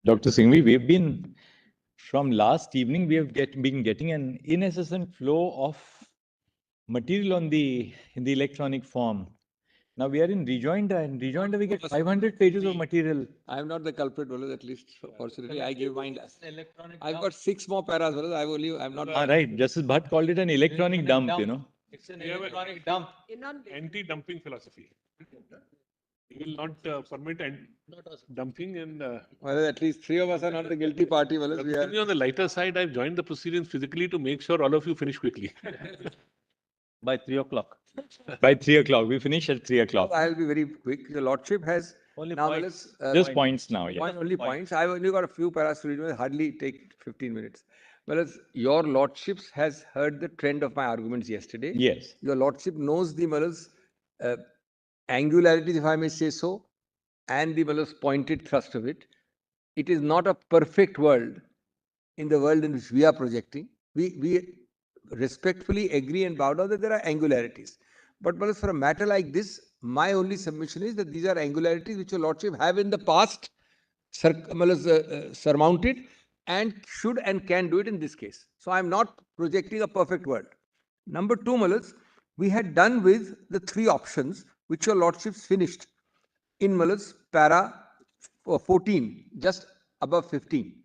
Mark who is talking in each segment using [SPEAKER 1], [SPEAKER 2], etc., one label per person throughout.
[SPEAKER 1] Dr. Singhvi, we've been, from last evening, we have been getting an incessant flow of material in the electronic form. Now we are in rejoinder, and rejoinder we get 500 pages of material.
[SPEAKER 2] I am not the culprit, well, at least fortunately. I give mine. I've got 6 more paras, well, I'm not.
[SPEAKER 1] Right. Justice Bhatt called it an electronic dump, you know.
[SPEAKER 3] It's an electronic dump. Anti-dumping philosophy. We will not permit dumping and.
[SPEAKER 2] Well, at least 3 of us are not the guilty party. Well, we are.
[SPEAKER 3] On the lighter side, I've joined the proceedings physically to make sure all of you finish quickly.
[SPEAKER 1] By 3 o'clock. By 3 o'clock. We finish at 3 o'clock.
[SPEAKER 2] I'll be very quick. Your Lordship has
[SPEAKER 1] only
[SPEAKER 2] now
[SPEAKER 1] points. Just points now. Yeah.
[SPEAKER 2] Only points. I've only got a few paras to read. Hardly take 15 minutes. Well, your Lordships has heard the trend of my arguments yesterday.
[SPEAKER 1] Yes.
[SPEAKER 2] Your Lordship knows the angularities, if I may say so, and the pointed thrust of it. It is not a perfect world in the world in which we are projecting. We respectfully agree and bow down that there are angularities. But for a matter like this, my only submission is that these are angularities which your Lordship have in the past surmounted and should and can do it in this case. So I am not projecting a perfect world. Number 2, we had done with the 3 options which your Lordships finished in para 14, just above 15.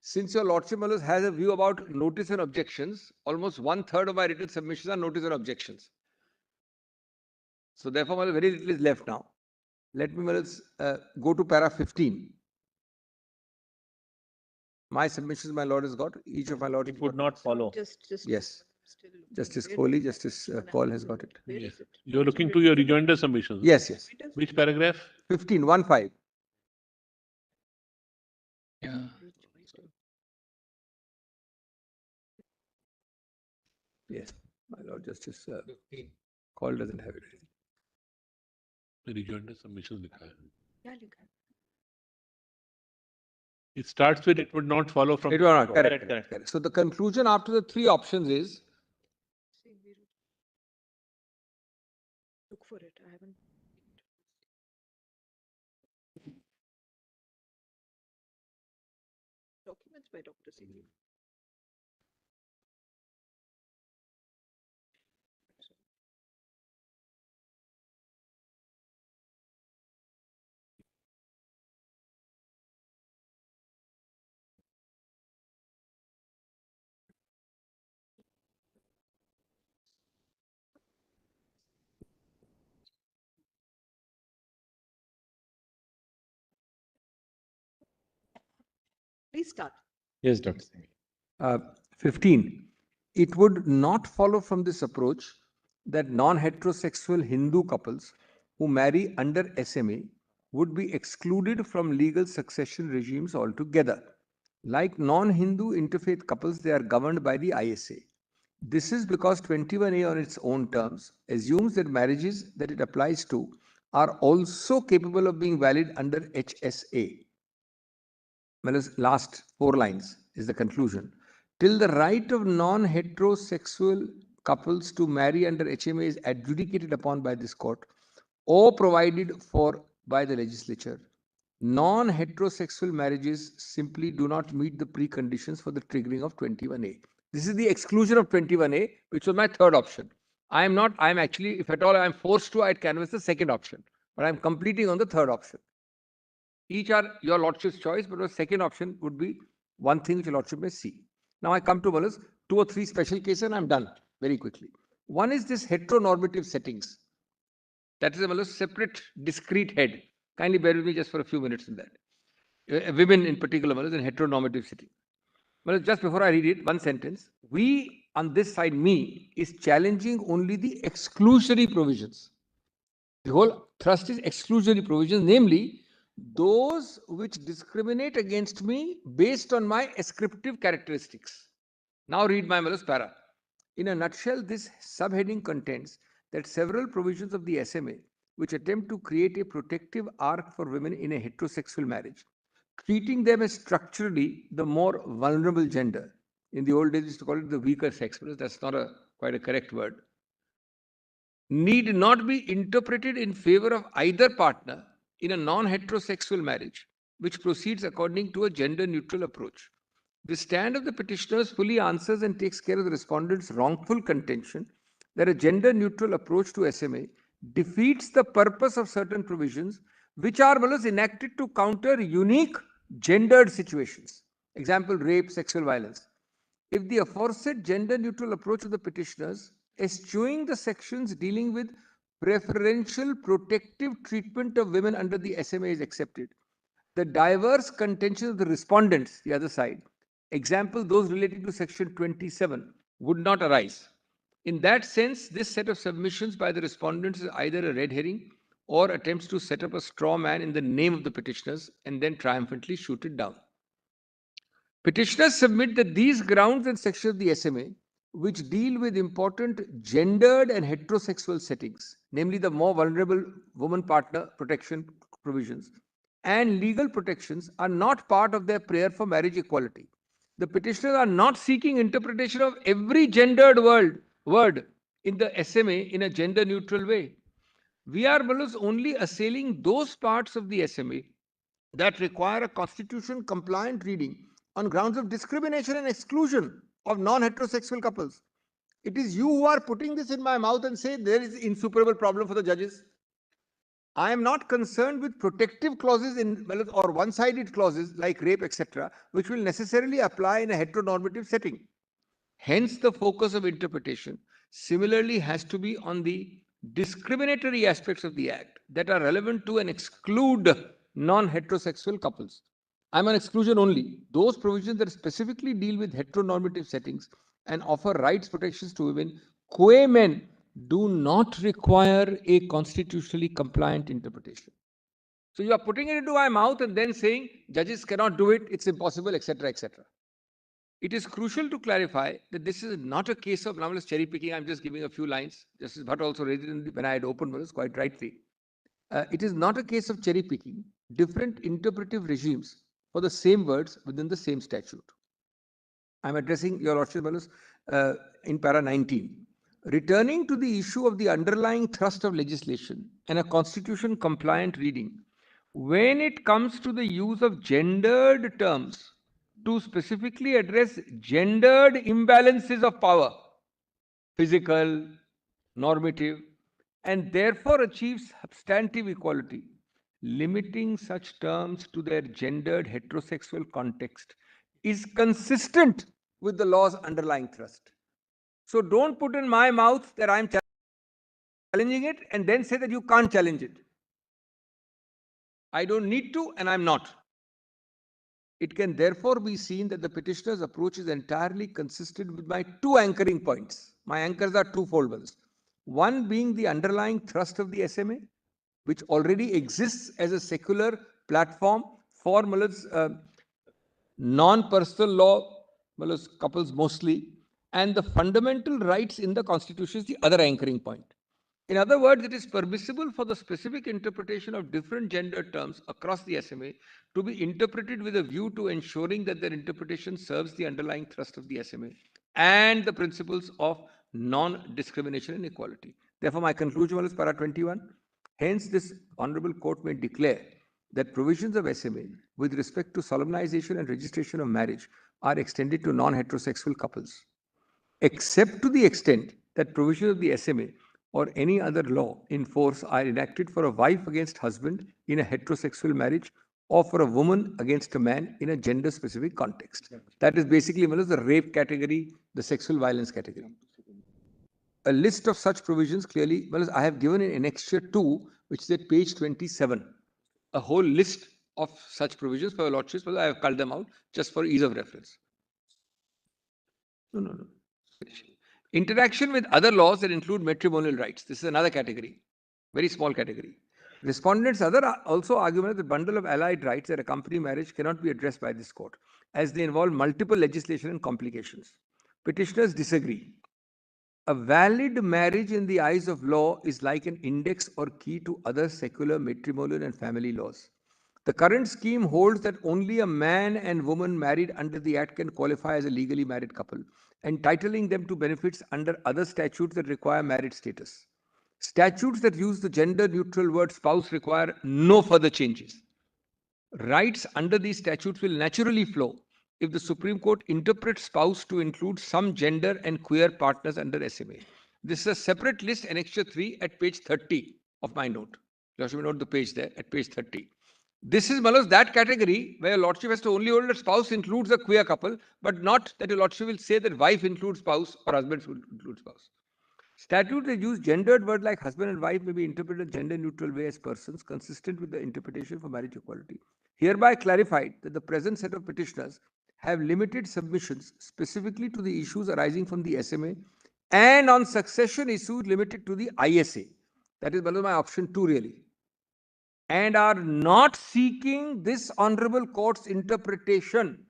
[SPEAKER 2] Since your Lordship has a view about notice and objections, almost 1/3 of my written submissions are notice and objections. So therefore, very little is left now. Let me go to para 15. My submissions, my Lord has got. Each of my Lords.
[SPEAKER 1] It would not follow.
[SPEAKER 2] Yes. Justice Kohli, Justice Paul has got it.
[SPEAKER 3] Yes. You're looking to your rejoinder submissions.
[SPEAKER 2] Yes.
[SPEAKER 3] Which paragraph?
[SPEAKER 2] 15.
[SPEAKER 1] Yeah.
[SPEAKER 2] Yes, my Lord Justice Paul doesn't have it.
[SPEAKER 3] The rejoinder submissions.
[SPEAKER 4] Yeah,
[SPEAKER 3] it starts with it would not follow from.
[SPEAKER 2] It will not. Correct. So the conclusion after the 3 options is.
[SPEAKER 4] Look for it. I haven't. Documents by Dr. Singh. Please start.
[SPEAKER 1] Yes, Dr. Singh.
[SPEAKER 2] 15. It would not follow from this approach that non-heterosexual Hindu couples who marry under SMA would be excluded from legal succession regimes altogether. Like non-Hindu interfaith couples, they are governed by the ISA. This is because 21A on its own terms assumes that marriages that it applies to are also capable of being valid under HSA. Last 4 lines is the conclusion. Till the right of non-heterosexual couples to marry under HMA is adjudicated upon by this court or provided for by the legislature, non-heterosexual marriages simply do not meet the preconditions for the triggering of 21A. This is the exclusion of 21A, which was my 3rd option. I'm actually, if at all I'm forced to, I'd canvass the 2nd option, but I'm completing on the 3rd option. Each are your Lordship's choice, but the 2nd option would be one thing which your Lordship may see. Now I come to 2 or 3 special cases and I'm done. very quickly. One is this heteronormative settings. That is a separate, discrete head. Kindly bear with me just for a few minutes in that. Women in particular, in heteronormative setting. Well, just before I read it, one sentence. We, on this side, me, is challenging only the exclusionary provisions. The whole thrust is exclusionary provisions, namely those which discriminate against me based on my ascriptive characteristics. Now read my para. In a nutshell, this subheading contends that several provisions of the SMA which attempt to create a protective arc for women in a heterosexual marriage, treating them as structurally the more vulnerable gender. In the old days, we used to call it the weaker sex, but that's not quite a correct word. Need not be interpreted in favor of either partner in a non-heterosexual marriage, which proceeds according to a gender-neutral approach. The stand of the petitioners fully answers and takes care of the respondents' wrongful contention that a gender-neutral approach to SMA defeats the purpose of certain provisions which are enacted to counter unique gendered situations. Example, rape, sexual violence. If the aforesaid gender-neutral approach of the petitioners, eschewing the sections dealing with preferential protective treatment of women under the SMA is accepted, the diverse contentions of the respondents, the other side, example those relating to section 27, would not arise. In that sense, this set of submissions by the respondents is either a red herring or attempts to set up a straw man in the name of the petitioners and then triumphantly shoot it down. Petitioners submit that these grounds and sections of the SMA, which deal with important gendered and heterosexual settings, namely the more vulnerable woman partner protection provisions, and legal protections, are not part of their prayer for marriage equality. The petitioners are not seeking interpretation of every gendered word in the SMA in a gender neutral way. We are only assailing those parts of the SMA that require a constitution compliant reading on grounds of discrimination and exclusion of non-heterosexual couples. It is you who are putting this in my mouth and say there is insuperable problem for the judges. I am not concerned with protective clauses or one-sided clauses like rape, etc., which will necessarily apply in a heteronormative setting. Hence, the focus of interpretation similarly has to be on the discriminatory aspects of the Act that are relevant to and exclude non-heterosexual couples. I'm on exclusion only. Those provisions that specifically deal with heteronormative settings and offer rights protections to women, qua men, do not require a constitutionally compliant interpretation. So you are putting it into my mouth and then saying judges cannot do it, it's impossible, etc., etc. It is crucial to clarify that this is not a case of novelist cherry picking. I'm just giving a few lines. Justice Bhatt also raised it when I had opened this quite rightly. It is not a case of cherry picking different interpretive regimes for the same words within the same statute. I'm addressing your Lordship in para 19. Returning to the issue of the underlying thrust of legislation and a constitution compliant reading, when it comes to the use of gendered terms to specifically address gendered imbalances of power, physical, normative, and therefore achieve substantive equality, limiting such terms to their gendered heterosexual context is consistent with the law's underlying thrust. So don't put in my mouth that I'm challenging it and then say that you can't challenge it. I don't need to and I'm not. It can therefore be seen that the petitioner's approach is entirely consistent with my two anchoring points. My anchors are twofold. One being the underlying thrust of the SMA, which already exists as a secular platform for non-personal law couples mostly, and the fundamental rights in the Constitution is the other anchoring point. In other words, it is permissible for the specific interpretation of different gender terms across the SMA to be interpreted with a view to ensuring that their interpretation serves the underlying thrust of the SMA and the principles of non-discrimination and equality. Therefore, my conclusion was para 21. Hence, this Honorable Court may declare that provisions of SMA with respect to solemnization and registration of marriage are extended to non-heterosexual couples, except to the extent that provisions of the SMA or any other law in force are enacted for a wife against husband in a heterosexual marriage or for a woman against a man in a gender-specific context. That is basically the rape category, the sexual violence category. a list of such provisions clearly, well, I have given in annexure 2, which is at page 27, a whole list of such provisions for your lordships, but I have culled them out just for ease of reference. No. Interaction with other laws that include matrimonial rights. This is another category, very small category. Respondents' other also argument that the bundle of allied rights that accompany marriage cannot be addressed by this court, as they involve multiple legislation and complications. Petitioners disagree. A valid marriage in the eyes of law is like an index or key to other secular matrimonial and family laws. The current scheme holds that only a man and woman married under the Act can qualify as a legally married couple, entitling them to benefits under other statutes that require marriage status. Statutes that use the gender-neutral word spouse require no further changes. Rights under these statutes will naturally flow if the Supreme Court interprets spouse to include some gender and queer partners under SMA. This is a separate list, annexure 3 at page 30 of my note. You should note the page there at page 30. This is, Malos, that category where your lordship has to only hold that spouse includes a queer couple, but not that your lordship will say that wife includes spouse or husband includes spouse. Statutes that use gendered words like husband and wife may be interpreted in a gender-neutral way as persons, consistent with the interpretation for marriage equality. Hereby clarified that the present set of petitioners have limited submissions specifically to the issues arising from the SMA and on succession issues limited to the ISA. That is my option 2 really. And are not seeking this honorable court's interpretation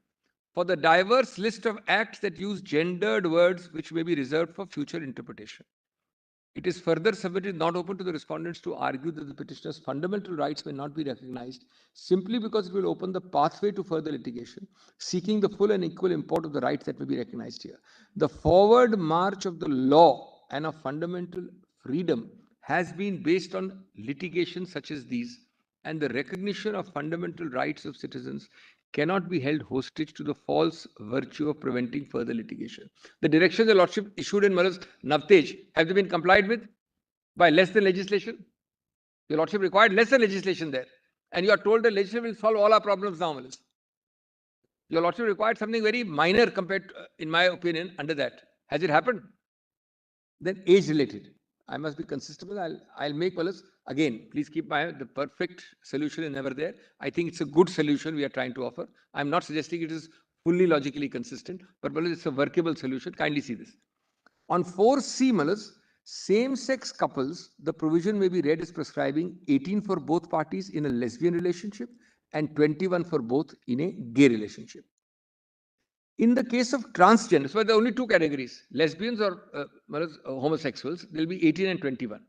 [SPEAKER 2] for the diverse list of acts that use gendered words which may be reserved for future interpretation. It is further submitted not open to the respondents to argue that the petitioner's fundamental rights may not be recognized simply because it will open the pathway to further litigation, seeking the full and equal import of the rights that may be recognized here. The forward march of the law and of fundamental freedom has been based on litigation such as these, and the recognition of fundamental rights of citizens cannot be held hostage to the false virtue of preventing further litigation. The directions the lordship issued in Maras Navtej, have they been complied with by less than legislation? Your lordship required less than legislation there. And you are told that legislation will solve all our problems now, Maras. Your lordship required something very minor compared to, in my opinion, under that. Has it happened? Then age-related. I must be consistent with that. I'll make Malas. Again, please keep my the perfect solution is never there. I think it's a good solution we are trying to offer. I'm not suggesting it is fully logically consistent, but it's a workable solution. Kindly see this. On 4C, Malas, same-sex couples, the provision may be read as prescribing 18 for both parties in a lesbian relationship and 21 for both in a gay relationship. In the case of transgender, so there are only two categories, lesbians or homosexuals, there will be 18 and 21.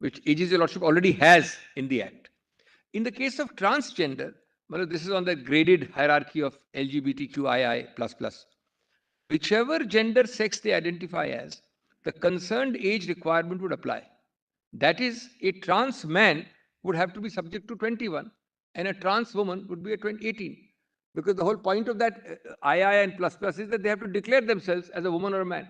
[SPEAKER 2] Which ages your lordship already has in the Act. In the case of transgender, this is on the graded hierarchy of LGBTQII++. Whichever gender sex they identify as, the concerned age requirement would apply. That is, a trans man would have to be subject to 21 and a trans woman would be at 18. Because the whole point of that II and plus plus is that they have to declare themselves as a woman or a man.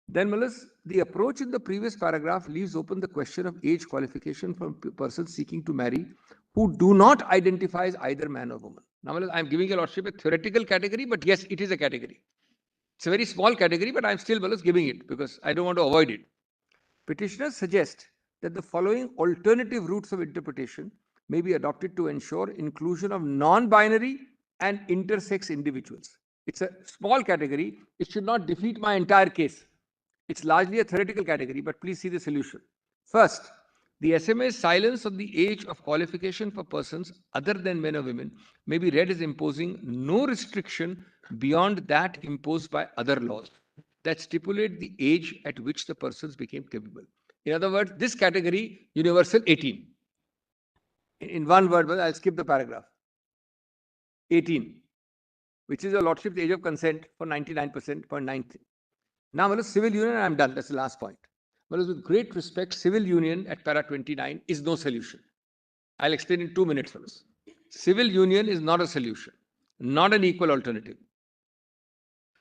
[SPEAKER 2] Then, Malas, the approach in the previous paragraph leaves open the question of age qualification for persons seeking to marry who do not identify as either man or woman. Now, Malas, I am giving your lordship a theoretical category, but yes, it is a category. It's a very small category, but I am still, Malas, giving it because I don't want to avoid it. Petitioners suggest that the following alternative routes of interpretation may be adopted to ensure inclusion of non-binary and intersex individuals. It's a small category. It should not defeat my entire case. It's largely a theoretical category, but please see the solution. First, the SMA's silence on the age of qualification for persons other than men or women may be read as imposing no restriction beyond that imposed by other laws that stipulate the age at which the persons became capable. In other words, this category, universal 18. In one word, I'll skip the paragraph. 18, which is your lordship's age of consent for 99.9%. Now, civil union, I'm done. That's the last point. With great respect, civil union at para 29 is no solution. I'll explain in 2 minutes. Civil union is not a solution, not an equal alternative.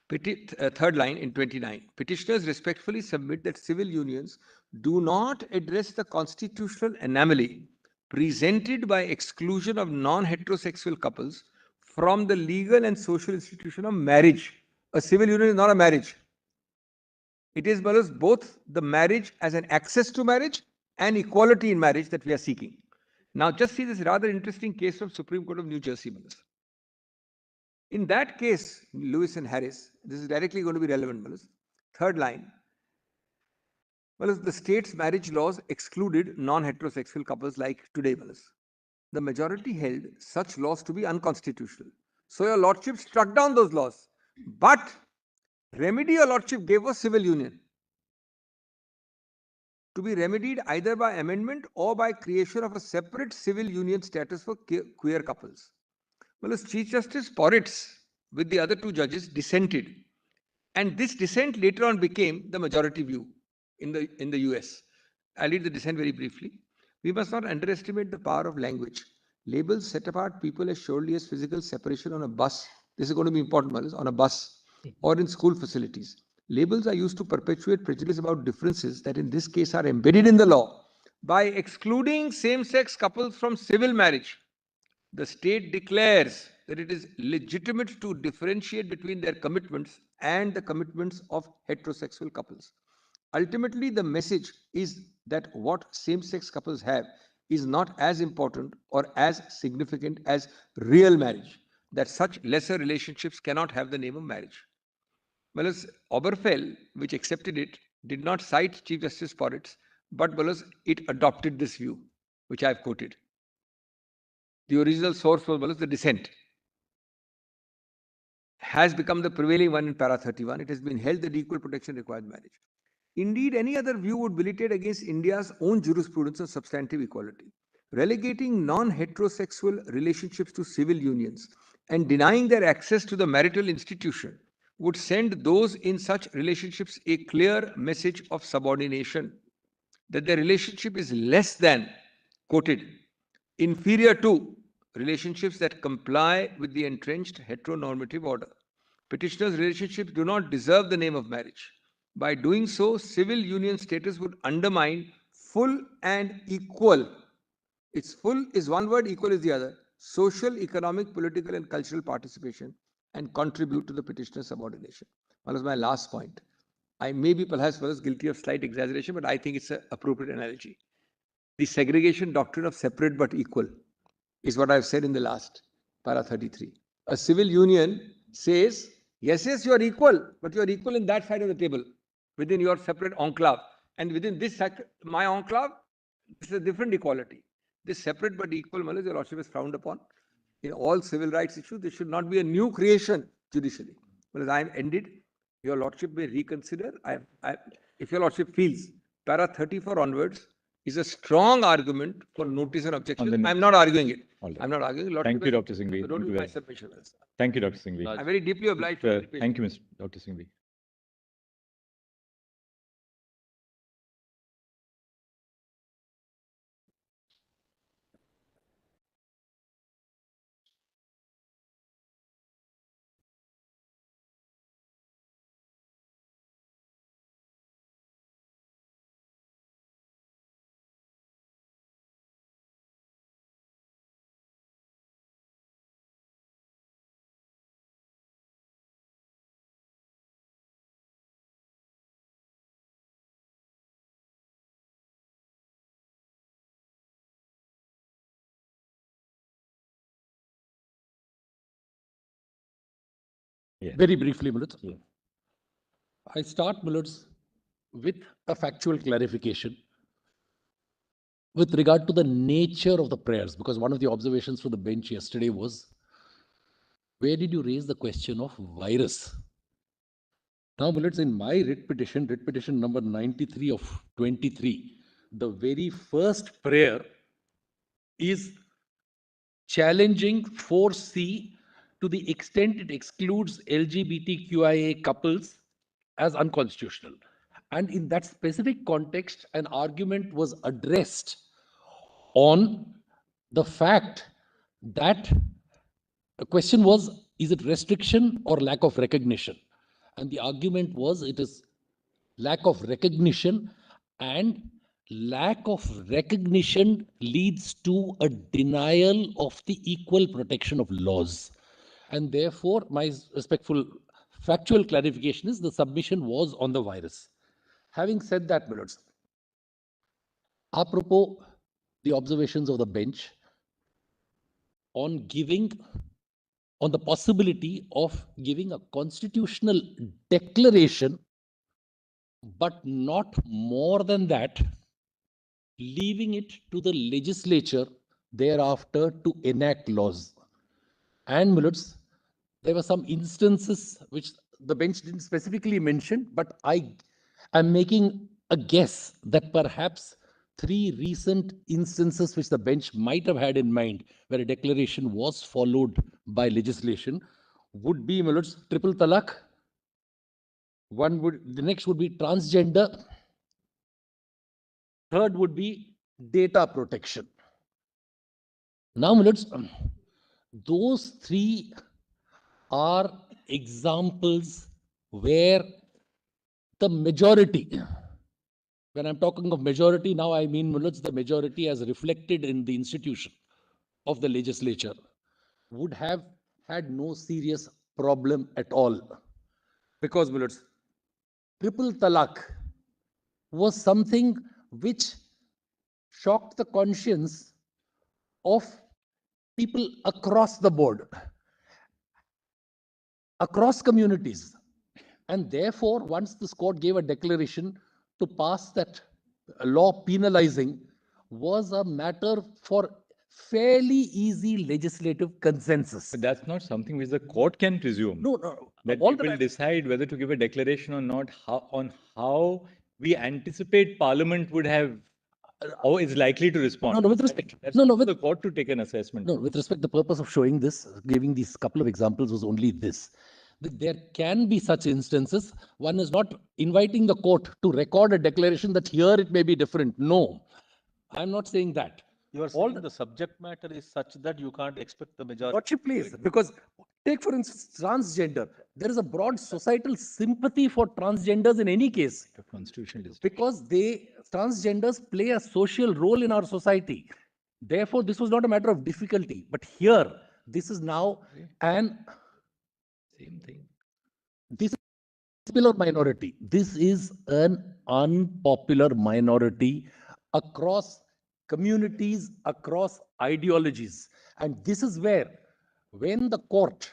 [SPEAKER 2] Third line in 29. Petitioners respectfully submit that civil unions do not address the constitutional anomaly presented by exclusion of non-heterosexual couples from the legal and social institution of marriage. A civil union is not a marriage. It is both the marriage as an access to marriage and equality in marriage that we are seeking. Now, just see this rather interesting case from Supreme Court of New Jersey. In that case, Lewis and Harris, this is directly going to be relevant. Third line. The state's marriage laws excluded non-heterosexual couples like today. The majority held such laws to be unconstitutional. So your lordship struck down those laws. But remedy your lordship gave was civil union, to be remedied either by amendment or by creation of a separate civil union status for queer couples. Well, as Chief Justice Porritz, with the other two judges, dissented. And this dissent later on became the majority view in the US. I'll read the dissent very briefly. We must not underestimate the power of language. Labels set apart people as surely as physical separation on a bus. This is going to be important, on a bus or in school facilities. Labels are used to perpetuate prejudice about differences that in this case are embedded in the law. By excluding same-sex couples from civil marriage, the state declares that it is legitimate to differentiate between their commitments and the commitments of heterosexual couples. Ultimately, the message is that what same-sex couples have is not as important or as significant as real marriage, that such lesser relationships cannot have the name of marriage. Whereas Oberfell, which accepted it, did not cite Chief Justice Porritz, but it adopted this view, which I have quoted. The original source was the dissent. Has become the prevailing one in para 31. It has been held that equal protection requires marriage. Indeed, any other view would militate against India's own jurisprudence on substantive equality. Relegating non-heterosexual relationships to civil unions and denying their access to the marital institution would send those in such relationships a clear message of subordination, that their relationship is less than, quoted, inferior to relationships that comply with the entrenched heteronormative order. Petitioners' relationships do not deserve the name of marriage. By doing so, civil union status would undermine full and equal. It's full is one word, equal is the other. Social, economic, political, and cultural participation, and contribute to the petitioner's subordination. That was my last point. I may be perhaps guilty of slight exaggeration, but I think it's an appropriate analogy. The segregation doctrine of separate but equal is what I've said in the last para 33. A civil union says, yes, you are equal, but you are equal in that side of the table, within your separate enclave. And within this, my enclave, this is a different equality. This separate but equal, your lordship is frowned upon. In all civil rights issues, this should not be a new creation judicially. But as I am ended, your lordship may reconsider. If your lordship feels para 34 onwards is a strong argument for notice and objection, I'm not arguing it.
[SPEAKER 1] Right.
[SPEAKER 2] I'm not arguing. Lordship,
[SPEAKER 1] thank you, Dr. Singhvi.
[SPEAKER 2] Don't do my submission.
[SPEAKER 1] Thank you, Dr. Singhvi.
[SPEAKER 2] I'm very deeply obliged.
[SPEAKER 1] Thank you, Mr. Dr. Singhvi.
[SPEAKER 5] Yeah. Very briefly, Millet. Yeah. I start, Millet, with a factual clarification with regard to the nature of the prayers, because one of the observations from the bench yesterday was, where did you raise the question of virus? Now, Millet, in my writ petition number 93 of 23, the very first prayer is challenging 4C to the extent it excludes LGBTQIA couples as unconstitutional. And in that specific context, an argument was addressed on the fact that the question was, is it restriction or lack of recognition? And the argument was, it is lack of recognition, and lack of recognition leads to a denial of the equal protection of laws. And therefore, my respectful factual clarification is the submission was on the virus. Having said that, my lords, apropos the observations of the bench on the possibility of giving a constitutional declaration, but not more than that, leaving it to the legislature thereafter to enact laws. And, my lords, there were some instances which the bench didn't specifically mention, but I am making a guess that perhaps 3 recent instances which the bench might have had in mind where a declaration was followed by legislation would be, my lords, triple talaq. The next would be transgender. Third would be data protection. Now, my lords, those 3 are examples where the majority, when I'm talking of majority, now I mean, my lords, the majority as reflected in the institution of the legislature, would have had no serious problem at all. Because, my lords, triple talaq was something which shocked the conscience of people across the board, across communities. And therefore, once this court gave a declaration to pass that law penalizing, was a matter for fairly easy legislative consensus.
[SPEAKER 1] But that's not something which the court can presume.
[SPEAKER 5] No, no.
[SPEAKER 1] That
[SPEAKER 5] all
[SPEAKER 1] we
[SPEAKER 5] that
[SPEAKER 1] will
[SPEAKER 5] I'm-
[SPEAKER 1] decide whether to give a declaration or not, how we anticipate Parliament would have, how is likely to respond.
[SPEAKER 5] No, with respect.
[SPEAKER 1] That's
[SPEAKER 5] No,
[SPEAKER 1] for
[SPEAKER 5] with
[SPEAKER 1] the court to take an assessment.
[SPEAKER 5] No, with respect, the purpose of showing this, giving these couple of examples was only this. That there can be such instances. One is not inviting the court to record a declaration that here it may be different. No, I'm not saying that.
[SPEAKER 6] You are
[SPEAKER 5] All
[SPEAKER 6] saying the subject matter is such that you can't expect the majority.
[SPEAKER 5] Lordship, please, because take for instance transgender. There is a broad societal sympathy for transgenders in any case,
[SPEAKER 1] The constitutional is.
[SPEAKER 5] because transgenders play a social role in our society. Therefore, this was not a matter of difficulty. But here, this is now
[SPEAKER 1] Same thing.
[SPEAKER 5] this is a popular minority. This is an unpopular minority across communities, across ideologies. And this is where, when the court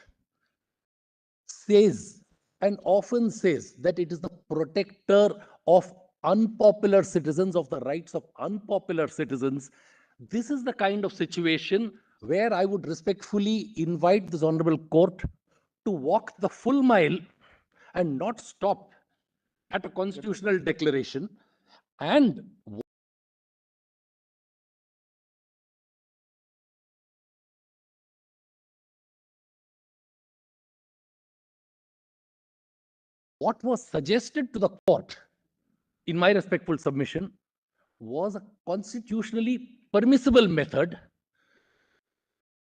[SPEAKER 5] says and often says that it is the protector of unpopular citizens, of the rights of unpopular citizens, this is the kind of situation where I would respectfully invite this honorable court to walk the full mile and not stop at a constitutional declaration. And what was suggested to the court, in my respectful submission, was a constitutionally permissible method.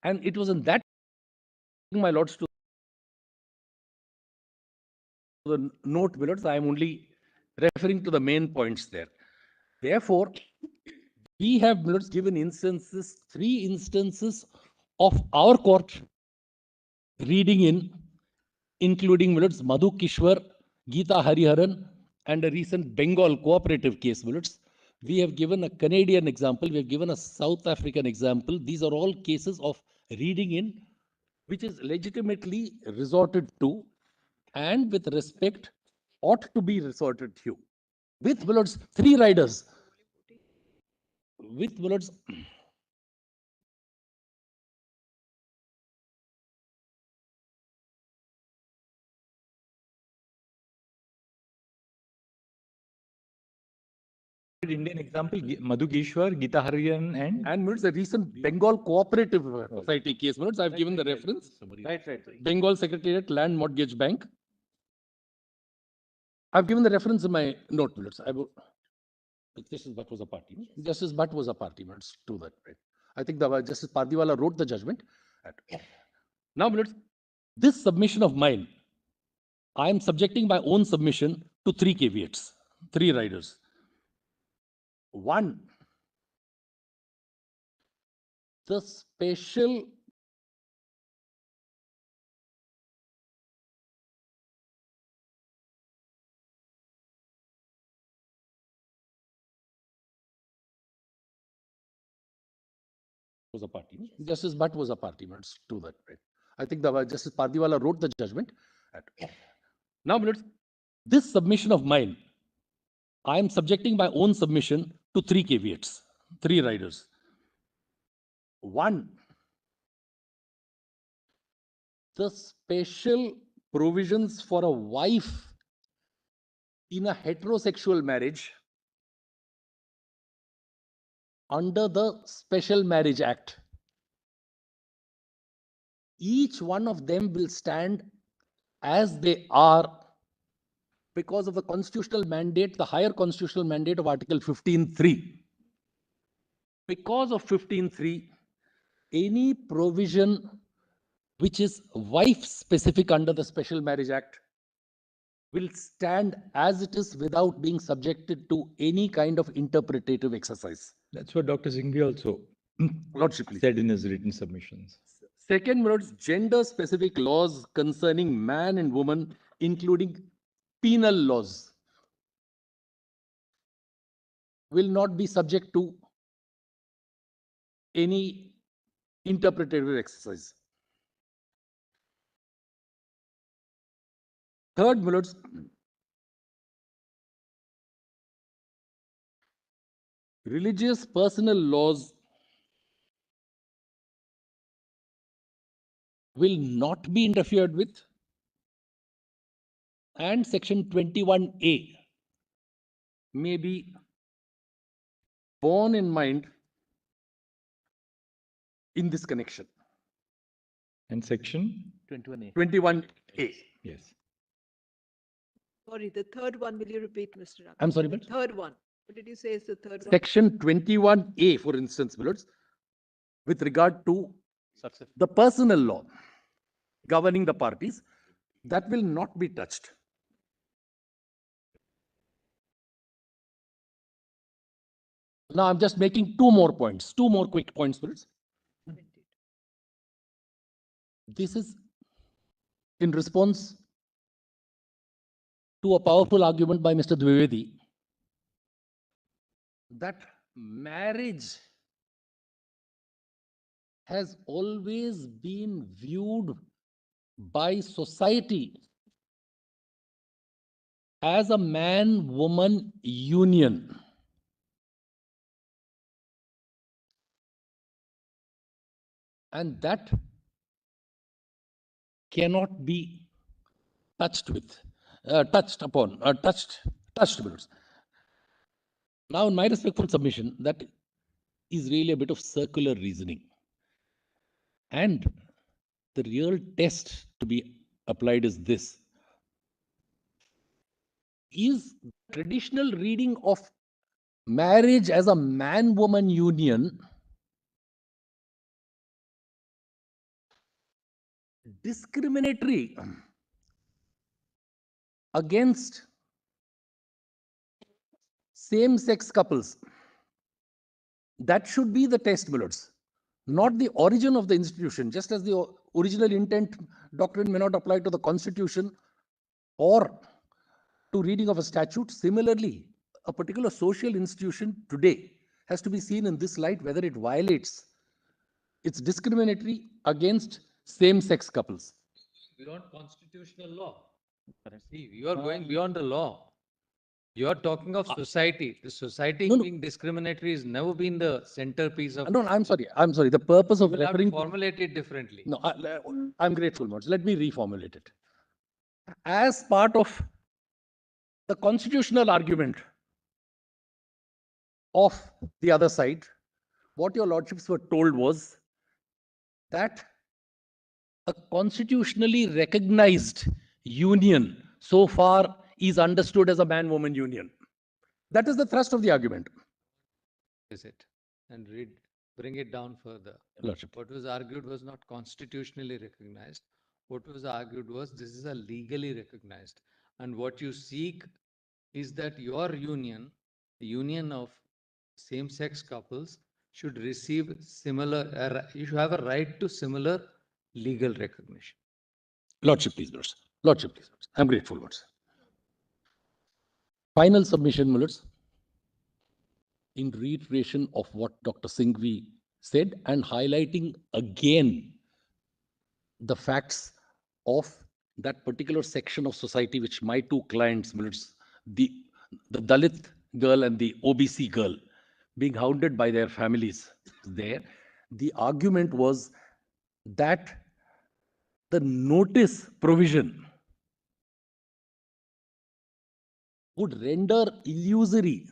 [SPEAKER 5] And it was in that, my lords, to the note, my lords, I am only referring to the main points there. Therefore, we have, my lords, given instances, 3 instances of our court reading in, including, my lords, Madhu Kishwar, Geeta Hariharan, and a recent Bengal cooperative case, my lords. We have given a Canadian example. We have given a South African example. These are all cases of reading in, which is legitimately resorted to, and with respect ought to be resorted to. With, my lords, 3 riders. With, my lords,
[SPEAKER 1] Indian example, Madhu Kishwar, Geeta Harian, and
[SPEAKER 5] my lords, the recent Bengal cooperative society case, my lords, I've given the reference.
[SPEAKER 6] Right.
[SPEAKER 5] Bengal Secretariat Land Mortgage Bank. I've given the reference in my note, my lords. Justice Bhatt was a party. Justice Bhatt was a party, my lords, to that. Right? I think Justice Pardiwala wrote the judgment. Now, my lords, this submission of mine, I am subjecting my own submission to 3 caveats, 3 riders. 1, the special was a party. Justice Bhatt was a party, but it's to that, right? I think the Justice Pardiwala wrote the judgment. Now, this submission of mine, I am subjecting my own submission to 3 caveats, 3 riders. 1, the special provisions for a wife in a heterosexual marriage under the Special Marriage Act. Each one of them will stand as they are because of the constitutional mandate, the higher constitutional mandate of Article 15(3). Because of 15(3), any provision which is wife-specific under the Special Marriage Act will stand as it is without being subjected to any kind of interpretative exercise.
[SPEAKER 1] That's what Dr. Singhvi also
[SPEAKER 5] Lordship, please.
[SPEAKER 1] said in his written submissions.
[SPEAKER 5] Second, gender-specific laws concerning man and woman, including penal laws, will not be subject to any interpretative exercise. Third, religious personal laws will not be interfered with, and Section 21A may be borne in mind in this connection.
[SPEAKER 1] And section?
[SPEAKER 6] 21A.
[SPEAKER 5] 21A.
[SPEAKER 1] Yes.
[SPEAKER 4] Sorry, the third one, will you repeat, Mr. Rakesh?
[SPEAKER 5] I'm sorry,
[SPEAKER 4] The
[SPEAKER 5] but
[SPEAKER 4] third one. What did you say is the third one?
[SPEAKER 5] Section 21A, for instance, with regard to the personal law governing the parties, that will not be touched. Now I'm just making 2 more points, 2 more quick points, This is in response to a powerful argument by Mr. Dwivedi that marriage has always been viewed by society as a man-woman union. And that cannot be touched with, touched. Now, in my respectful submission, that is really a bit of circular reasoning. And the real test to be applied is this. Is traditional reading of marriage as a man-woman union discriminatory against same-sex couples? That should be the test, not the origin of the institution. Just as the original intent doctrine may not apply to the Constitution or to reading of a statute, similarly, a particular social institution today has to be seen in this light, whether it violates, it's discriminatory against same-sex couples.
[SPEAKER 7] Beyond constitutional law. See, you are going beyond the law. You are talking of society. The society being discriminatory has never been the centerpiece of.
[SPEAKER 5] No, I'm sorry. The purpose of
[SPEAKER 7] You will have to
[SPEAKER 5] referring
[SPEAKER 7] formulate it differently.
[SPEAKER 5] No, I'm grateful, Let me reformulate it. As part of the constitutional argument of the other side, what your lordships were told was that a constitutionally recognized union so far is understood as a man-woman union. That is the thrust of the argument.
[SPEAKER 7] Is it? And bring it down further.
[SPEAKER 5] Lordship.
[SPEAKER 7] What was argued was not constitutionally recognized. What was argued was this is a legally recognized. And what you seek is that your union, the union of same-sex couples, should receive similar, you should have a right to similar legal recognition.
[SPEAKER 5] Lordship, please, Lordship, please. I'm grateful, Final submission, in reiteration of what Dr. Singhvi said and highlighting again the facts of that particular section of society which my two clients, the, the Dalit girl and the OBC girl, being hounded by their families there. The argument was that the notice provision would render illusory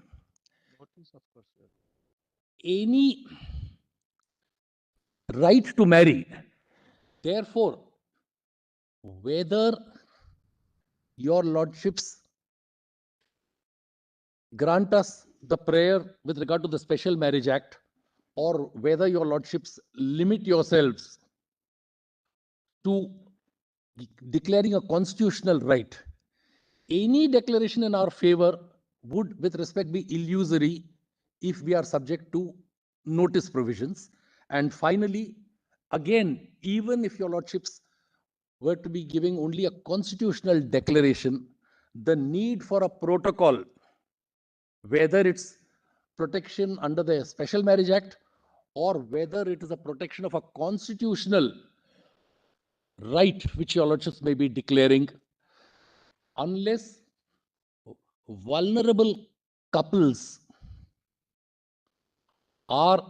[SPEAKER 5] any right to marry. Therefore, whether your lordships grant us the prayer with regard to the Special Marriage Act, or whether your lordships limit yourselves to declaring a constitutional right, any declaration in our favor would, with respect, be illusory if we are subject to notice provisions. And finally, again, even if your lordships were to be giving only a constitutional declaration, the need for a protocol, whether it's protection under the Special Marriage Act or whether it is a protection of a constitutional right which your lordships may be declaring, unless vulnerable couples are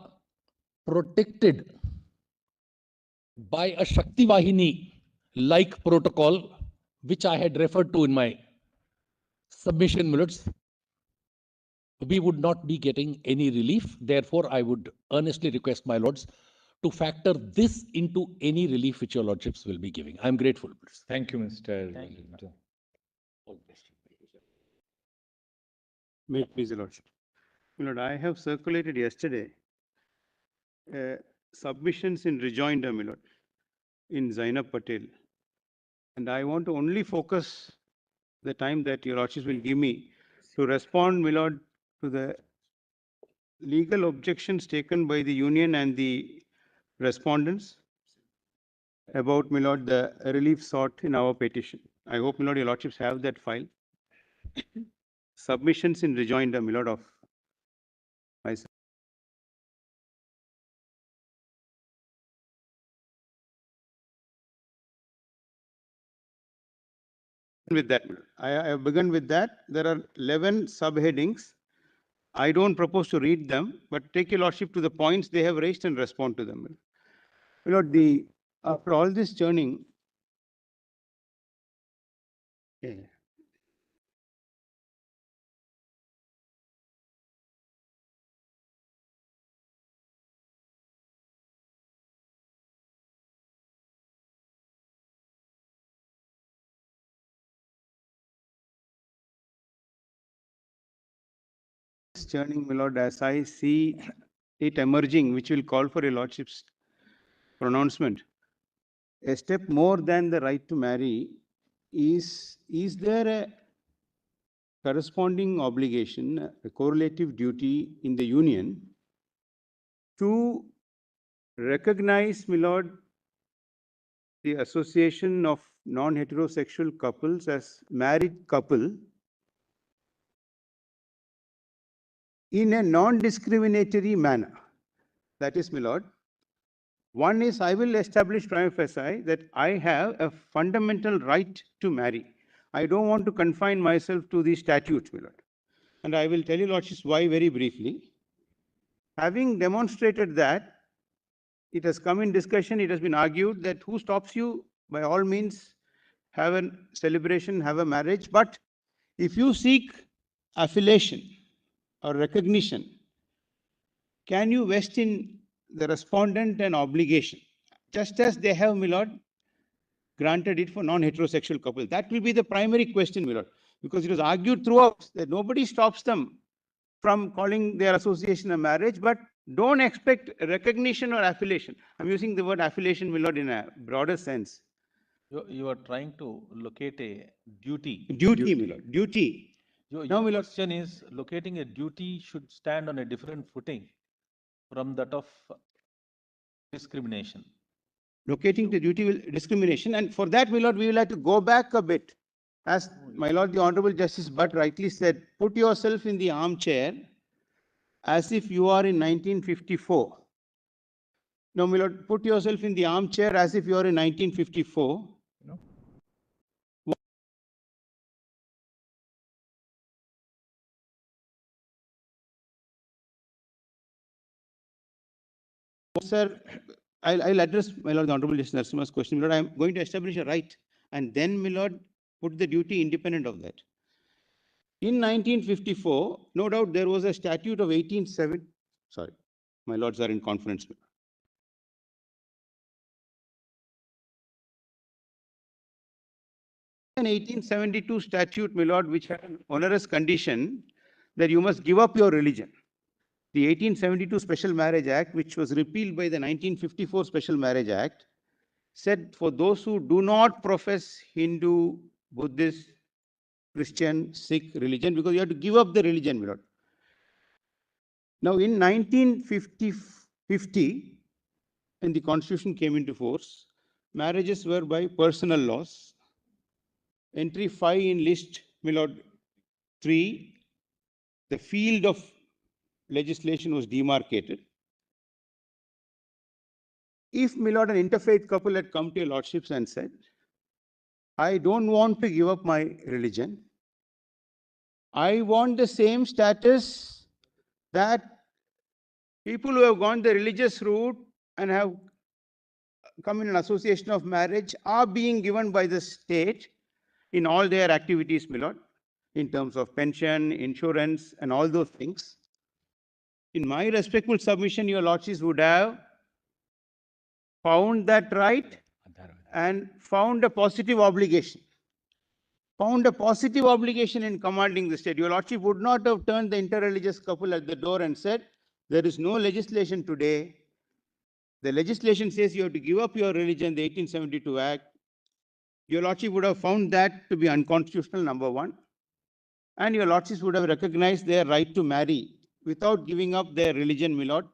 [SPEAKER 5] protected by a Shakti Vahini like protocol, which I had referred to in my submission minutes, we would not be getting any relief. Therefore, I would earnestly request my lords to factor this into any relief which your lordships will be giving. I am grateful.
[SPEAKER 1] Thank you, Mr.
[SPEAKER 8] May it please the Lordship. My Lord, I have circulated yesterday submissions in rejoinder, my Lord, in Zainab Patel. And I want to only focus the time that your Lordships will give me to respond, my Lord, to the legal objections taken by the union and the respondents about, my Lord, the relief sought in our petition. I hope, my Lord, your Lordships have that file. Submissions in rejoinder, my Lord, of myself. With that, I have begun with that. There are 11 subheadings. I don't propose to read them, but take your Lordship to the points they have raised and respond to them. My Lord, after all this churning, churning, my Lord, as I see it emerging, which will call for your Lordship's pronouncement. A step more than the right to marry is there a corresponding obligation, a correlative duty in the union to recognize, my Lord, the association of non-heterosexual couples as married couple in a non-discriminatory manner? That is, my Lord, one is I will establish prima facie that I have a fundamental right to marry. I don't want to confine myself to the statutes, my Lord. And I will tell you, Lordships, why very briefly. Having demonstrated that, it has come in discussion, it has been argued that who stops you? By all means, have a celebration, have a marriage. But if you seek affiliation or recognition, can you vest in the respondent an obligation, just as they have, my Lord, granted it for non-heterosexual couples? That will be the primary question, my Lord, because it was argued throughout that nobody stops them from calling their association a marriage, but don't expect recognition or affiliation. I'm using the word affiliation, my Lord, in a broader sense.
[SPEAKER 6] You are trying to locate a duty.
[SPEAKER 8] Duty, my Lord, duty.
[SPEAKER 6] Your
[SPEAKER 8] Now, my Lord,
[SPEAKER 6] question is locating a duty should stand on a different footing from that of discrimination.
[SPEAKER 8] locating the duty will discrimination. And for that, my Lord, we will have to go back a bit. As my Lord, the Honorable Justice Butt rightly said, put yourself in the armchair as if you are in 1954. Now, my lord, put yourself in the armchair as if you are in 1954.
[SPEAKER 1] No. Sir, I'll address my lord the Honorable Justice Narasimha's question. My lord, I am going to establish a right, and then, my lord, put the duty independent of that. In 1954, no doubt there was a statute of 1870. Sorry, my lords are in conference. An 1872 statute, my lord, which had an onerous condition that you must give up your religion. The 1872 Special Marriage Act, which was repealed by the 1954 Special Marriage Act, said for those who do not profess Hindu, Buddhist, Christian, Sikh religion, because you have to give up the religion, my lord. Now, in 1950, when the Constitution came into force, marriages were by personal laws. Entry 5 in list, my lord, 3, the field of legislation was demarcated. If, my lord, an interfaith couple had come to your lordships and said, I don't want to give up my religion, I want the same status that people who have gone the religious route and have come in an association of marriage are being given by the state in all their activities, my lord, in terms of pension, insurance, and all those things. In my respectful submission, your lordships would have found that right and found a positive obligation. Found a positive obligation in commanding the state. Your lordship would not have turned the interreligious couple at the door and said, there is no legislation today. The legislation says you have to give up your religion, the 1872 Act. Your lordship would have found that to be unconstitutional, number one. And your lordships would have recognized their right to marry without giving up their religion, my lord,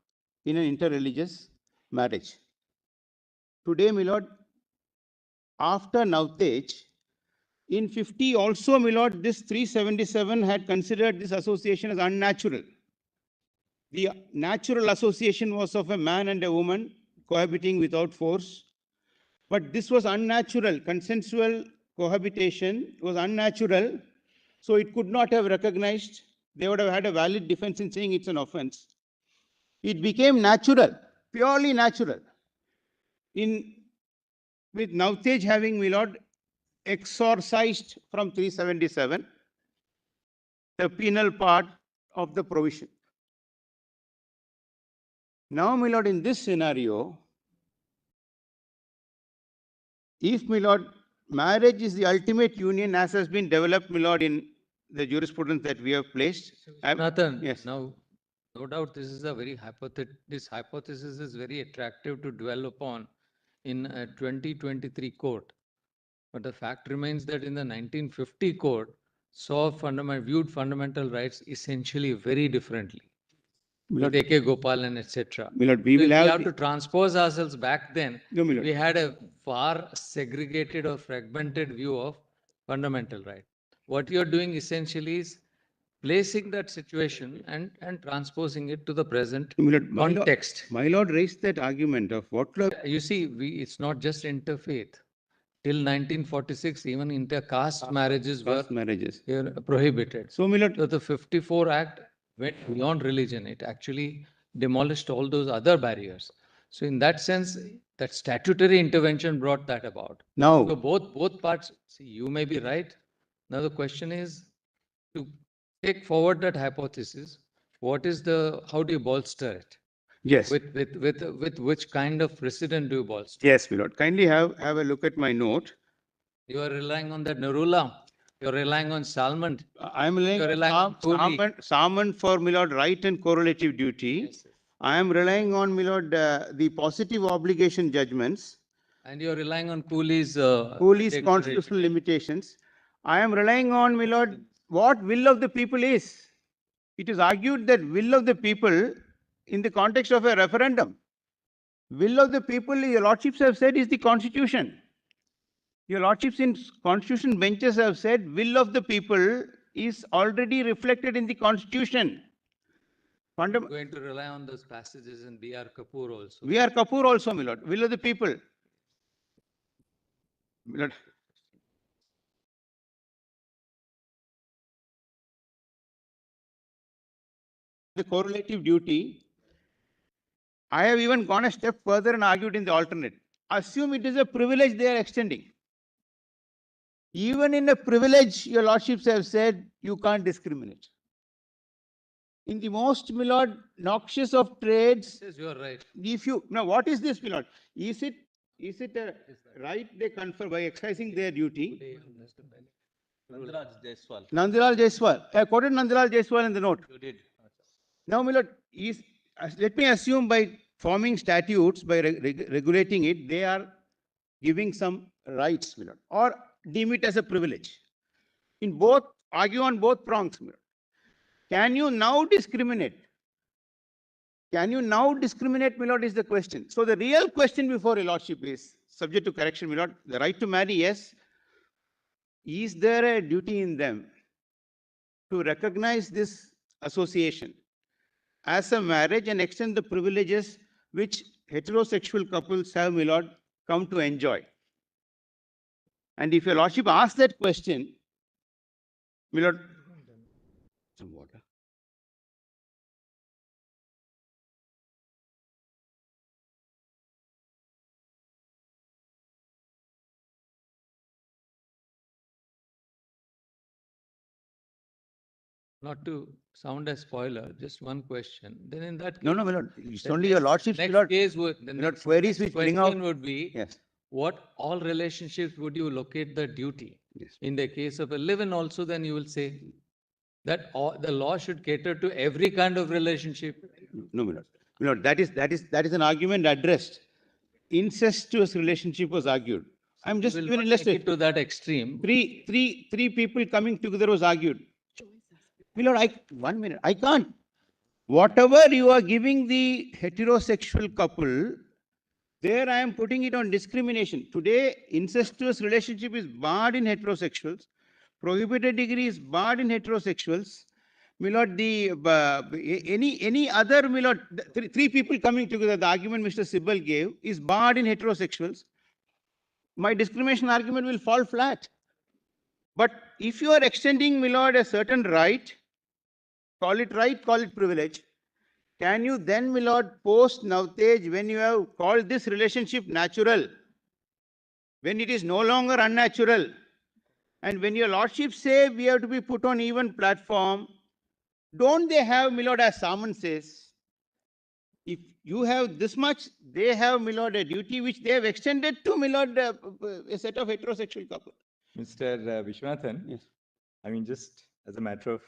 [SPEAKER 1] in an interreligious marriage. Today, my lord, after Navtej, in 50 also, my lord, this 377 had considered this association as unnatural. The natural association was of a man and a woman cohabiting without force. But this was unnatural. Consensual cohabitation was unnatural. So it could not have recognized. They would have had a valid defense in saying it's an offense. It became natural, purely natural. With Navtej having, my lord, exorcised from 377 the penal part of the provision. Now, my lord, in this scenario, if, my lord, marriage is the ultimate union as has been developed, my lord, in the jurisprudence that we have placed.
[SPEAKER 7] Nathan,
[SPEAKER 8] yes.
[SPEAKER 7] now, no doubt this is a very this hypothesis is very attractive to dwell upon in a 2023 court. But the fact remains that in the 1950 court, viewed fundamental rights essentially very differently. With A.K. Gopalan, etc.
[SPEAKER 8] We will
[SPEAKER 7] have to transpose ourselves back then.
[SPEAKER 8] No,
[SPEAKER 7] we had a far segregated or fragmented view of fundamental right. What you're doing essentially is placing that situation and transposing it to the present context.
[SPEAKER 8] My lord raised that argument of what...
[SPEAKER 7] You see, it's not just interfaith. Till 1946, even inter-caste marriages were prohibited.
[SPEAKER 8] So, my lord,
[SPEAKER 7] so the 54 Act went beyond religion. It actually demolished all those other barriers. So in that sense, that statutory intervention brought that about.
[SPEAKER 8] Now,
[SPEAKER 7] so both parts, see, you may be right. Now the question is to take forward that hypothesis. What is how do you bolster it?
[SPEAKER 8] Yes.
[SPEAKER 7] With which kind of precedent do you bolster?
[SPEAKER 8] Yes, my lord. Kindly have a look at my note.
[SPEAKER 7] You are relying on that Narula. You're relying on Salmon.
[SPEAKER 8] I am relying on Salmon for, my lord, right and correlative duty. Yes. I am relying on, my lord, the positive obligation judgments.
[SPEAKER 7] And you're relying on Cooley's
[SPEAKER 8] constitutional limitations. I am relying on, my lord, what will of the people is. It is argued that will of the people in the context of a referendum. Will of the people, your lordships have said, is the constitution. Your lordships in constitution benches have said will of the people is already reflected in the constitution.
[SPEAKER 7] Going to rely on those passages in B.R. Kapoor also.
[SPEAKER 8] We are Kapoor also, my lord. Will of the people. My lord. The correlative duty, I have even gone a step further and argued in the alternate. Assume it is a privilege they are extending. Even in a privilege, your lordships have said you can't discriminate. In the most, my lord, noxious of trades,
[SPEAKER 7] Yes, you are right.
[SPEAKER 8] if you, now what is this, my lord? Is it a right they confer by exercising their duty?
[SPEAKER 6] Nandraj Jaiswal.
[SPEAKER 8] Nandlal Jaiswal. I quoted Nandlal Jaiswal in the note.
[SPEAKER 6] You did.
[SPEAKER 8] Now, my lord, let me assume by forming statutes, by regulating it, they are giving some rights, my lord, or deem it as a privilege. In both, argue on both prongs, my lord. Can you now discriminate? Can you now discriminate, my lord, is the question. So the real question before a lordship is, subject to correction, my lord, the right to marry, yes. Is there a duty in them to recognize this association as a marriage and extend the privileges which heterosexual couples have, my lord, come to enjoy? And if your lordship asks that question, my lord, some water.
[SPEAKER 7] Not to sound a spoiler, just one question. Then in that case.
[SPEAKER 8] No, my lord, it's
[SPEAKER 7] the
[SPEAKER 8] only your lordship's, my
[SPEAKER 7] Next
[SPEAKER 8] lord.
[SPEAKER 7] case would, the
[SPEAKER 8] My lord,
[SPEAKER 7] next
[SPEAKER 8] queries which bring out.
[SPEAKER 7] question would be,
[SPEAKER 8] Yes.
[SPEAKER 7] what all relationships would you locate the duty?
[SPEAKER 8] Yes.
[SPEAKER 7] In the case of a live-in also, then you will say that the law should cater to every kind of relationship.
[SPEAKER 8] No, my lord. My lord, that is an argument addressed. Incestuous relationship was argued. I'm just
[SPEAKER 7] We will
[SPEAKER 8] giving
[SPEAKER 7] not
[SPEAKER 8] an
[SPEAKER 7] take it
[SPEAKER 8] illustration.
[SPEAKER 7] to that extreme.
[SPEAKER 8] Three people coming together was argued. My lord, 1 minute. I can't. Whatever you are giving the heterosexual couple, there I am putting it on discrimination. Today, incestuous relationship is barred in heterosexuals. Prohibited degree is barred in heterosexuals. My lord, any other, my lord, three people coming together, the argument Mr. Sibal gave is barred in heterosexuals. My discrimination argument will fall flat. But if you are extending, my lord, a certain right, call it privilege, can you then, my lord, post Navtej, when you have called this relationship natural, when it is no longer unnatural, and when your lordship say we have to be put on even platform, don't they have, my lord, as Saman says, if you have this much, they have, my lord, a duty which they have extended to, my lord, a set of heterosexual couple.
[SPEAKER 1] Mr. Vishwanathan,
[SPEAKER 8] Yes.
[SPEAKER 1] I mean, just as a matter of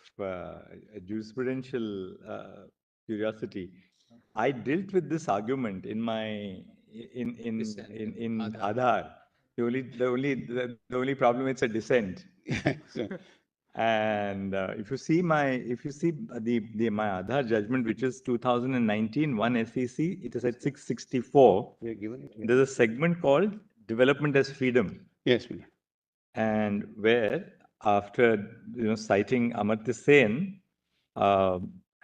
[SPEAKER 1] jurisprudential curiosity, I dealt with this argument in my in Aadhaar. The only problem, it's a dissent. And if you see my Aadhaar judgment, which is 2019 1 SEC, it is at 664. There's a segment called Development as Freedom.
[SPEAKER 8] Yes, please.
[SPEAKER 1] And where, after citing Amartya Sen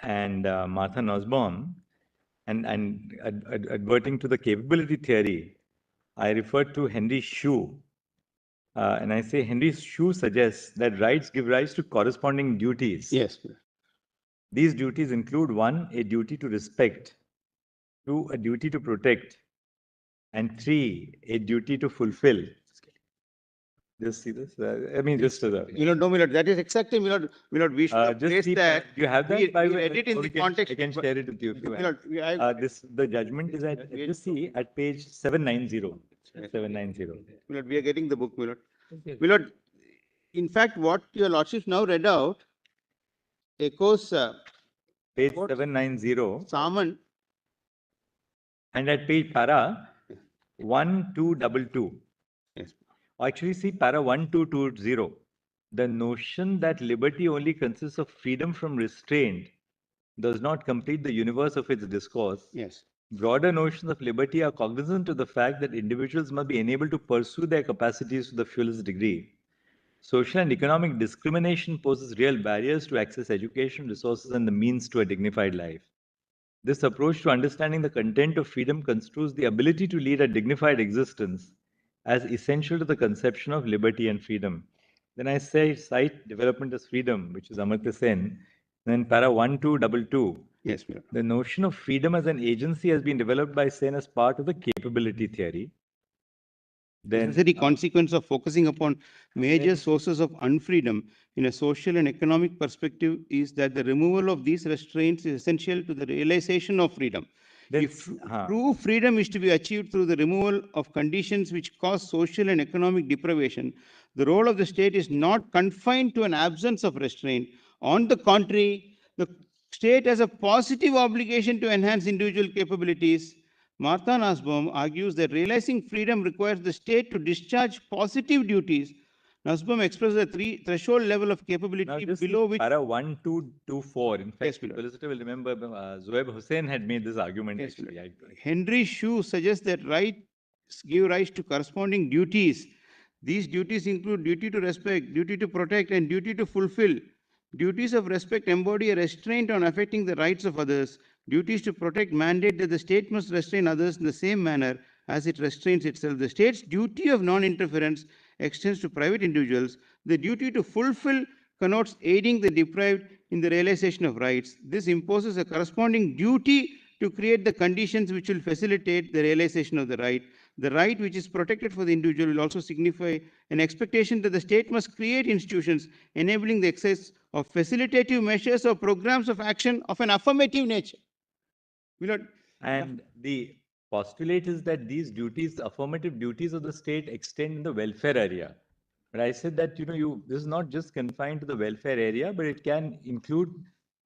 [SPEAKER 1] and Martha Nussbaum, and adverting to the capability theory, I referred to Henry Shue. And I say Henry Shue suggests that rights give rise to corresponding duties.
[SPEAKER 8] Yes, please.
[SPEAKER 1] These duties include 1, a duty to respect; 2, a duty to protect; and 3, a duty to fulfill. Just see this. I mean, just
[SPEAKER 8] No, my lord, that is exactly, my lord, we should have
[SPEAKER 1] just
[SPEAKER 8] placed
[SPEAKER 1] see,
[SPEAKER 8] that.
[SPEAKER 1] you have that?
[SPEAKER 8] We
[SPEAKER 1] By
[SPEAKER 8] read it in the context.
[SPEAKER 1] I can share it with you if you
[SPEAKER 8] My
[SPEAKER 1] want.
[SPEAKER 8] lord,
[SPEAKER 1] The judgment is at, just see, at page 790. 790.
[SPEAKER 8] My lord, we are getting the book, my lord. My lord, in fact, what your lordship now read out echoes
[SPEAKER 1] Page
[SPEAKER 8] what?
[SPEAKER 1] 790.
[SPEAKER 8] Saman.
[SPEAKER 1] And at page para 1222.
[SPEAKER 8] Yes.
[SPEAKER 1] Actually, see para 1220. The notion that liberty only consists of freedom from restraint does not complete the universe of its discourse.
[SPEAKER 8] Yes.
[SPEAKER 1] Broader notions of liberty are cognizant of the fact that individuals must be enabled to pursue their capacities to the fullest degree. Social and economic discrimination poses real barriers to access education, resources, and the means to a dignified life. This approach to understanding the content of freedom construes the ability to lead a dignified existence as essential to the conception of liberty and freedom. Then I say cite development as freedom, which is Amartya Sen. Then para 1222.
[SPEAKER 8] Yes, Milord.
[SPEAKER 1] The notion of freedom as an agency has been developed by Sen as part of the capability theory. Then,
[SPEAKER 8] Necessary consequence of focusing upon major sources of unfreedom in a social and economic perspective is that the removal of these restraints is essential to the realization of freedom. If true freedom is to be achieved through the removal of conditions which cause social and economic deprivation, the role of the state is not confined to an absence of restraint. On the contrary, the state has a positive obligation to enhance individual capabilities. Martha Nussbaum argues that realizing freedom requires the state to discharge positive duties. Nussbaum expresses a threshold level of capability below which...
[SPEAKER 1] para 1224. In fact,
[SPEAKER 8] Yes,
[SPEAKER 1] the
[SPEAKER 8] Milord.
[SPEAKER 1] solicitor will remember Zoeb Hussain had made this argument.
[SPEAKER 8] Yes,
[SPEAKER 1] actually.
[SPEAKER 8] Henry Shue suggests that rights give rise to corresponding duties. These duties include duty to respect, duty to protect, and duty to fulfill. Duties of respect embody a restraint on affecting the rights of others. Duties to protect mandate that the state must restrain others in the same manner as it restrains itself. The state's duty of non-interference extends to private individuals. The duty to fulfill connotes aiding the deprived in the realization of rights. This imposes a corresponding duty to create the conditions which will facilitate the realization of the right. The right which is protected for the individual will also signify an expectation that the state must create institutions enabling the access of facilitative measures or programs of action of an affirmative nature.
[SPEAKER 1] And the postulate is that these duties, affirmative duties of the state, extend in the welfare area. But I said that, this is not just confined to the welfare area, but it can include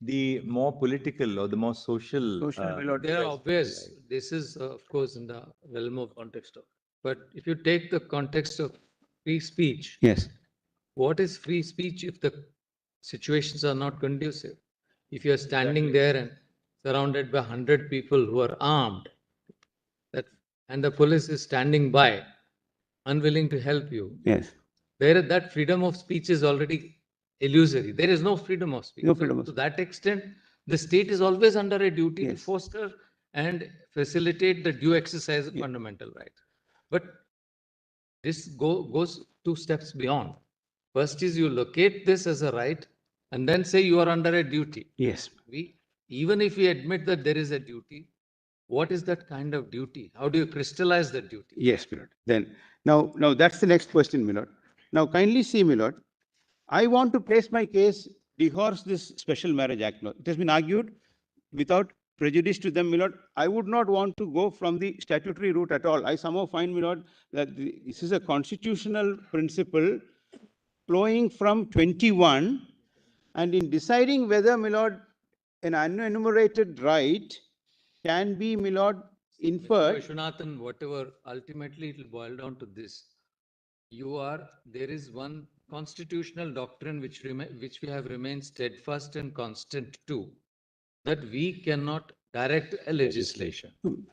[SPEAKER 1] the more political or the more social.
[SPEAKER 7] They are obvious. This is, of course, in the realm of context of. But if you take the context of free speech,
[SPEAKER 8] Yes.
[SPEAKER 7] what is free speech if the situations are not conducive? If you are standing there and surrounded by 100 people who are armed, and the police is standing by, unwilling to help you,
[SPEAKER 8] Yes.
[SPEAKER 7] that freedom of speech is already illusory. There is no freedom of speech.
[SPEAKER 8] No freedom of
[SPEAKER 7] to that extent, the state is always under a duty to
[SPEAKER 8] Yes.
[SPEAKER 7] foster and facilitate the due exercise of fundamental rights. But this goes 2 steps beyond. First is you locate this as a right and then say you are under a duty.
[SPEAKER 8] Yes.
[SPEAKER 7] Even if we admit that there is a duty, what is that kind of duty? How do you crystallize that duty?
[SPEAKER 8] Yes, Milord. Then, now that's the next question, Milord. Now, kindly see, Milord, I want to place my case, dehorse this Special Marriage Act. It has been argued without prejudice to them, Milord. I would not want to go from the statutory route at all. I somehow find, Milord, that this is a constitutional principle flowing from 21, and in deciding whether, Milord, an unenumerated right can be, Milord, inferred.
[SPEAKER 7] Vishwanathan, whatever, ultimately it will boil down to this. There is one constitutional doctrine which we have remained steadfast and constant to, that we cannot direct a legislation.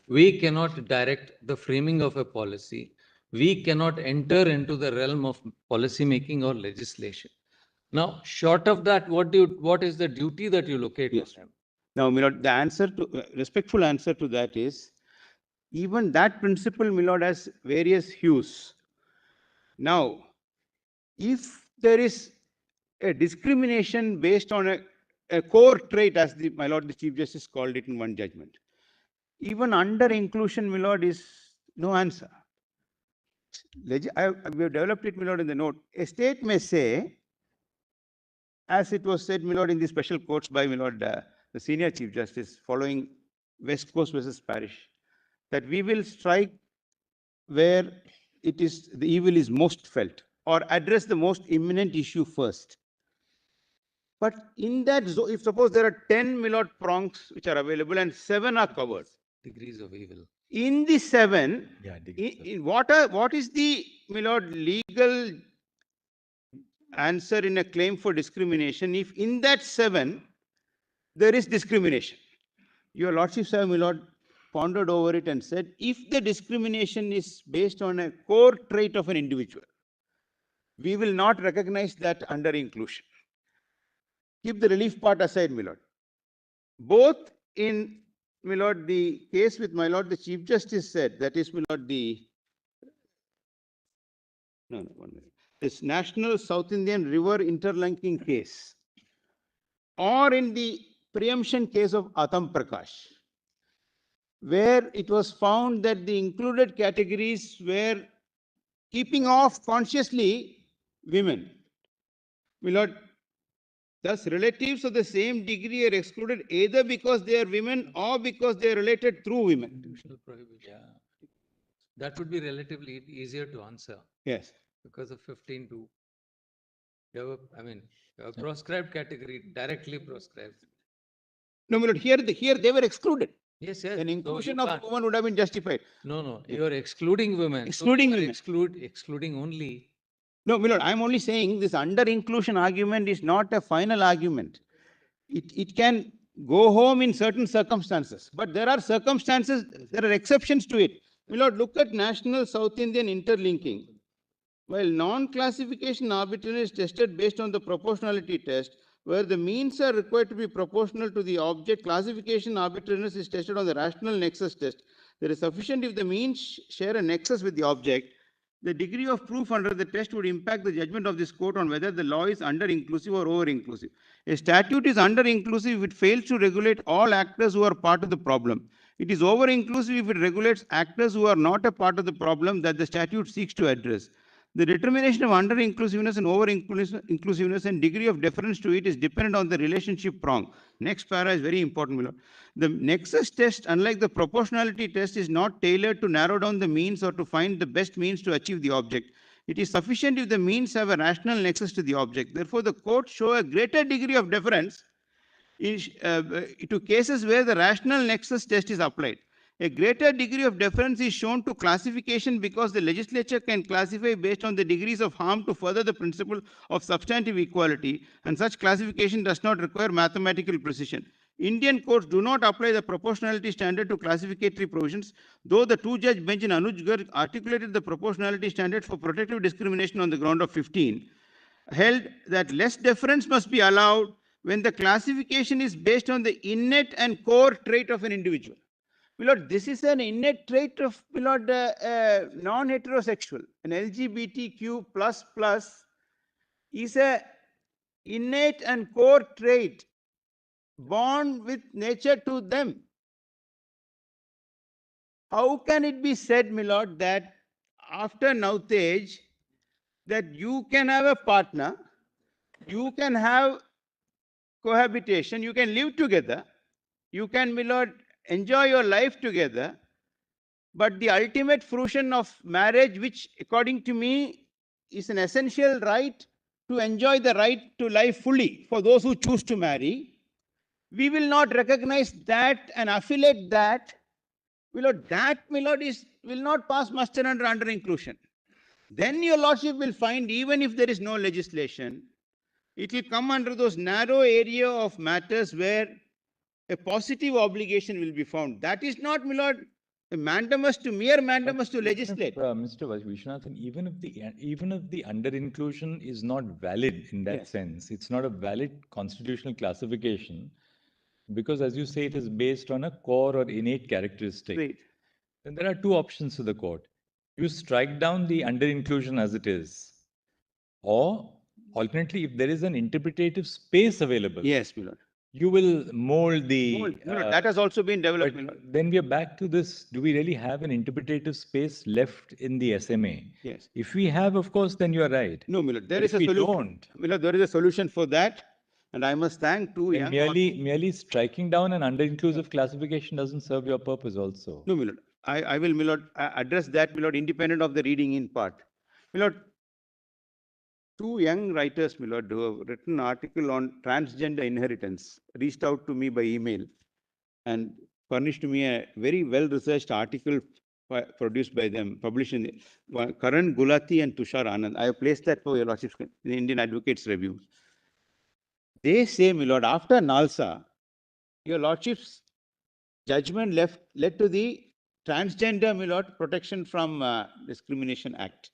[SPEAKER 7] We cannot direct the framing of a policy. We cannot enter into the realm of policy making or legislation. Now, short of that, what is the duty that you locate?
[SPEAKER 8] Yes. Now, Milord, the answer to respectful answer to that is, even that principle, Milord, has various hues. Now, if there is a discrimination based on a core trait, as my Lord the Chief Justice called it in one judgment, even under inclusion, my Lord, is no answer. We have developed it, my Lord, in the note. A state may say, as it was said, my Lord, in the special courts by my Lord, the Senior Chief Justice, following West Coast versus Parish, that we will strike where the evil is most felt, or address the most imminent issue first. But in that, if suppose there are 10 Milord prongs which are available and 7 are covered.
[SPEAKER 7] Degrees of evil.
[SPEAKER 8] In the 7, what is the, Milord, legal answer in a claim for discrimination if in that 7 there is discrimination? Your Lordships have, Milord, pondered over it and said, if the discrimination is based on a core trait of an individual, we will not recognize that under inclusion. Keep the relief part aside, Milord. Both in my lord, the case with my lord, the Chief Justice said, that is, my lord, no, 1 minute. This National South Indian River Interlinking case, or in the preemption case of Atam Prakash, where it was found that the included categories were keeping off consciously women. My lord, thus relatives of the same degree are excluded either because they are women or because they are related through women.
[SPEAKER 7] Constitutional prohibition. That would be relatively easier to answer
[SPEAKER 8] Yes.
[SPEAKER 7] because of 15(2). You have, you have a proscribed category, directly proscribed.
[SPEAKER 8] No, my lord, here they were excluded.
[SPEAKER 7] Yes, yes.
[SPEAKER 8] An
[SPEAKER 7] So
[SPEAKER 8] inclusion
[SPEAKER 7] you
[SPEAKER 8] of
[SPEAKER 7] can't.
[SPEAKER 8] women would have been justified.
[SPEAKER 7] No, you are excluding women.
[SPEAKER 8] Excluding
[SPEAKER 7] so you are
[SPEAKER 8] women.
[SPEAKER 7] excluding only.
[SPEAKER 8] No, my lord, I'm only saying this under inclusion argument is not a final argument. It can go home in certain circumstances, but there are circumstances, there are exceptions to it. My lord, look at National South Indian Interlinking. While non-classification arbitrariness is tested based on the proportionality test, where the means are required to be proportional to the object, classification arbitrariness is tested on the rational nexus test. There is sufficient if the means share a nexus with the object. The degree of proof under the test would impact the judgment of this court on whether the law is under-inclusive or over-inclusive. A statute is under-inclusive if it fails to regulate all actors who are part of the problem. It is over-inclusive if it regulates actors who are not a part of the problem that the statute seeks to address. The determination of under-inclusiveness and over-inclusiveness and degree of deference to it is dependent on the relationship prong. Next para is very important, my lord. The nexus test, unlike the proportionality test, is not tailored to narrow down the means or to find the best means to achieve the object. It is sufficient if the means have a rational nexus to the object. Therefore, the court show a greater degree of deference to cases where the rational nexus test is applied. A greater degree of deference is shown to classification because the legislature can classify based on the degrees of harm to further the principle of substantive equality, and such classification does not require mathematical precision. Indian courts do not apply the proportionality standard to classificatory provisions, though the two-judge bench in Anuj Garg articulated the proportionality standard for protective discrimination on the ground of 15, held that less deference must be allowed when the classification is based on the innate and core trait of an individual. My lord, this is an innate trait of, my lord, non-heterosexual. An LGBTQ plus is a innate and core trait born with nature to them. How can it be said, my lord, that after noutage, that you can have a partner, you can have cohabitation, you can live together, you can, my lord, enjoy your life together, but the ultimate fruition of marriage, which according to me is an essential right to enjoy the right to life fully for those who choose to marry, we will not recognize that and affiliate that. My lord, that, my lord, will not pass muster under inclusion. Then your lordship will find, even if there is no legislation, it will come under those narrow area of matters where a positive obligation will be found. That is not, my lord, a mandamus to mere mandamus to legislate.
[SPEAKER 1] Mr. Vishwanathan, even if the under inclusion is not valid in that sense, it's not a valid constitutional classification, because as you say, it is based on a core or innate characteristic.
[SPEAKER 8] Right.
[SPEAKER 1] Then there are two options to the court. You strike down the under inclusion as it is, or alternately, if there is an interpretative space available,
[SPEAKER 8] Yes, my lord.
[SPEAKER 1] you will mold the.
[SPEAKER 8] No, that has also been developed.
[SPEAKER 1] But then we are back to this. Do we really have an interpretative space left in the SMA?
[SPEAKER 8] Yes.
[SPEAKER 1] If we have, of course, then you are right.
[SPEAKER 8] No, my lord, there
[SPEAKER 1] But
[SPEAKER 8] is a
[SPEAKER 1] if we
[SPEAKER 8] solution.
[SPEAKER 1] don't,
[SPEAKER 8] My lord, there is a solution for that, and I must thank two young.
[SPEAKER 1] merely striking down an under-inclusive classification doesn't serve your purpose also.
[SPEAKER 8] No, my lord. I will, my lord, address that, my lord, independent of the reading in part. My lord, two young writers, my lord, who have written an article on transgender inheritance, reached out to me by email and furnished to me a very well-researched article produced by them, published in Karan Gulati and Tushar Anand. I have placed that for your lordship's in the Indian Advocates Review. They say, my lord, after Nalsa, your lordship's judgment led to the Transgender, my lord, Protection from Discrimination Act.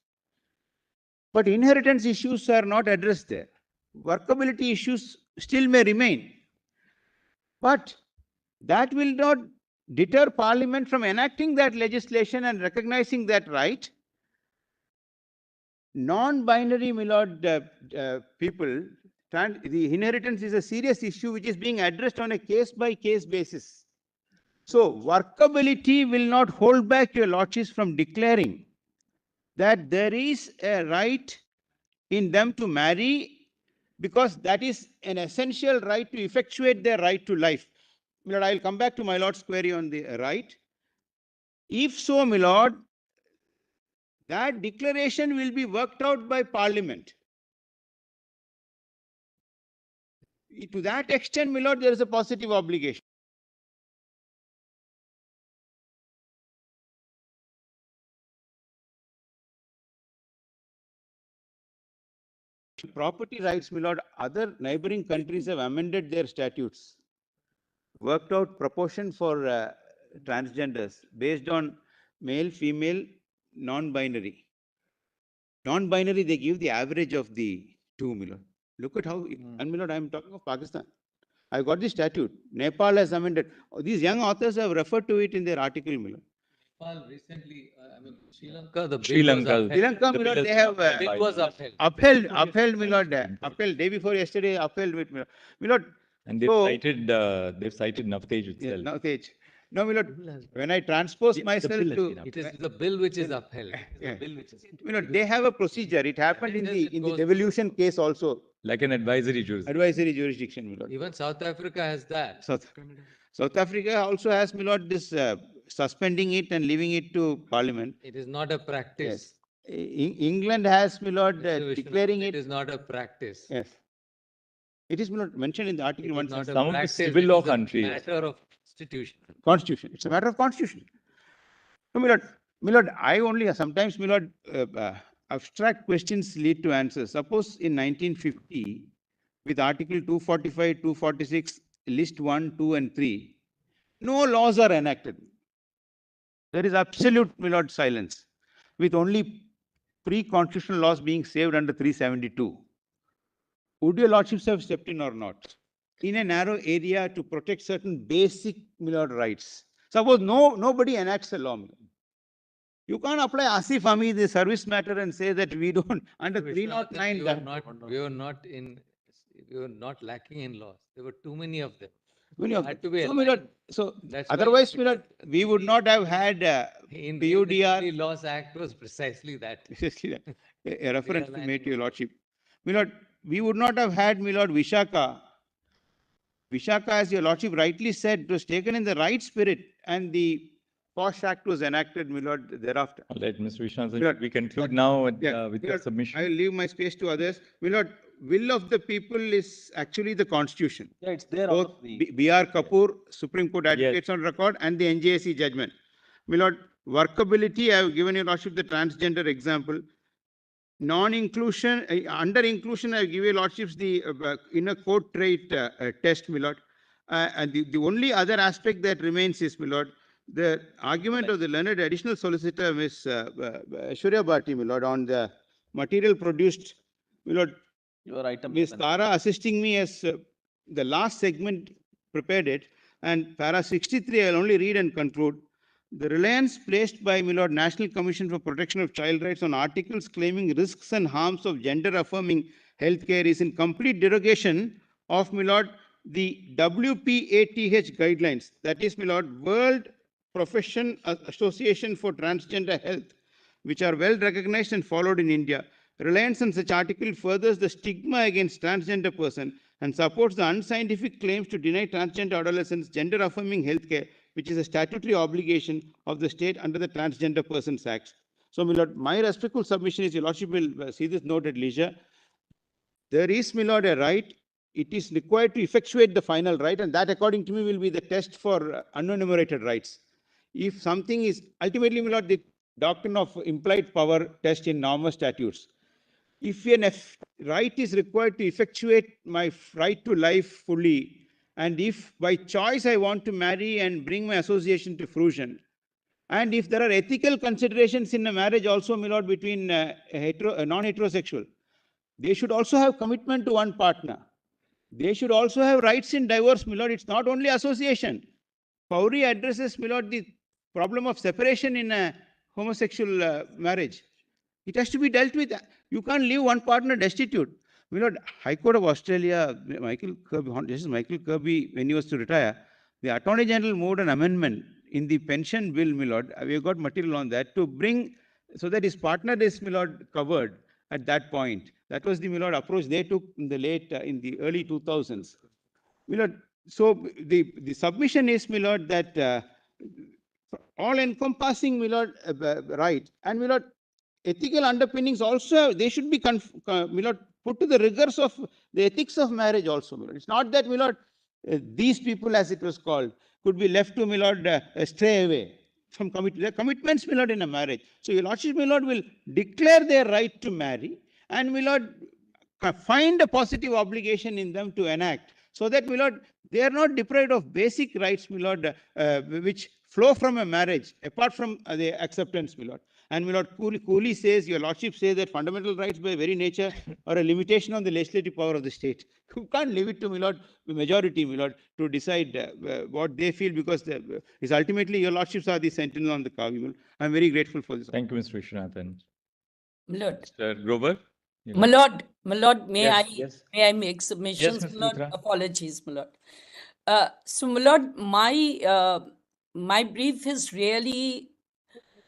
[SPEAKER 8] But inheritance issues are not addressed there. Workability issues still may remain. But that will not deter Parliament from enacting that legislation and recognizing that right, non-binary, my lord, people, the inheritance is a serious issue which is being addressed on a case-by-case basis. So workability will not hold back your lordships from declaring that there is a right in them to marry, because that is an essential right to effectuate their right to life. My lord, I will come back to my lord's query on the right. If so, my lord, that declaration will be worked out by Parliament. To that extent, my lord, there is a positive obligation. Property rights, my lord, other neighboring countries have amended their statutes, worked out proportion for transgenders based on male, female, non-binary. Non-binary, they give the average of the two, my lord. Look at how, and my lord, I am talking of Pakistan. I got the statute. Nepal has amended. These young authors have referred to it in their article, my lord.
[SPEAKER 7] Nepal recently, I mean, Sri Lanka, the
[SPEAKER 1] Sri
[SPEAKER 7] bill was
[SPEAKER 1] Lanka.
[SPEAKER 7] upheld.
[SPEAKER 8] Sri Lanka, my lord, they have
[SPEAKER 7] The bill was upheld.
[SPEAKER 8] upheld, my lord, upheld day before yesterday, upheld with my lord.
[SPEAKER 1] And they've
[SPEAKER 8] So-
[SPEAKER 1] cited Navtej
[SPEAKER 8] Yeah,
[SPEAKER 1] itself.
[SPEAKER 8] now, Tej. No, my lord, when I transpose myself
[SPEAKER 1] bill has
[SPEAKER 8] to,
[SPEAKER 1] been
[SPEAKER 7] It is the bill which is upheld.
[SPEAKER 8] yeah.
[SPEAKER 1] bill which is
[SPEAKER 8] You know, they have a procedure. It happened in
[SPEAKER 7] Yes,
[SPEAKER 8] the
[SPEAKER 7] it
[SPEAKER 8] in the
[SPEAKER 7] goes-
[SPEAKER 8] devolution case also,
[SPEAKER 1] like an advisory jurisdiction.
[SPEAKER 8] advisory jurisdiction, my lord.
[SPEAKER 7] Even South Africa has that.
[SPEAKER 8] South Africa also has, my lord, this suspending it and leaving it to Parliament.
[SPEAKER 7] It is not a practice.
[SPEAKER 8] Yes. England has, my lord,
[SPEAKER 7] Mr. Vishwanath,
[SPEAKER 8] declaring
[SPEAKER 7] It
[SPEAKER 8] it.
[SPEAKER 7] is not a practice.
[SPEAKER 8] Yes. It is, my lord, mentioned in the
[SPEAKER 7] It
[SPEAKER 8] article
[SPEAKER 7] is
[SPEAKER 8] one
[SPEAKER 7] not a
[SPEAKER 1] Some of the
[SPEAKER 7] practice,
[SPEAKER 1] civil
[SPEAKER 7] it
[SPEAKER 1] law
[SPEAKER 7] is a
[SPEAKER 1] countries.
[SPEAKER 7] matter of constitution.
[SPEAKER 8] Constitution. It's a matter of constitution. No, my lord, I only sometimes, my lord, abstract questions lead to answers. Suppose in 1950, with Article 245, 246, list 1, 2, and 3, no laws are enacted. There is absolute, my lord, silence, with only pre-constitutional laws being saved under 372. Would your lordships have stepped in or not? In a narrow area to protect certain basic, my lord, rights. Suppose nobody enacts a law. You can't apply Asif Ami, the service matter, and say that we don't, under
[SPEAKER 7] Vishwanath,
[SPEAKER 8] 309.
[SPEAKER 7] We were not lacking in laws. There were too many of them.
[SPEAKER 8] Many of
[SPEAKER 7] Had
[SPEAKER 8] them.
[SPEAKER 7] to be
[SPEAKER 8] So, my lord,
[SPEAKER 7] aligned.
[SPEAKER 8] so
[SPEAKER 7] That's why
[SPEAKER 8] otherwise, my lord, we would not have had
[SPEAKER 7] In
[SPEAKER 8] PUDR.
[SPEAKER 7] the Laws Act was precisely that.
[SPEAKER 8] A reference to
[SPEAKER 7] aligned
[SPEAKER 8] made to your
[SPEAKER 7] with-
[SPEAKER 8] lordship. My lord, we would not have had, my lord, Vishaka. Vishaka, as your lordship rightly said, was taken in the right spirit, and the Posh Act was enacted, my lord, thereafter.
[SPEAKER 1] All right, Mr. Vishwanath,
[SPEAKER 8] Lord,
[SPEAKER 1] we conclude now with
[SPEAKER 8] Yeah,
[SPEAKER 1] your
[SPEAKER 8] my lord, I will
[SPEAKER 1] submission.
[SPEAKER 8] leave my space to others. My lord, will of the people is actually the constitution.
[SPEAKER 6] Yeah, it's there.
[SPEAKER 8] Both
[SPEAKER 6] out of the-
[SPEAKER 8] B.R. Kapoor, Supreme Court advocates on record, and the NJSC judgment. My lord, workability, I have given your lordship the transgender example. Non-inclusion, under inclusion, I give your lordships the inner court trait test, my lord. And the only other aspect that remains is, my lord, the argument of the learned additional solicitor, Ms. Aishwarya Bhatti, my lord, on the material produced, my lord,
[SPEAKER 6] Your item.
[SPEAKER 8] Ms.
[SPEAKER 6] 7.
[SPEAKER 8] Tara assisting me as the last segment prepared it, and para 63, I will only read and conclude. The reliance placed by, my lord, National Commission for Protection of Child Rights on articles claiming risks and harms of gender-affirming healthcare is in complete derogation of, my lord, the WPATH guidelines. That is, my lord, World Profession Association for Transgender Health, which are well recognized and followed in India. Reliance on such article furthers the stigma against transgender person and supports the unscientific claims to deny transgender adolescents gender-affirming healthcare, which is a statutory obligation of the state under the Transgender Persons Act. So, my lord, my respectful submission is your lordship will see this note at leisure. There is, my lord, a right. It is required to effectuate the final right, and that, according to me, will be the test for unenumerated rights. If something is ultimately, my lord, the doctrine of implied power test in normal statutes. If a right is required to effectuate my right to life fully, and if by choice I want to marry and bring my association to fruition, and if there are ethical considerations in a marriage also, my lord, between non-heterosexual, they should also have commitment to one partner. They should also have rights in divorce, my lord. It's not only association. Pauri addresses, my lord, the problem of separation in a homosexual marriage. It has to be dealt with. You can't leave one partner destitute. My lord, High Court of Australia, Justice Michael Kirby, when he was to retire, the Attorney General moved an amendment in the pension bill, my lord. We have got material on that to bring so that his partner is, my lord, covered at that point. That was the, my lord, approach they took in the early 2000s. My lord, so the submission is, my lord, that all encompassing, my lord, right. And, my lord, ethical underpinnings also, they should be my lord, put to the rigors of the ethics of marriage also, my lord. It's not that, my lord, these people, as it was called, could be left to, my lord, stray away from commitments, my lord, in a marriage. So your lordship, my lord, will declare their right to marry, and, my lord, find a positive obligation in them to enact, so that, my lord, they are not deprived of basic rights, my lord, which flow from a marriage, apart from the acceptance, my lord. And, my lord, Cooley says, your lordship says that fundamental rights by very nature are a limitation on the legislative power of the state. You can't leave it to, my lord, the majority, my lord, to decide what they feel, because it's ultimately your lordships are the sentinel on the cow. I'm very grateful for this.
[SPEAKER 1] Thank you, Mr. Vishwanathan.
[SPEAKER 9] My lord,
[SPEAKER 1] Mr. Grover?
[SPEAKER 9] my lord, may
[SPEAKER 1] Yes.
[SPEAKER 9] I make submissions?
[SPEAKER 1] Yes, Ms.
[SPEAKER 9] My lord,
[SPEAKER 1] Luthra.
[SPEAKER 9] apologies, my lord. So, my lord, my brief is really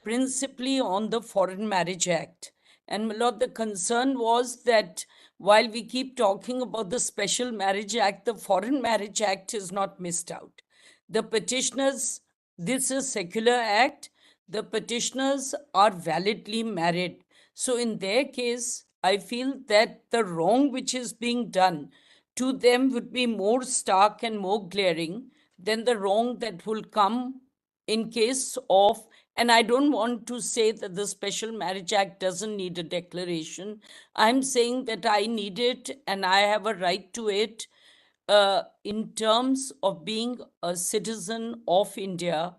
[SPEAKER 9] principally on the Foreign Marriage Act. And, my lord, the concern was that while we keep talking about the Special Marriage Act, the Foreign Marriage Act is not missed out. The petitioners, this is secular act, the petitioners are validly married. So in their case, I feel that the wrong which is being done to them would be more stark and more glaring than the wrong that will come in case of, and I don't want to say that the Special Marriage Act doesn't need a declaration. I'm saying that I need it and I have a right to it in terms of being a citizen of India,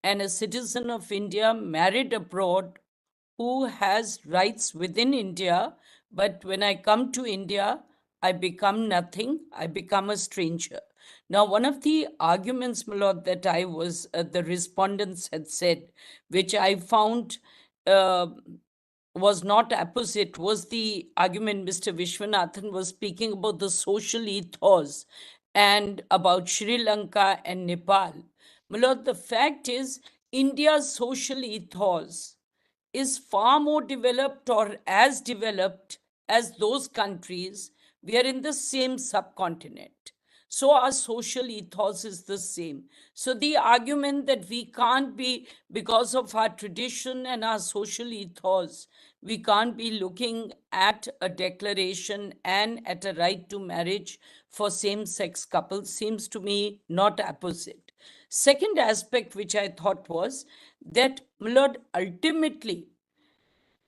[SPEAKER 9] and a citizen of India married abroad who has rights within India, but when I come to India, I become nothing, I become a stranger. Now, one of the arguments, my lord, that I was, the respondents had said, which I found was not apposite, was the argument Mr. Vishwanathan was speaking about the social ethos and about Sri Lanka and Nepal. My lord, the fact is, India's social ethos is far more developed or as developed as those countries. We are in the same subcontinent. So our social ethos is the same. So the argument that we can't be, because of our tradition and our social ethos, we can't be looking at a declaration and at a right to marriage for same-sex couples seems to me not apposite. Second aspect which I thought was that, my lord, ultimately,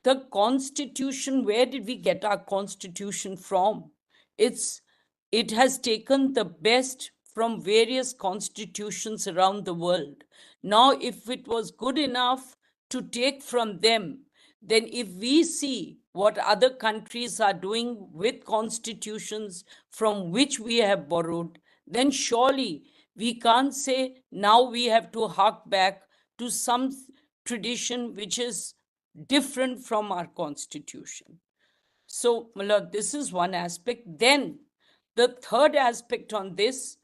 [SPEAKER 9] the Constitution, where did we get our Constitution from? It has taken the best from various constitutions around the world. Now, if it was good enough to take from them, then if we see what other countries are doing with constitutions from which we have borrowed, then surely we can't say now we have to hark back to some tradition which is different from our constitution. So, my lord, this is one aspect. Then the third aspect on this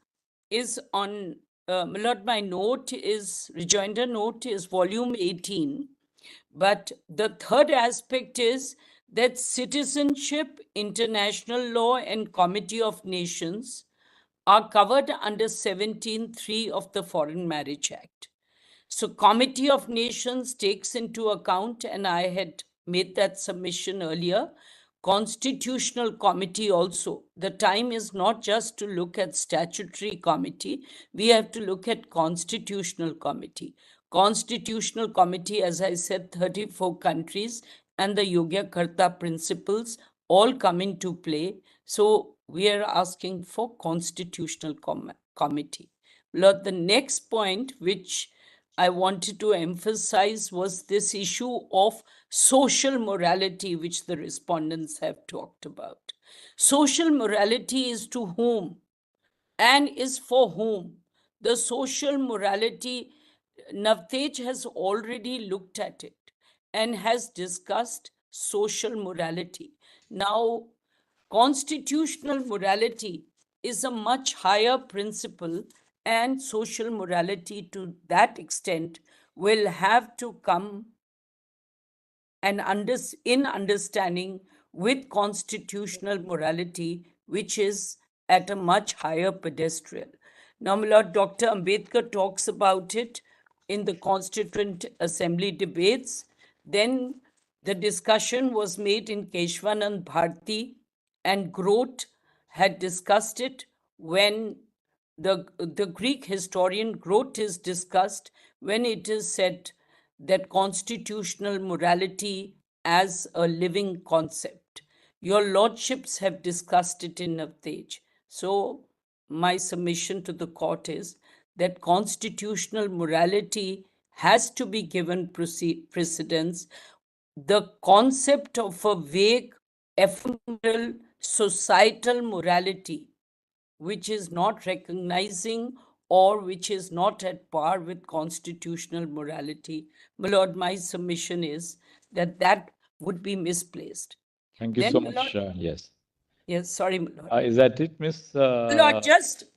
[SPEAKER 9] is on, my lord, my note is, rejoinder note is volume 18. But the third aspect is that citizenship, international law, and Committee of Nations are covered under 17(3) of the Foreign Marriage Act. So Committee of Nations takes into account, and I had made that submission earlier, Constitutional Committee also. The time is not just to look at statutory committee, we have to look at Constitutional Committee. Constitutional Committee, as I said, 34 countries and the Yogyakarta principles all come into play. So we are asking for Constitutional Committee. Lord, the next point which I wanted to emphasize was this issue of social morality, which the respondents have talked about. Social morality is to whom and is for whom? The social morality, Navtej has already looked at it and has discussed social morality. Now, constitutional morality is a much higher principle, and social morality to that extent will have to come and in understanding with constitutional morality, which is at a much higher pedestal. Now, my Lord, Dr. Ambedkar talks about it in the Constituent Assembly debates. Then the discussion was made in Keshwanand Bharti, and Grote had discussed it when the Greek historian Grote is discussed when it is said that constitutional morality as a living concept. Your lordships have discussed it in Navtej. So my submission to the court is that constitutional morality has to be given precedence. The concept of a vague, ephemeral societal morality, which is not recognizing or which is not at par with constitutional morality. My Lord, my submission is that that would be misplaced.
[SPEAKER 1] Thank you
[SPEAKER 9] Then,
[SPEAKER 1] so
[SPEAKER 9] my
[SPEAKER 1] much.
[SPEAKER 9] Lord,
[SPEAKER 1] Yes.
[SPEAKER 9] yes, sorry, my Lord.
[SPEAKER 1] Is that it, Miss?
[SPEAKER 9] My Lord,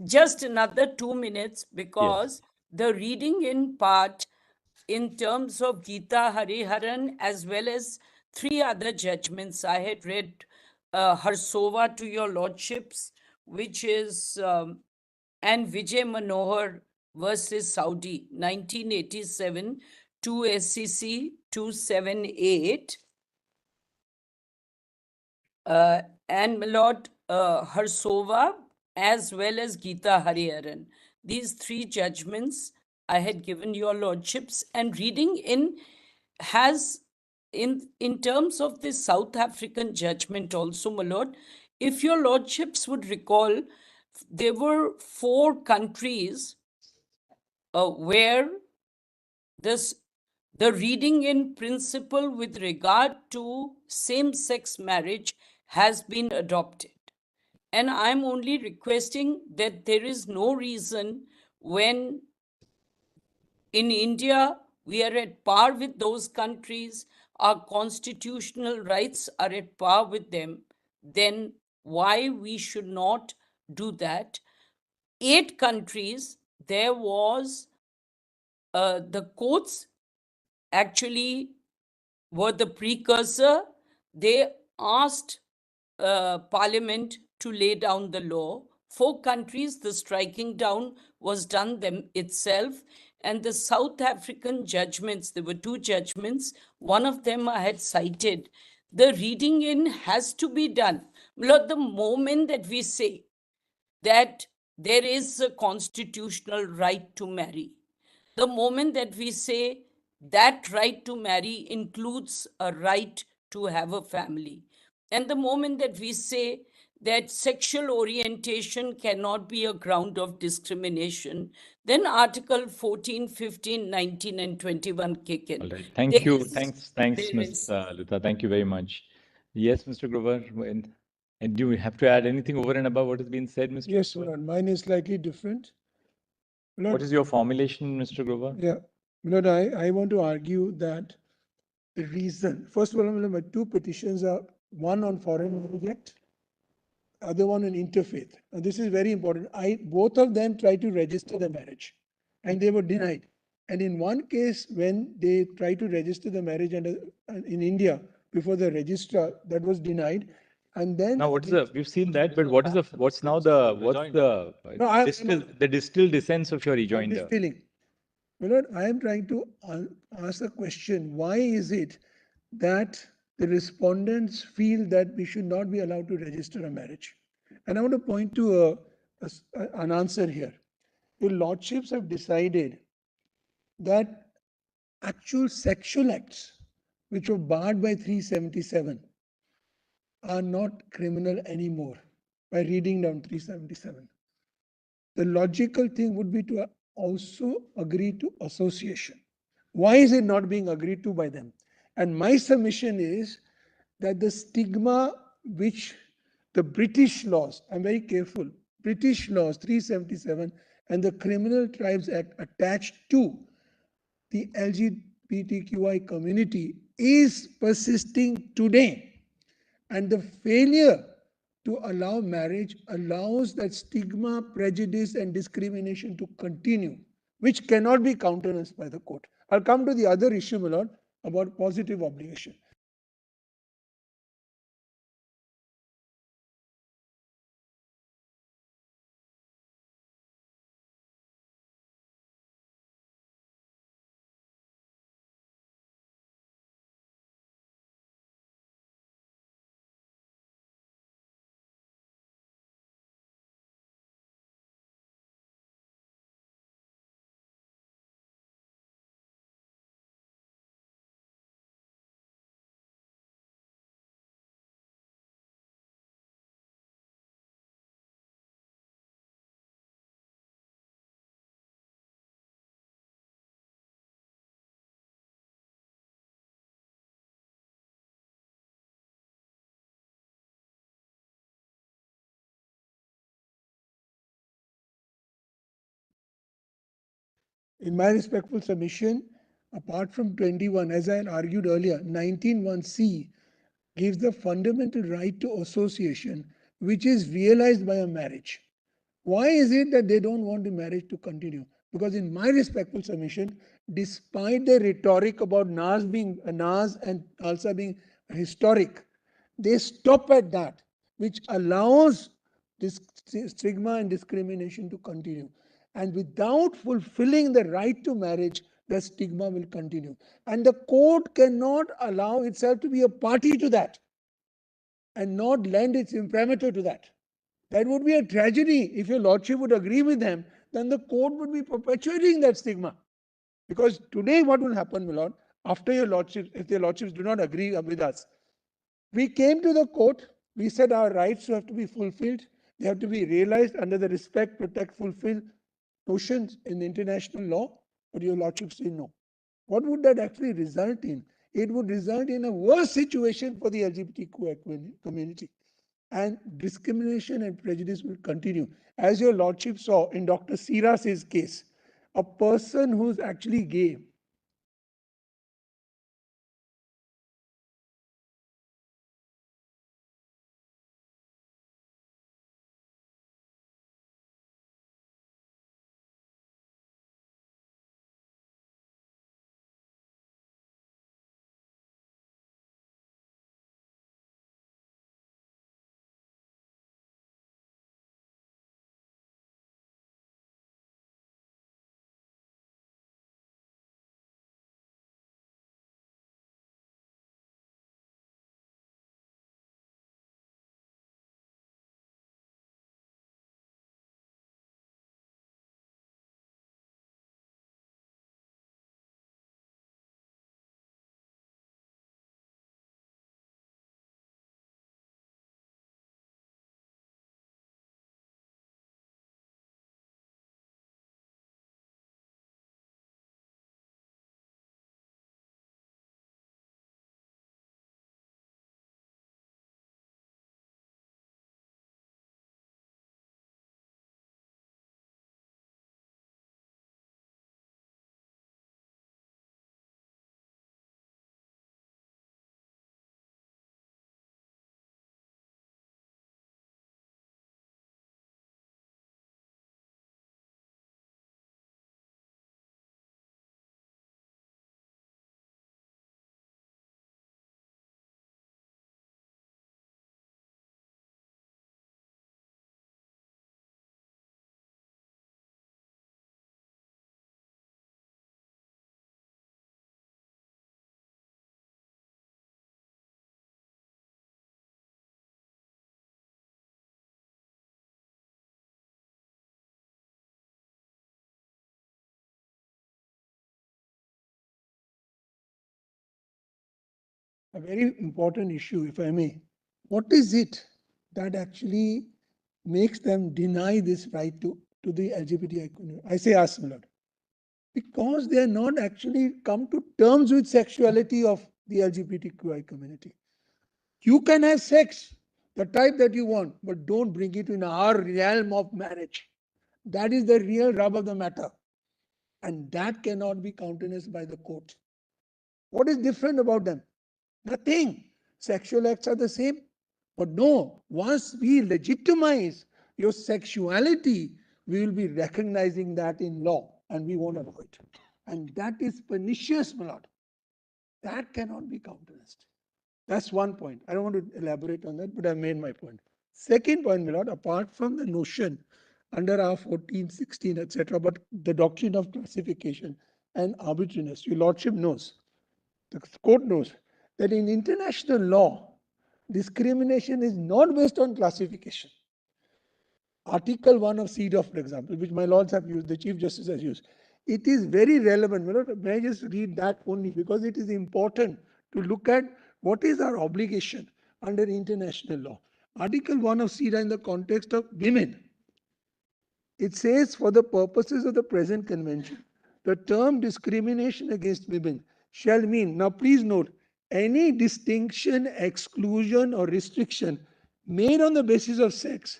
[SPEAKER 9] just another 2 minutes, because the reading in part in terms of Gita Hariharan as well as 3 other judgments. I had read Harsova to your lordships, which is and Vijay Manohar versus Saudi, 1987, 2 SCC 278. And my Lord Harsova as well as Gita Hariharan. These 3 judgments I had given your lordships, and reading in has in terms of this South African judgment also, my Lord, if your lordships would recall, there were 4 countries where the reading in principle with regard to same-sex marriage has been adopted. And I'm only requesting that there is no reason when in India we are at par with those countries, our constitutional rights are at par with them, then why we should not do that. 8 countries, there was the courts actually were the precursor. They asked Parliament to lay down the law. 4 countries, the striking down was done them itself. And the South African judgments, there were 2 judgments. One of them I had cited. The reading in has to be done. Lord, the moment that we say that there is a constitutional right to marry, the moment that we say that right to marry includes a right to have a family, and the moment that we say that sexual orientation cannot be a ground of discrimination, then Article 14, 15, 19, and 21 kick in.
[SPEAKER 1] All right. Thank
[SPEAKER 9] There
[SPEAKER 1] you.
[SPEAKER 9] is-
[SPEAKER 1] Thanks,
[SPEAKER 9] there
[SPEAKER 1] Ms.
[SPEAKER 9] is-
[SPEAKER 1] Lita. Thank you very much. Yes, Mr. Grover. And do you have to add anything over and above what has been said, Mr.
[SPEAKER 10] Yes,
[SPEAKER 1] Grover?
[SPEAKER 10] Lord, mine is slightly different. Lord,
[SPEAKER 1] What is your formulation, Mr. Grover?
[SPEAKER 10] yeah, Lord, I want to argue that the reason, first of all, my 2 petitions are one on foreign marriage act, other one on interfaith. And this is very important. Both of them tried to register the marriage and they were denied. And in one case, when they tried to register the marriage in India before the registrar, that was denied. And then
[SPEAKER 1] Now, we've seen that, but what's the distilled essence of your rejoinder?
[SPEAKER 10] this feeling. My Lord, I am trying to ask a question. Why is it that the respondents feel that we should not be allowed to register a marriage? And I want to point to an answer here. Your lordships have decided that actual sexual acts, which were barred by 377, are not criminal anymore by reading down 377. The logical thing would be to also agree to association. Why is it not being agreed to by them? And my submission is that the stigma which the British laws, I'm very careful, British laws 377 and the Criminal Tribes Act attached to the LGBTQI community is persisting today. And the failure to allow marriage allows that stigma, prejudice, and discrimination to continue, which cannot be countenanced by the court. I'll come to the other issue, my lord, about positive obligation. In my respectful submission, apart from 21, as I had argued earlier, 19(1)(c) gives the fundamental right to association, which is realized by a marriage. Why is it that they don't want the marriage to continue? Because in my respectful submission, despite the rhetoric about Nas and Khalsa being historic, they stop at that, which allows this stigma and discrimination to continue. And without fulfilling the right to marriage, the stigma will continue. And the court cannot allow itself to be a party to that and not lend its imprimatur to that. That would be a tragedy. If your lordship would agree with them, then the court would be perpetuating that stigma. Because today what will happen, my lord, after your lordship, if your lordships do not agree with us, we came to the court, we said our rights have to be fulfilled, they have to be realized under the respect, protect, fulfill notions in international law, but your lordship say no. What would that actually result in? It would result in a worse situation for the LGBTQ community. And discrimination and prejudice will continue. As your lordship saw in Dr. Siras's case, a person who's actually gay, a very important issue, if I may. What is it that actually makes them deny this right to the LGBTI community? I say us, my lord. Because they are not actually come to terms with sexuality of the LGBTQI community. You can have sex, the type that you want, but don't bring it in our realm of marriage. That is the real rub of the matter. And that cannot be countenanced by the court. What is different about them? Nothing. Sexual acts are the same. But no, once we legitimize your sexuality, we will be recognizing that in law and we won't allow it. And that is pernicious, my lord. That cannot be countenanced. That's one point. I don't want to elaborate on that, but I made my point. Second point, my lord, apart from the notion under our 14, 16, etc., but the doctrine of classification and arbitrariness, your lordship knows, the court knows that in international law, discrimination is not based on classification. Article 1 of CEDAW, for example, which my lords have used, the Chief Justice has used, it is very relevant. May I just read that only because it is important to look at what is our obligation under international law. Article 1 of CEDAW in the context of women. It says, for the purposes of the present convention, the term discrimination against women shall mean, now please note, any distinction, exclusion or restriction made on the basis of sex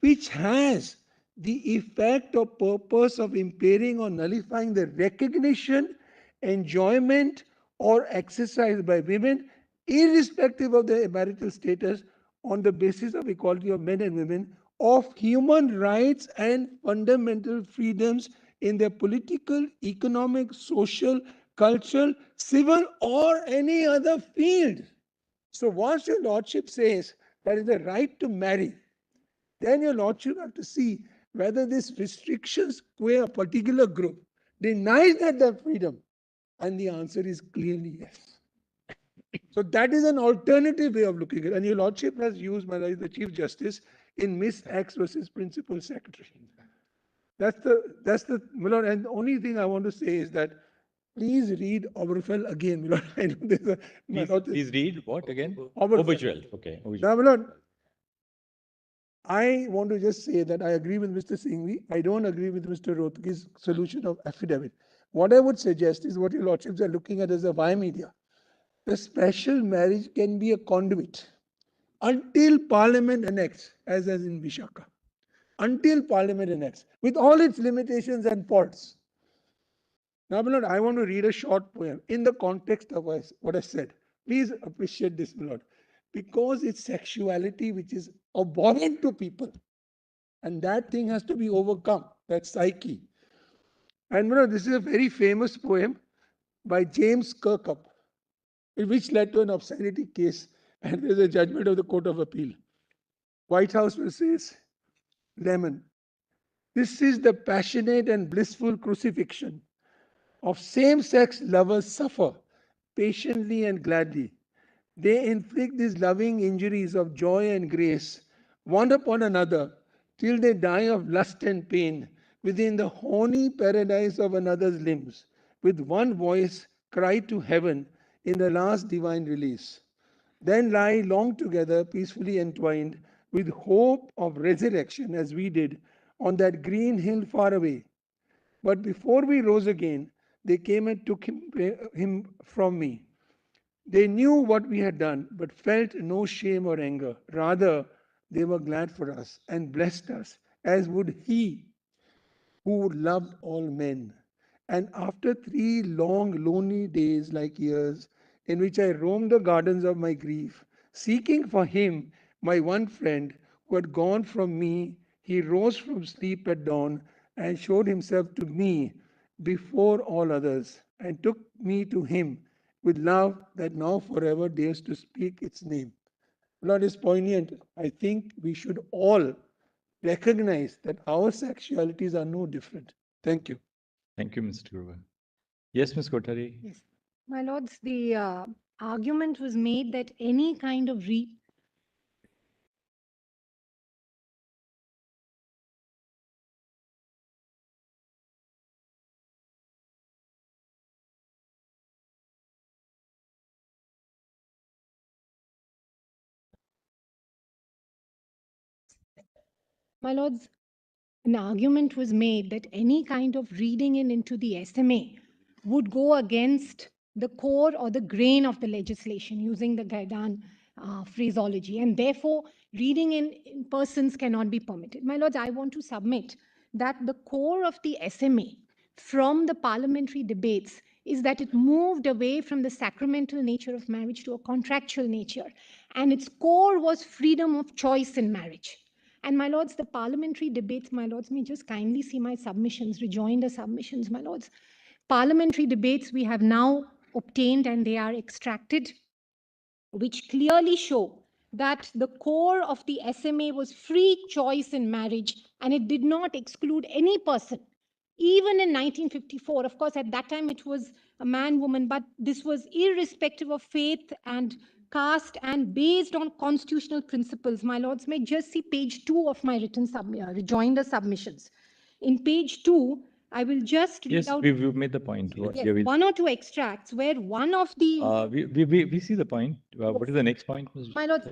[SPEAKER 10] which has the effect or purpose of impairing or nullifying the recognition, enjoyment or exercise by women, irrespective of their marital status, on the basis of equality of men and women, of human rights and fundamental freedoms in their political, economic, social, cultural, civil or any other field. So once your lordship says that is the right to marry, then your lordship have to see whether these restrictions to a particular group denies that freedom. And the answer is clearly yes. So that is an alternative way of looking at it. And your lordship has used, my lord, the Chief Justice in Miss X versus Principal Secretary. That's the, my lord, and the only thing I want to say is that please read Obergefell again, my lord. I know there's a, my lord,
[SPEAKER 1] Please read what again?
[SPEAKER 10] Obergefell.
[SPEAKER 1] Okay.
[SPEAKER 10] Now, my lord, I want to just say that I agree with Mr. Singhvi. I don't agree with Mr. Rothgi's solution of affidavit. What I would suggest is what your lordships are looking at as a via media. The special marriage can be a conduit until Parliament enacts, as in Vishaka. Until Parliament enacts, with all its limitations and faults. Now, my lord, I want to read a short poem in the context of what I said. Please appreciate this, my lord. Because it's sexuality which is abhorrent to people. And that thing has to be overcome, that psyche. And my lord, this is a very famous poem by James Kirkup, which led to an obscenity case. And there's a judgment of the Court of Appeal. White House says, Lemon. This is the passionate and blissful crucifixion of same-sex lovers suffer patiently and gladly. They inflict these loving injuries of joy and grace, one upon another, till they die of lust and pain within the horny paradise of another's limbs, with one voice cry to heaven in the last divine release. Then lie long together, peacefully entwined, with hope of resurrection, as we did on that green hill far away. But before we rose again, they came and took him from me. They knew what we had done, but felt no shame or anger. Rather, they were glad for us and blessed us, as would he who loved all men. And after 3 long, lonely days like years, in which I roamed the gardens of my grief, seeking for him, my one friend, who had gone from me, he rose from sleep at dawn and showed himself to me before all others, and took me to him with love that now forever dares to speak its name. Lord, is poignant. I think we should all recognize that our sexualities are no different. Thank you.
[SPEAKER 1] Thank you, Mr. Grover. Yes, Ms. Kothari.
[SPEAKER 11] Yes. My lords, the argument was made that any kind of My lords, an argument was made that any kind of reading into the SMA would go against the core or the grain of the legislation using the Gaidan phraseology, and therefore reading in persons cannot be permitted. My lords, I want to submit that the core of the SMA from the parliamentary debates is that it moved away from the sacramental nature of marriage to a contractual nature. And its core was freedom of choice in marriage. And my lords, the parliamentary debates, my lords, may just kindly see my submissions, rejoinder submissions, my lords. Parliamentary debates we have now obtained and they are extracted, which clearly show that the core of the SMA was free choice in marriage and it did not exclude any person. Even in 1954, of course, at that time it was a man, woman, but this was irrespective of faith and caste and based on constitutional principles. My lords, may just see page 2 of my written rejoinder submissions. In page 2, I will just read out.
[SPEAKER 1] Yes, we've made the point.
[SPEAKER 11] Yes, one or two extracts where one of the.
[SPEAKER 1] We see the point. What is the next point?
[SPEAKER 11] My lord,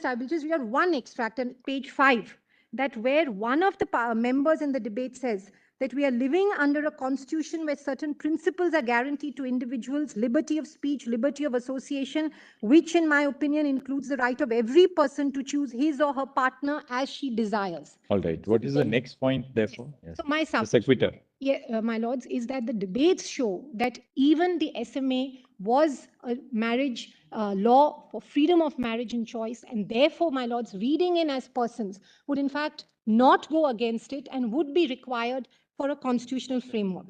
[SPEAKER 11] I will just read out one extract on page 5, that where one of the members in the debate says that we are living under a constitution where certain principles are guaranteed to individuals, liberty of speech, liberty of association, which in my opinion includes the right of every person to choose his or her partner as she desires.
[SPEAKER 1] All right. What is the next point, therefore?
[SPEAKER 11] Yes. So my
[SPEAKER 1] the sequitur.
[SPEAKER 11] Yeah, my lords, is that the debates show that even the SMA was a marriage law for freedom of marriage and choice, and therefore, my lords, reading in as persons would in fact not go against it and would be required for a constitutional framework.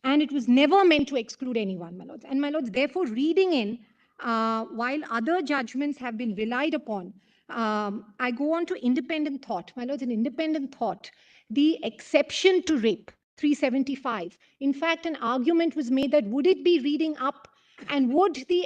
[SPEAKER 11] And it was never meant to exclude anyone, my lords. And my lords, therefore, reading in, while other judgments have been relied upon, I go on to independent thought. My lords, in independent thought, the exception to rape, 375. In fact, an argument was made that would it be reading up and would the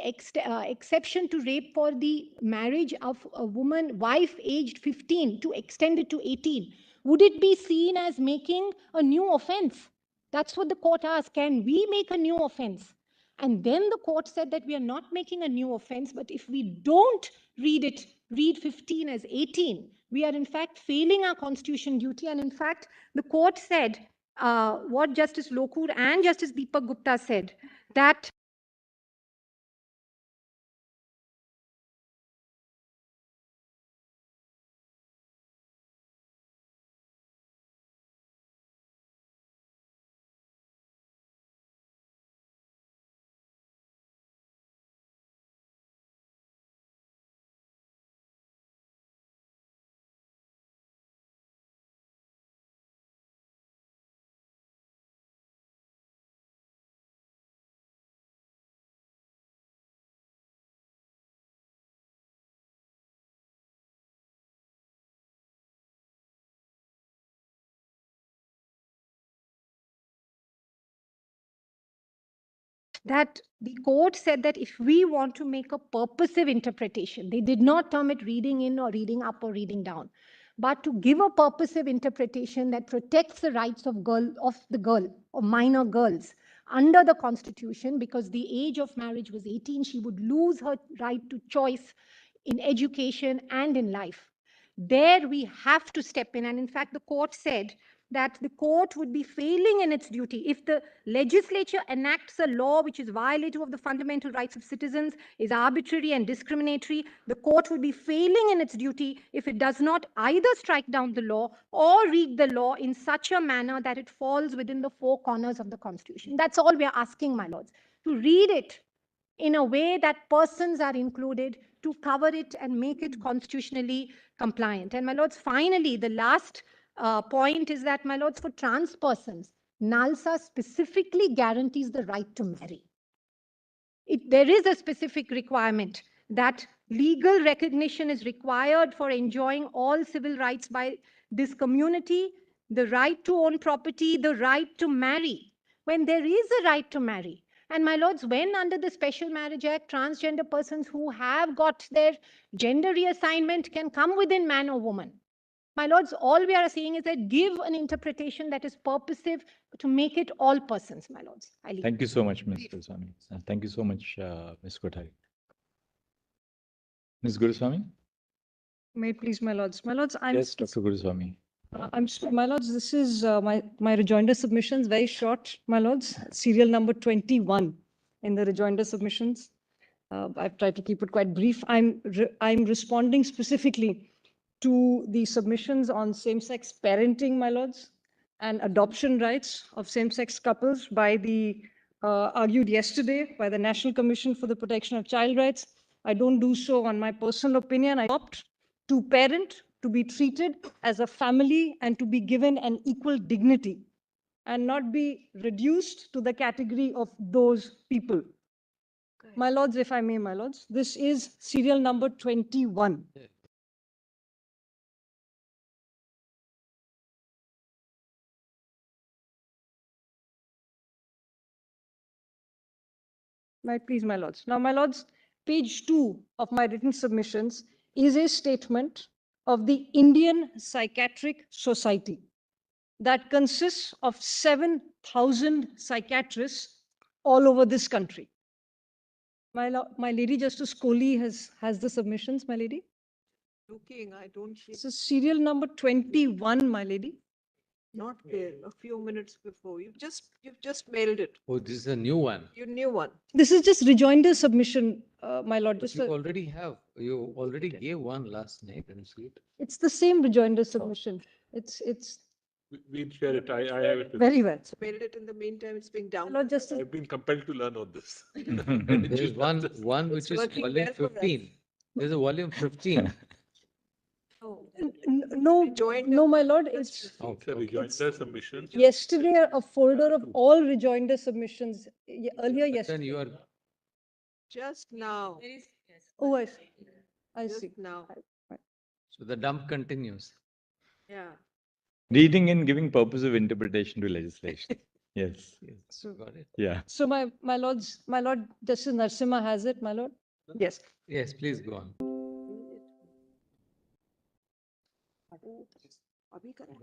[SPEAKER 11] exception to rape for the marriage of a woman, wife aged 15 to extend it to 18, would it be seen as making a new offense? That's what the court asked. Can we make a new offense? And then the court said that we are not making a new offense, but if we don't read 15 as 18, we are in fact failing our constitution duty. And in fact, the court said what Justice Lokur and Justice Deepak Gupta said, that the court said that if we want to make a purposive interpretation, they did not term it reading in or reading up or reading down, but to give a purposive interpretation that protects the rights of the girl or minor girls under the constitution, because the age of marriage was 18, she would lose her right to choice in education and in life. There we have to step in. And in fact, the court said that the court would be failing in its duty if the legislature enacts a law which is violative of the fundamental rights of citizens, is arbitrary and discriminatory. The court would be failing in its duty if it does not either strike down the law or read the law in such a manner that it falls within the four corners of the Constitution. That's all we are asking, my lords, to read it in a way that persons are included, to cover it and make it constitutionally compliant. And my lords, finally, the last point is that, my lords, for trans persons, NALSA specifically guarantees the right to marry. There is a specific requirement that legal recognition is required for enjoying all civil rights by this community, the right to own property, the right to marry, when there is a right to marry. And my lords, when under the Special Marriage Act, transgender persons who have got their gender reassignment can come within man or woman. My lords, all we are saying is that give an interpretation that is purposive to make it all persons, my lords.
[SPEAKER 1] Thank you so much, Ms. Guruswamy. Thank you so much, Ms. Kothari. Ms. Guruswamy?
[SPEAKER 12] May it please, my lords. My lords,
[SPEAKER 1] Yes, Dr. Guruswamy.
[SPEAKER 12] My lords, this is my rejoinder submissions, very short, my lords. Serial number 21 in the rejoinder submissions. I've tried to keep it quite brief. I'm responding specifically to the submissions on same-sex parenting, my lords, and adoption rights of same-sex couples by the argued yesterday by the National Commission for the Protection of Child Rights. I don't do so on my personal opinion. I opt to parent, to be treated as a family, and to be given an equal dignity, and not be reduced to the category of those people. My lords, if I may, my lords, this is serial number 21. Please, my lords. Now, my lords, page 2 of my written submissions is a statement of the Indian Psychiatric Society that consists of 7,000 psychiatrists all over this country. My Lady Justice Kohli has the submissions, my lady.
[SPEAKER 4] Looking, I don't see.
[SPEAKER 12] This is serial number 21, my lady.
[SPEAKER 4] Not there, a few minutes before. You've just mailed it.
[SPEAKER 7] Oh, this is a new one.
[SPEAKER 4] Your new one.
[SPEAKER 12] This is just rejoinder submission, my lord.
[SPEAKER 7] But you already have, you already gave one last night and see it.
[SPEAKER 12] It's the same rejoinder submission. It's
[SPEAKER 3] We'll share it. I have it.
[SPEAKER 12] very well.
[SPEAKER 4] Mailed it in the meantime, it's being
[SPEAKER 12] My
[SPEAKER 4] down.
[SPEAKER 12] lord Justice,
[SPEAKER 3] I've been compelled to learn all this.
[SPEAKER 7] There is one which is
[SPEAKER 4] working
[SPEAKER 7] volume
[SPEAKER 4] well for us.
[SPEAKER 7] 15. There's a volume 15.
[SPEAKER 4] Oh,
[SPEAKER 12] no, my lord, it's
[SPEAKER 3] It's a rejoinder submission.
[SPEAKER 12] yesterday a folder of all rejoinder submissions. Earlier
[SPEAKER 7] Then
[SPEAKER 12] yesterday.
[SPEAKER 7] you are,
[SPEAKER 4] just now,
[SPEAKER 12] Oh, I see. I
[SPEAKER 4] just
[SPEAKER 12] see.
[SPEAKER 4] now.
[SPEAKER 7] so the dump continues.
[SPEAKER 4] Yeah.
[SPEAKER 1] Reading and giving purpose of interpretation to legislation. Yes.
[SPEAKER 12] So,
[SPEAKER 7] Got it?
[SPEAKER 1] Yeah.
[SPEAKER 12] so my lord Justice Narasimha has it, my lord. Yes.
[SPEAKER 7] Yes, please go on.
[SPEAKER 4] अभी करें?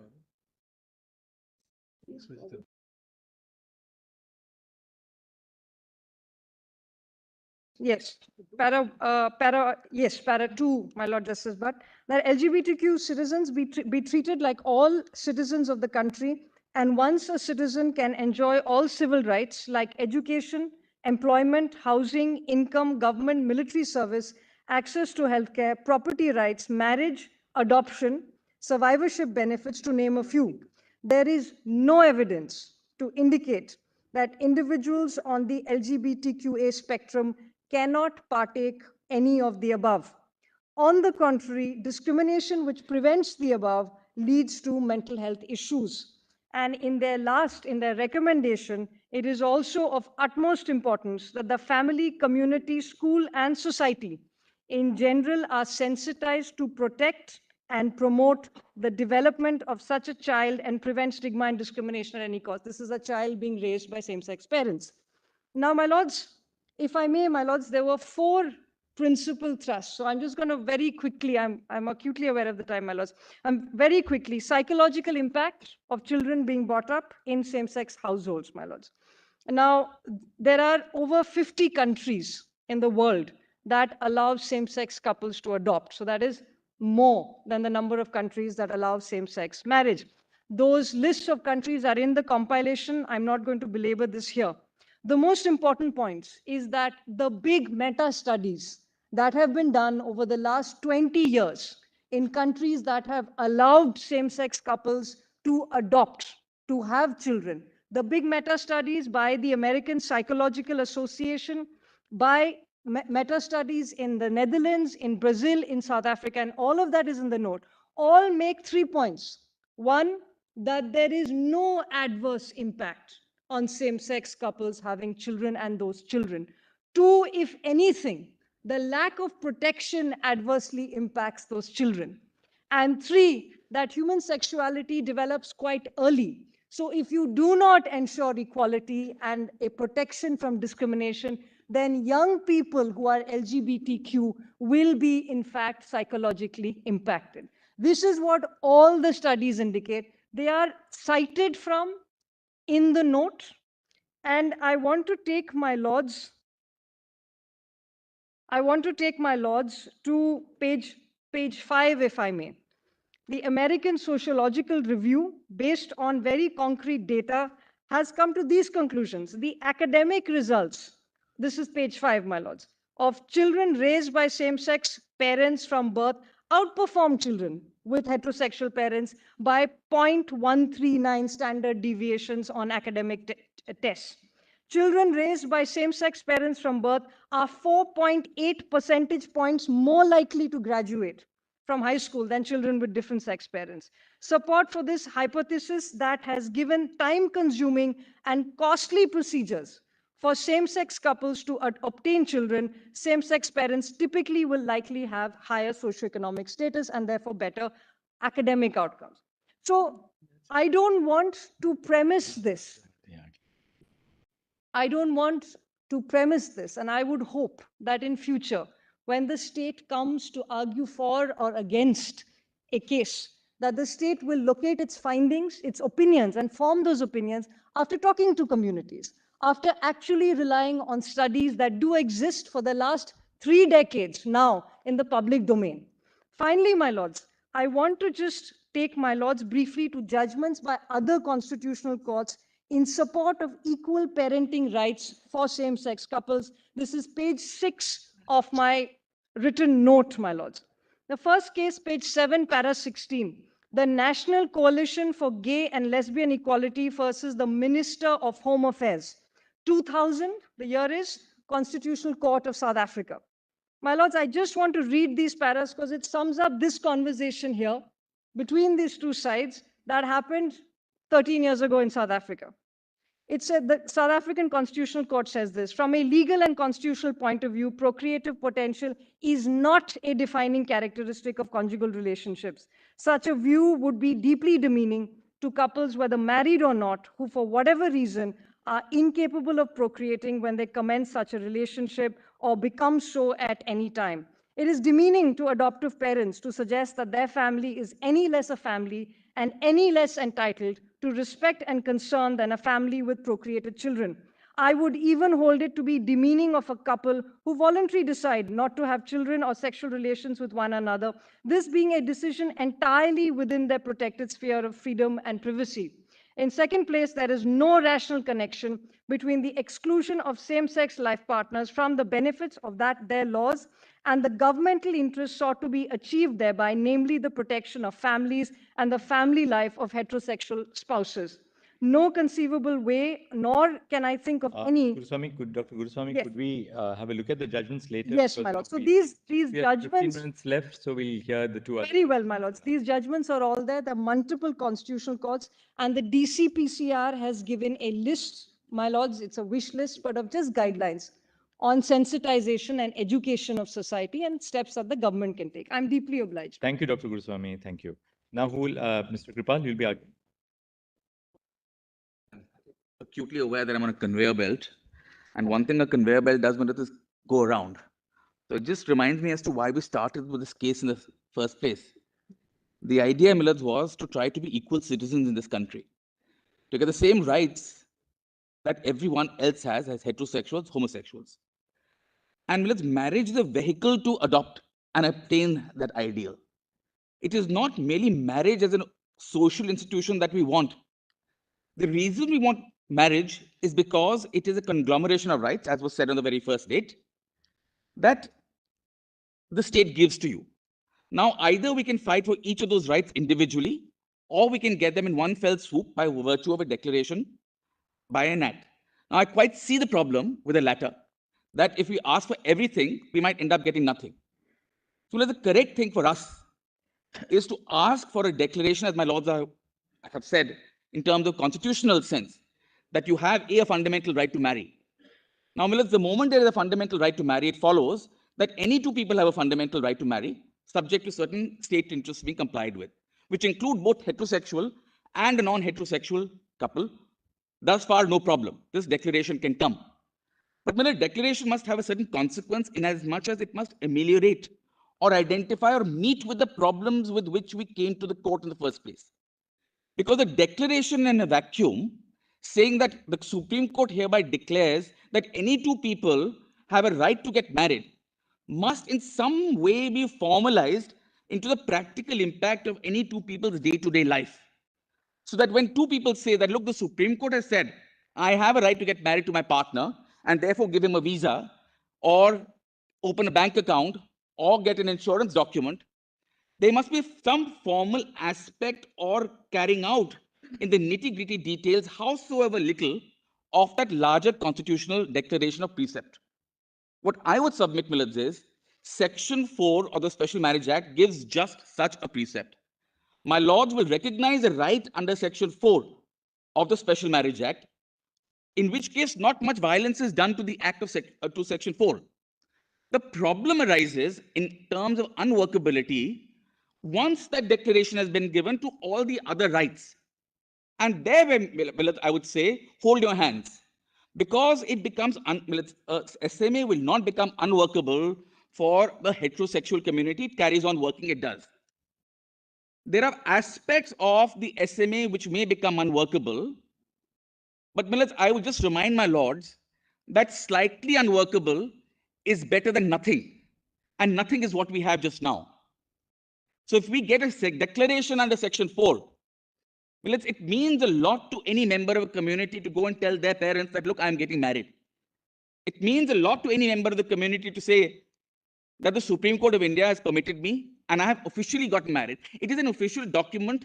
[SPEAKER 12] Yes, para 2, my Lord Justice, but that LGBTQ citizens be treated like all citizens of the country, and once a citizen can enjoy all civil rights like education, employment, housing, income, government, military service, access to healthcare, property rights, marriage, adoption, survivorship benefits, to name a few. There is no evidence to indicate that individuals on the LGBTQA spectrum cannot partake any of the above. On the contrary, discrimination which prevents the above leads to mental health issues. And in their recommendation, it is also of utmost importance that the family, community, school, and society in general are sensitized to protect and promote the development of such a child and prevent stigma and discrimination at any cost. This is a child being raised by same-sex parents. Now, my lords, if I may, my lords, there were 4 principal thrusts. So I'm just going to very quickly, I'm acutely aware of the time, my lords. Very quickly, psychological impact of children being brought up in same-sex households, my lords. Now, there are over 50 countries in the world that allow same-sex couples to adopt. So that is more than the number of countries that allow same-sex marriage. Those lists of countries are in the compilation. I'm not going to belabor this here. The most important points is that the big meta studies that have been done over the last 20 years in countries that have allowed same-sex couples to adopt, to have children, the big meta studies by the American Psychological Association, by meta studies in the Netherlands, in Brazil, in South Africa, and all of that is in the note, all make 3 points. One, that there is no adverse impact on same-sex couples having children and those children. 2, if anything, the lack of protection adversely impacts those children. And 3, that human sexuality develops quite early. So if you do not ensure equality and a protection from discrimination, then young people who are LGBTQ will be, in fact, psychologically impacted. This is what all the studies indicate. They are cited from in the note, and I want to take my lords to page 5, if I may. The American Sociological Review, based on very concrete data, has come to these conclusions. The academic results, this is page 5, my lords, of children raised by same-sex parents from birth outperform children with heterosexual parents by 0.139 standard deviations on academic tests. Children raised by same-sex parents from birth are 4.8 percentage points more likely to graduate from high school than children with different sex parents. Support for this hypothesis that has given time-consuming and costly procedures for same-sex couples to obtain children, same-sex parents typically will likely have higher socioeconomic status and therefore better academic outcomes. So I don't want to premise this. I don't want to premise this, and I would hope that in future, when the state comes to argue for or against a case, that the state will locate its findings, its opinions, and form those opinions after talking to communities, after actually relying on studies that do exist for the last 3 decades now in the public domain. Finally, my lords, I want to just take my lords briefly to judgments by other constitutional courts in support of equal parenting rights for same-sex couples. This is page 6 of my written note, my lords. The first case, page 7, para 16. The National Coalition for Gay and Lesbian Equality versus the Minister of Home Affairs. 2000, the year is Constitutional Court of South Africa. My lords, I just want to read these paras because it sums up this conversation here between these two sides that happened 13 years ago in South Africa. It said the South African Constitutional Court says this: from a legal and constitutional point of view, procreative potential is not a defining characteristic of conjugal relationships. Such a view would be deeply demeaning to couples, whether married or not, who for whatever reason are incapable of procreating when they commence such a relationship or become so at any time. It is demeaning to adoptive parents to suggest that their family is any less a family and any less entitled to respect and concern than a family with procreated children. I would even hold it to be demeaning of a couple who voluntarily decide not to have children or sexual relations with one another, this being a decision entirely within their protected sphere of freedom and privacy. In second place, there is no rational connection between the exclusion of same-sex life partners from the benefits of their laws and the governmental interests sought to be achieved thereby, namely the protection of families and the family life of heterosexual spouses. No conceivable way, nor can I think of any...
[SPEAKER 1] Dr. Guruswamy,
[SPEAKER 12] Yes.
[SPEAKER 1] could we have a look at the judgments later?
[SPEAKER 12] Yes, my lord. So these
[SPEAKER 1] we have 15
[SPEAKER 12] judgments...
[SPEAKER 1] minutes left, so we'll hear the two others.
[SPEAKER 12] Very well, my lords. These judgments are all there. There are multiple constitutional courts, and the DCPCR has given a list, my lords, it's a wish list, but of just guidelines on sensitization and education of society and steps that the government can take. I'm deeply obliged.
[SPEAKER 1] Thank you, Dr. Guruswamy. Thank you. Now, who will, Mr. Kripal, you'll be arguing.
[SPEAKER 13] Acutely aware that I'm on a conveyor belt, and one thing a conveyor belt does when it is go around. So it just reminds me as to why we started with this case in the first place. The idea, Millets, was to try to be equal citizens in this country, to get the same rights that everyone else has as heterosexuals, homosexuals. And Millets, marriage is a vehicle to adopt and obtain that ideal. It is not merely marriage as a social institution that we want. The reason we want marriage is because it is a conglomeration of rights, as was said on the very first date, that the state gives to you. Now, either we can fight for each of those rights individually, or we can get them in one fell swoop by virtue of a declaration by an act. Now, I quite see the problem with the latter, that if we ask for everything, we might end up getting nothing. So the correct thing for us is to ask for a declaration, as my lords have said, in terms of constitutional sense, that you have a fundamental right to marry. Now, Millets, the moment there is a fundamental right to marry, it follows that any two people have a fundamental right to marry, subject to certain state interests being complied with, which include both heterosexual and a non-heterosexual couple. Thus far, no problem. This declaration can come. But Millets, declaration must have a certain consequence in as much as it must ameliorate or identify or meet with the problems with which we came to the court in the first place. Because the declaration in a vacuum, saying that the Supreme Court hereby declares that any two people have a right to get married, must in some way be formalized into the practical impact of any two people's day-to-day life. So that when two people say that, look, the Supreme Court has said, I have a right to get married to my partner and therefore give him a visa or open a bank account or get an insurance document, There must be some formal aspect or carrying out in the nitty-gritty details, howsoever little, of that larger constitutional declaration of precept. What I would submit, Millets, is Section 4 of the Special Marriage Act gives just such a precept. My lords will recognize a right under Section 4 of the Special Marriage Act, in which case not much violence is done to the act of to Section 4. The problem arises in terms of unworkability once that declaration has been given to all the other rights. And there, I would say, hold your hands. Because it becomes, SMA will not become unworkable for the heterosexual community. It carries on working, it does. There are aspects of the SMA which may become unworkable. But I would just remind my lords that slightly unworkable is better than nothing. And nothing is what we have just now. So if we get a declaration under Section 4, it means a lot to any member of a community to go and tell their parents that, look, I'm getting married. It means a lot to any member of the community to say that the Supreme Court of India has permitted me and I have officially gotten married. It is an official document,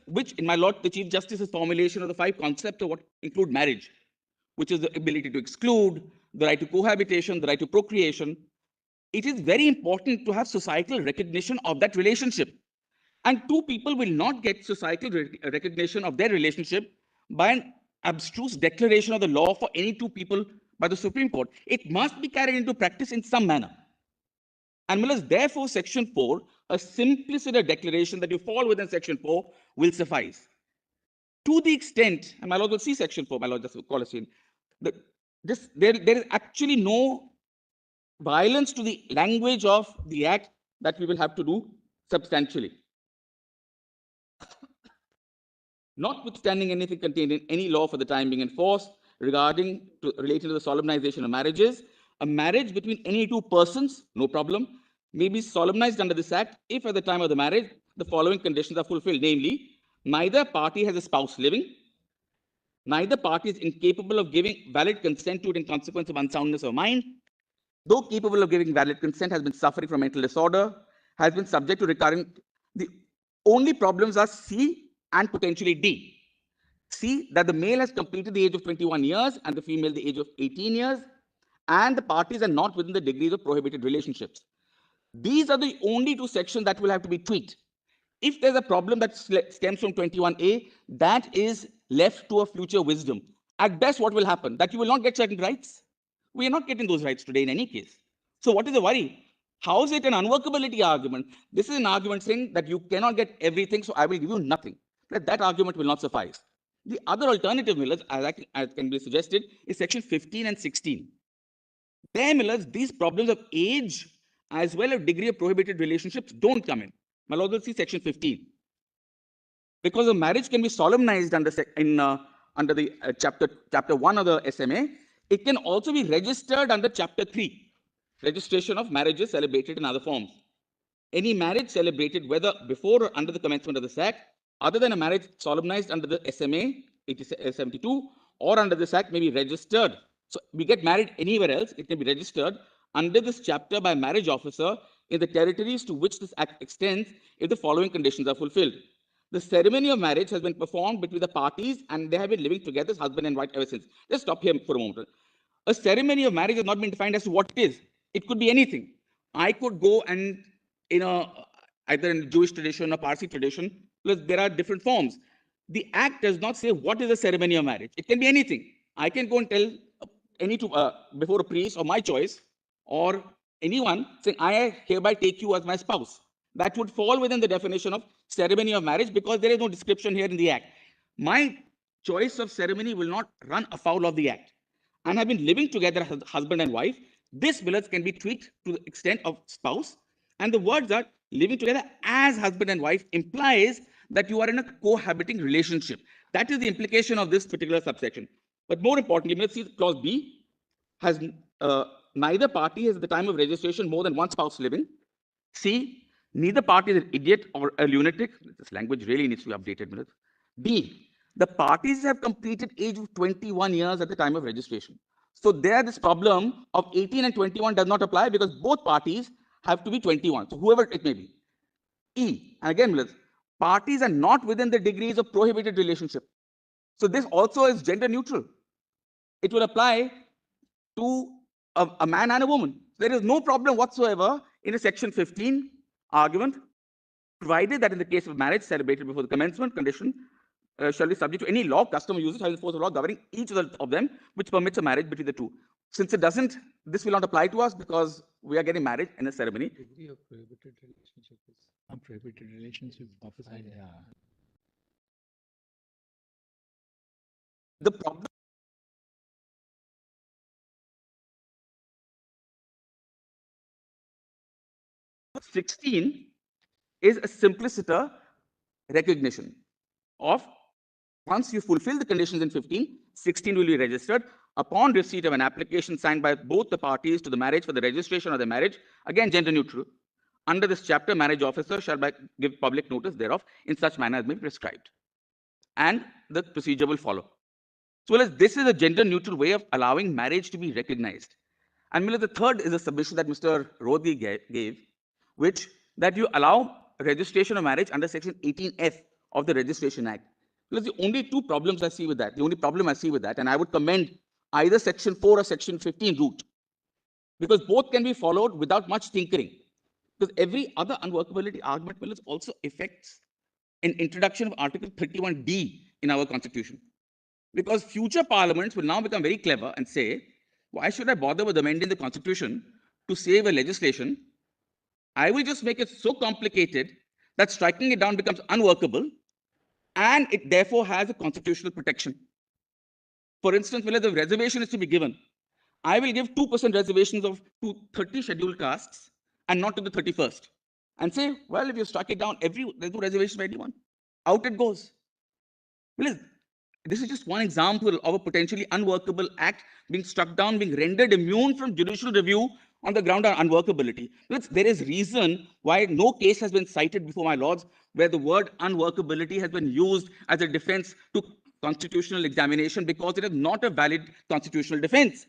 [SPEAKER 13] which, in my Lord the Chief Justice's formulation of the 5 concepts of what include marriage, which is the ability to exclude, the right to cohabitation, the right to procreation. It is very important to have societal recognition of that relationship. And two people will not get societal recognition of their relationship by an abstruse declaration of the law for any two people by the Supreme Court. It must be carried into practice in some manner. And therefore, Section 4, a simpliciter declaration that you fall within Section 4 will suffice. To the extent, and my Lord will see Section 4, my Lord just call us in, there is actually no violence to the language of the Act that we will have to do substantially. Notwithstanding anything contained in any law for the time being enforced relating to the solemnization of marriages, a marriage between any two persons, no problem, may be solemnized under this Act if at the time of the marriage, the following conditions are fulfilled, namely, neither party has a spouse living, neither party is incapable of giving valid consent to it in consequence of unsoundness of mind, though capable of giving valid consent, has been suffering from mental disorder, has been subject to recurring. The only problems are C and potentially D. C, that the male has completed the age of 21 years and the female the age of 18 years, and the parties are not within the degrees of prohibited relationships. These are the only 2 sections that will have to be tweaked. If there's a problem that stems from 21A, that is left to a future wisdom. At best, what will happen? That you will not get certain rights. We are not getting those rights today in any case. So what is the worry? How is it an unworkability argument? This is an argument saying that you cannot get everything, so I will give you nothing. That argument will not suffice. The other alternative, as can be suggested, is Section 15 and 16. There, these problems of age as well as degree of prohibited relationships don't come in. My Lord will see Section 15. Because a marriage can be solemnized under the chapter 1 of the SMA, it can also be registered under Chapter 3, registration of marriages celebrated in other forms. Any marriage celebrated, whether before or under the commencement of this Act, other than a marriage solemnized under the SMA 72 or under this Act, may be registered. So we get married anywhere else, it can be registered under this chapter by a marriage officer in the territories to which this Act extends if the following conditions are fulfilled. The ceremony of marriage has been performed between the parties and they have been living together as husband and wife ever since. Let's stop here for a moment. A ceremony of marriage has not been defined as to what it is. It could be anything. I could go and, either in Jewish tradition or Parsi tradition, because there are different forms. The Act does not say what is a ceremony of marriage. It can be anything. I can go and tell before a priest of my choice or anyone saying, I hereby take you as my spouse. That would fall within the definition of ceremony of marriage because there is no description here in the Act. My choice of ceremony will not run afoul of the Act. And have been living together as husband and wife. This can be tweaked to the extent of spouse. And the words are living together as husband and wife implies that you are in a cohabiting relationship. That is the implication of this particular subsection. But more importantly, let's see clause B has neither party has at the time of registration more than one spouse living. C, neither party is an idiot or a lunatic. This language really needs to be updated. D, the parties have completed age of 21 years at the time of registration. So there, this problem of 18 and 21 does not apply because both parties have to be 21. So whoever it may be. E. And again, parties are not within the degrees of prohibited relationship. So this also is gender neutral. It will apply to a man and a woman. There is no problem whatsoever in a section 15 argument, provided that in the case of marriage celebrated before the commencement, condition shall be subject to any law, custom, or usage having the force of law governing each of them, which permits a marriage between the two. Since it doesn't, this will not apply to us because we are getting married in a ceremony.
[SPEAKER 7] Degree of prohibited relationship is
[SPEAKER 1] Unprohibited relationship opposite. Yeah.
[SPEAKER 13] The problem 16 is a simpliciter recognition of once you fulfill the conditions in 15, 16 will be registered upon receipt of an application signed by both the parties to the marriage for the registration of the marriage, again gender neutral. Under this chapter, marriage officer shall give public notice thereof in such manner as may be prescribed. And the procedure will follow. So well as this is a gender neutral way of allowing marriage to be recognized. And the third is a submission that Mr. Rodhi gave, which that you allow registration of marriage under section 18F of the Registration Act. Because the only two problems I see with that, the only problem I see with that, and I would commend either section 4 or section 15 route, because both can be followed without much tinkering. Because every other unworkability argument also affects an introduction of Article 31D in our Constitution. Because future parliaments will now become very clever and say, why should I bother with amending the Constitution to save a legislation? I will just make it so complicated that striking it down becomes unworkable, and it therefore has a constitutional protection. For instance, when the reservation is to be given, I will give 2% reservations to 30 scheduled castes and not to the 31st. And say, well, if you strike it down, there's no reservation for anyone. Out it goes. Well, this is just one example of a potentially unworkable act being struck down, being rendered immune from judicial review on the ground of unworkability. There is reason why no case has been cited before my lords where the word unworkability has been used as a defense to constitutional examination, because it is not a valid constitutional defense.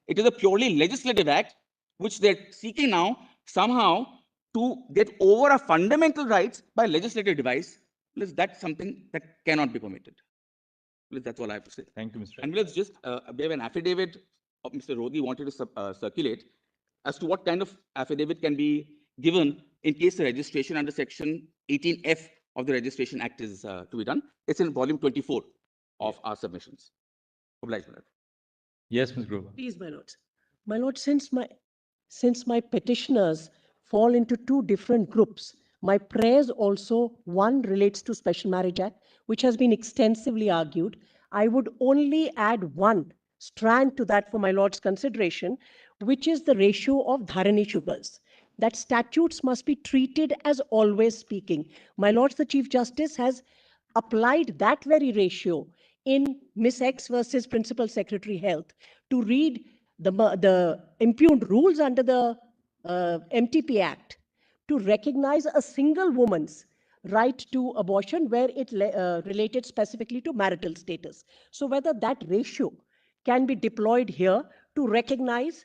[SPEAKER 13] It is a purely legislative act which they're seeking now somehow to get over our fundamental rights by legislative device. That's something that cannot be permitted. That's all I have to say.
[SPEAKER 1] Thank you, Mr.
[SPEAKER 13] And let's just, we have an affidavit of Mr. Rodhi wanted to circulate as to what kind of affidavit can be given in case the registration under section 18F of the Registration Act is to be done. It's in volume 24 of our submissions. Obliged, my lord.
[SPEAKER 1] Yes, Ms. Grover.
[SPEAKER 14] Please, my lord. My lord, since my petitioners fall into two different groups, my prayers also, one relates to Special Marriage Act, which has been extensively argued. I would only add one strand to that for my lord's consideration, which is the ratio of Dharani sugars. That statutes must be treated as always speaking. My lord, the Chief Justice has applied that very ratio in Miss X versus Principal Secretary Health to read the impugned rules under the MTP Act to recognize a single woman's right to abortion where it related specifically to marital status. So whether that ratio can be deployed here to recognize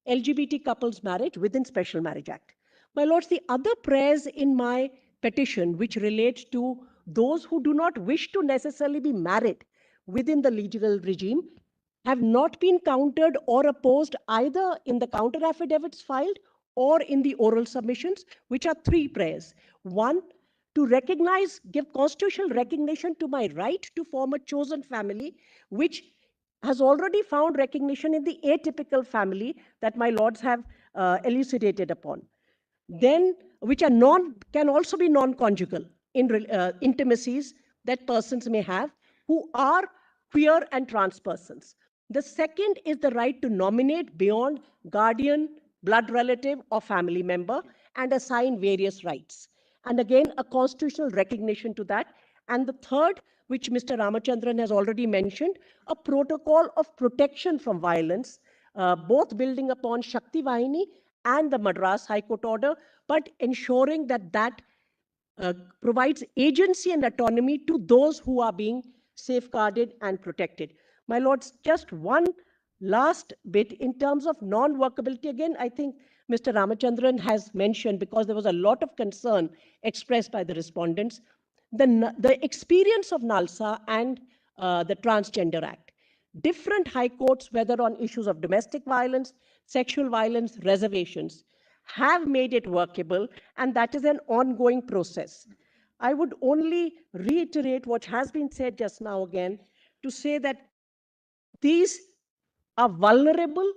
[SPEAKER 14] LGBT couples' marriage within Special Marriage Act. My lords, the other prayers in my petition, which relate to those who do not wish to necessarily be married within the legal regime, have not been countered or opposed either in the counter affidavits filed or in the oral submissions, which are three prayers. One, to recognize, give constitutional recognition to my right to form a chosen family, which has already found recognition in the atypical family that my lords have elucidated upon. Then, which are can also be non-conjugal in intimacies that persons may have who are queer and trans persons. The second is the right to nominate beyond guardian, blood relative, or family member and assign various rights. And again, a constitutional recognition to that. And the third, which Mr. Ramachandran has already mentioned, a protocol of protection from violence, both building upon Shakti Vahini and the Madras High Court order, but ensuring that that provides agency and autonomy to those who are being safeguarded and protected. My lords, just one last bit in terms of non-workability, again, I think Mr. Ramachandran has mentioned, because there was a lot of concern expressed by the respondents, the experience of NALSA and the Transgender Act. Different high courts, whether on issues of domestic violence, sexual violence, reservations, have made it workable, and that is an ongoing process. I would only reiterate what has been said just now again, to say that these are vulnerable,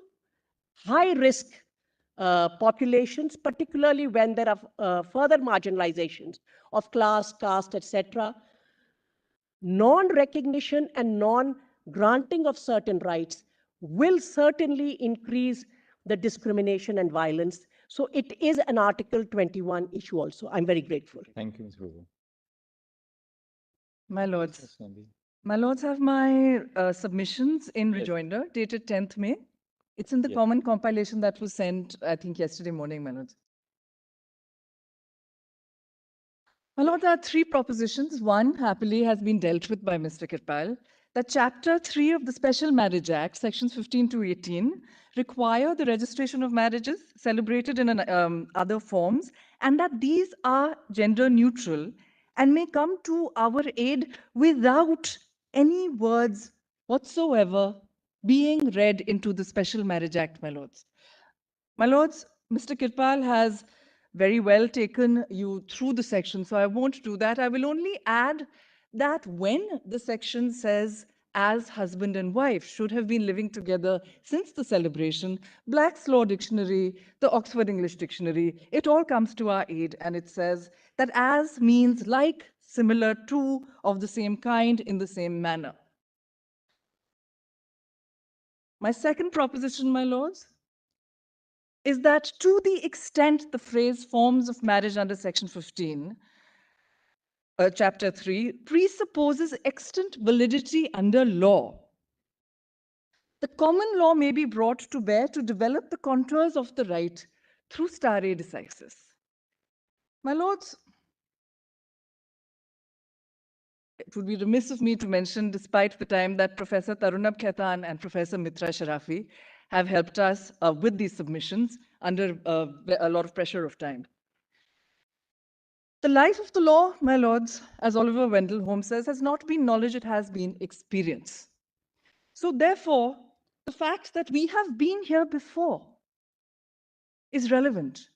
[SPEAKER 14] high-risk populations, particularly when there are further marginalizations of class, caste, etc. Non-recognition and non-granting of certain rights will certainly increase the discrimination and violence. So it is an Article 21 issue also. I'm very grateful.
[SPEAKER 1] Thank you, Ms. Bhuva.
[SPEAKER 15] My Lords,
[SPEAKER 1] Yes, Nandi.
[SPEAKER 15] my Lords have my submissions in rejoinder dated 10th May. It's in the
[SPEAKER 1] Yes.
[SPEAKER 15] common compilation that was sent, I think, yesterday morning, my Lords. My Lord, there are three propositions. One, happily, has been dealt with by Mr. Kirpal, that Chapter 3 of the Special Marriage Act, Sections 15 to 18, require the registration of marriages celebrated in other forms, and that these are gender neutral and may come to our aid without any words whatsoever being read into the Special Marriage Act, my Lords. My Lords, Mr. Kirpal has very well taken you through the section, so I won't do that. I will only add that when the section says as husband and wife should have been living together since the celebration, Black's Law Dictionary, the Oxford English Dictionary, it all comes to our aid, and it says that as means like, similar to, of the same kind, in the same manner. My second proposition, my Lords, is that to the extent the phrase forms of marriage under Section 15, Chapter 3, presupposes extant validity under law, the common law may be brought to bear to develop the contours of the right through stare decisis. My Lords, it would be remiss of me to mention, despite the time, that Professor Tarunab Khaitan and Professor Mitra Sharafi have helped us with these submissions under a lot of pressure of time. The life of the law, my Lords, as Oliver Wendell Holmes says, has not been knowledge, it has been experience. So therefore, the fact that we have been here before is relevant.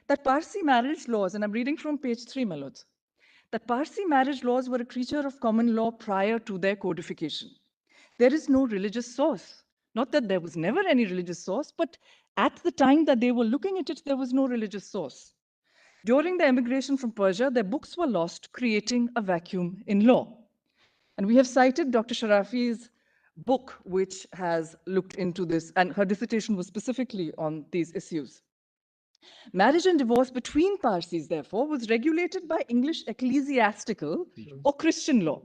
[SPEAKER 15] That Parsi marriage laws, and I'm reading from page 3, my Lords, that Parsi marriage laws were a creature of common law prior to their codification. There is no religious source. Not that there was never any religious source, but at the time that they were looking at it, there was no religious source. During the emigration from Persia, their books were lost, creating a vacuum in law. And we have cited Dr. Sharafi's book, which has looked into this, and her dissertation was specifically on these issues. Marriage and divorce between Parsis, therefore, was regulated by English ecclesiastical or Christian law.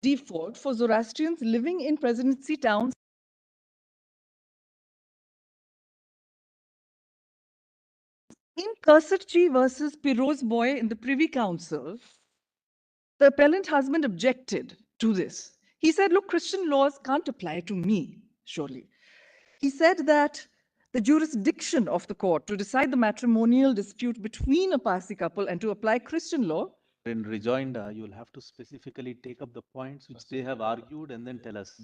[SPEAKER 15] Default for Zoroastrians living in presidency towns in Kasarchi versus Piroz Boy in the Privy Council, the appellant husband objected to this. He said, look, Christian laws can't apply to me, surely. He said that the jurisdiction of the court to decide the matrimonial dispute between a Parsi couple and to apply Christian law.
[SPEAKER 6] In rejoinder, you'll have to specifically take up the points which they have argued and then tell us.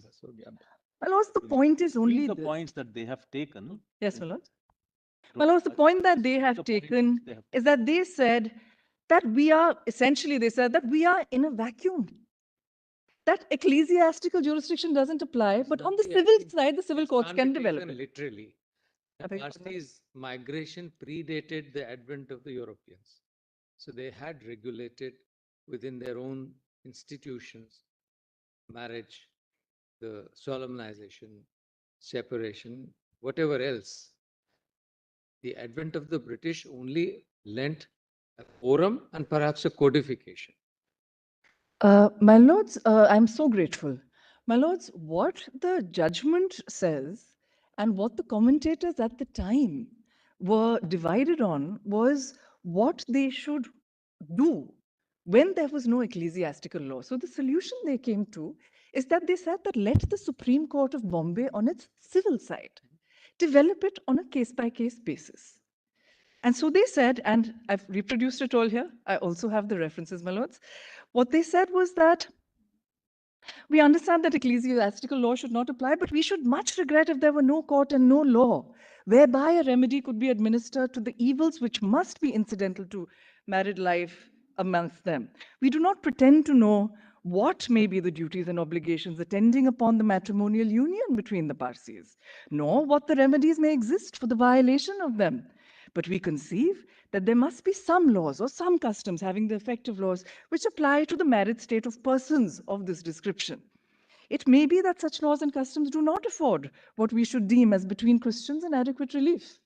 [SPEAKER 15] My lords, the point is only
[SPEAKER 6] the points that they have taken.
[SPEAKER 15] Yes, my lords. My lords, the point that they have taken is that they said that we are, essentially they said that we are in a vacuum. That ecclesiastical jurisdiction doesn't apply, but on the civil side, the civil courts can develop it.
[SPEAKER 7] Literally. The Parsis' migration predated the advent of the Europeans. So they had regulated within their own institutions, marriage, the solemnization, separation, whatever else. The advent of the British only lent a forum and perhaps a codification.
[SPEAKER 15] My lords, I'm so grateful. My lords, what the judgment says and what the commentators at the time were divided on was what they should do when there was no ecclesiastical law. So the solution they came to is that they said that let the Supreme Court of Bombay on its civil side develop it on a case-by-case basis. And so they said, and I've reproduced it all here, I also have the references, my lords. What they said was that we understand that ecclesiastical law should not apply, but we should much regret if there were no court and no law, whereby a remedy could be administered to the evils which must be incidental to married life amongst them. We do not pretend to know what may be the duties and obligations attending upon the matrimonial union between the parties, nor what the remedies may exist for the violation of them. But we conceive that there must be some laws or some customs having the effect of laws which apply to the married state of persons of this description. It may be that such laws and customs do not afford what we should deem as between Christians an adequate relief.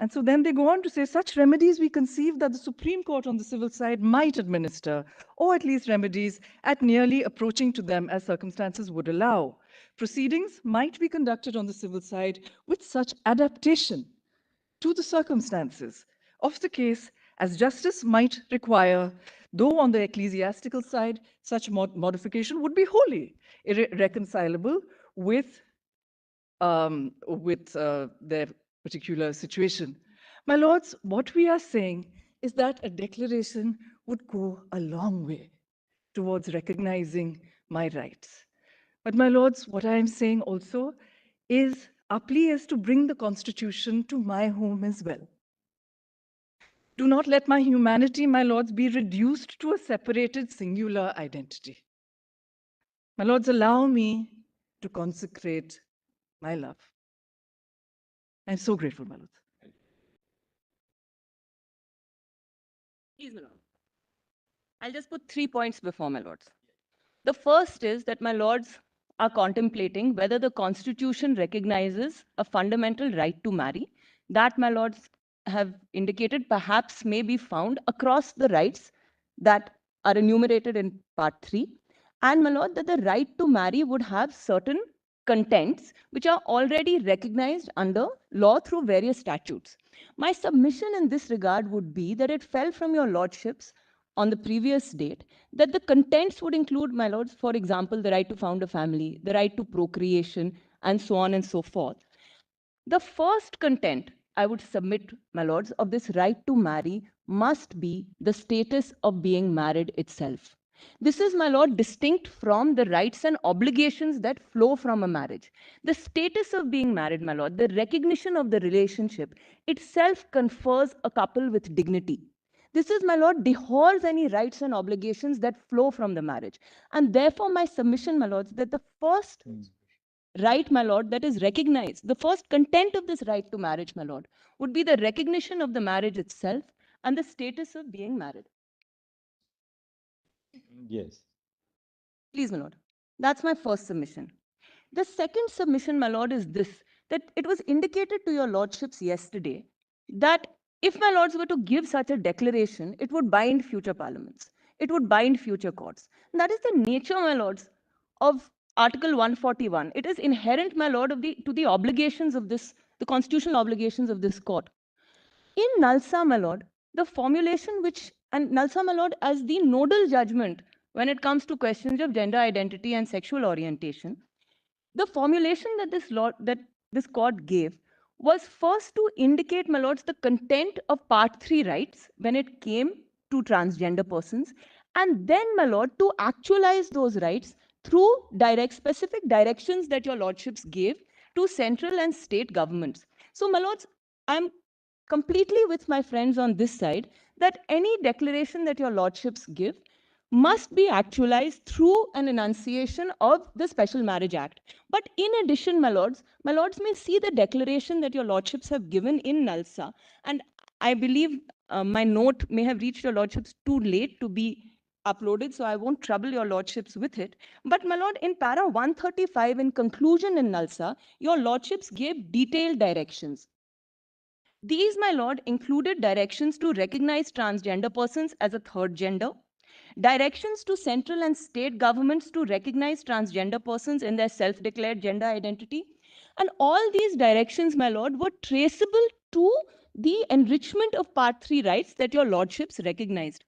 [SPEAKER 15] And so then they go on to say, such remedies we conceive that the Supreme Court on the civil side might administer, or at least remedies at nearly approaching to them as circumstances would allow. Proceedings might be conducted on the civil side with such adaptation to the circumstances of the case as justice might require, though on the ecclesiastical side, such modification would be wholly irreconcilable with their particular situation. My lords, what we are saying is that a declaration would go a long way towards recognizing my rights. But my lords, what I am saying also is our plea is to bring the Constitution to my home as well. Do not let my humanity, my lords, be reduced to a separated singular identity. My lords, allow me to consecrate my love. I'm so grateful, my lords.
[SPEAKER 16] Please, my lord. I'll just put 3 points before my lords. The first is that my lords are contemplating whether the Constitution recognizes a fundamental right to marry. That, my lords have indicated, perhaps may be found across the rights that are enumerated in Part 3. And, my lord, that the right to marry would have certain contents which are already recognized under law through various statutes. My submission in this regard would be that it fell from your lordships on the previous date that the contents would include, my lords, for example, the right to found a family, the right to procreation, and so on and so forth. The first content I would submit, my lords, of this right to marry must be the status of being married itself. This is, my lord, distinct from the rights and obligations that flow from a marriage. The status of being married, my lord, the recognition of the relationship itself confers a couple with dignity. This is, my lord, dehors any rights and obligations that flow from the marriage. And therefore, my submission, my lords, that the first right, my lord, that is recognized, the first content of this right to marriage, my lord, would be the recognition of the marriage itself and the status of being married.
[SPEAKER 1] Yes.
[SPEAKER 16] Please, my lord. That's my first submission. The second submission, my lord, is this, that it was indicated to your lordships yesterday that if my lords were to give such a declaration, it would bind future parliaments. It would bind future courts. And that is the nature, my lords, of Article 141. It is inherent, my lord, to the obligations of this, the constitutional obligations of this court. In Nalsa, my lord, the formulation which, and Nalsa, my lord, as the nodal judgment when it comes to questions of gender identity and sexual orientation, the formulation that this court gave was first to indicate, my lords, the content of Part 3 rights when it came to transgender persons, and then, my lord, to actualize those rights through specific directions that your lordships gave to central and state governments. So, my lords, I'm completely with my friends on this side that any declaration that your lordships give must be actualized through an enunciation of the Special Marriage Act. But in addition, my lords may see the declaration that your lordships have given in Nalsa, and I believe my note may have reached your lordships too late to be uploaded, so I won't trouble your lordships with it. But, my lord, in para 135, in conclusion in Nalsa, your lordships gave detailed directions. These, my lord, included directions to recognize transgender persons as a third gender, directions to central and state governments to recognize transgender persons in their self-declared gender identity. And all these directions, my lord, were traceable to the enrichment of Part 3 rights that your lordships recognized.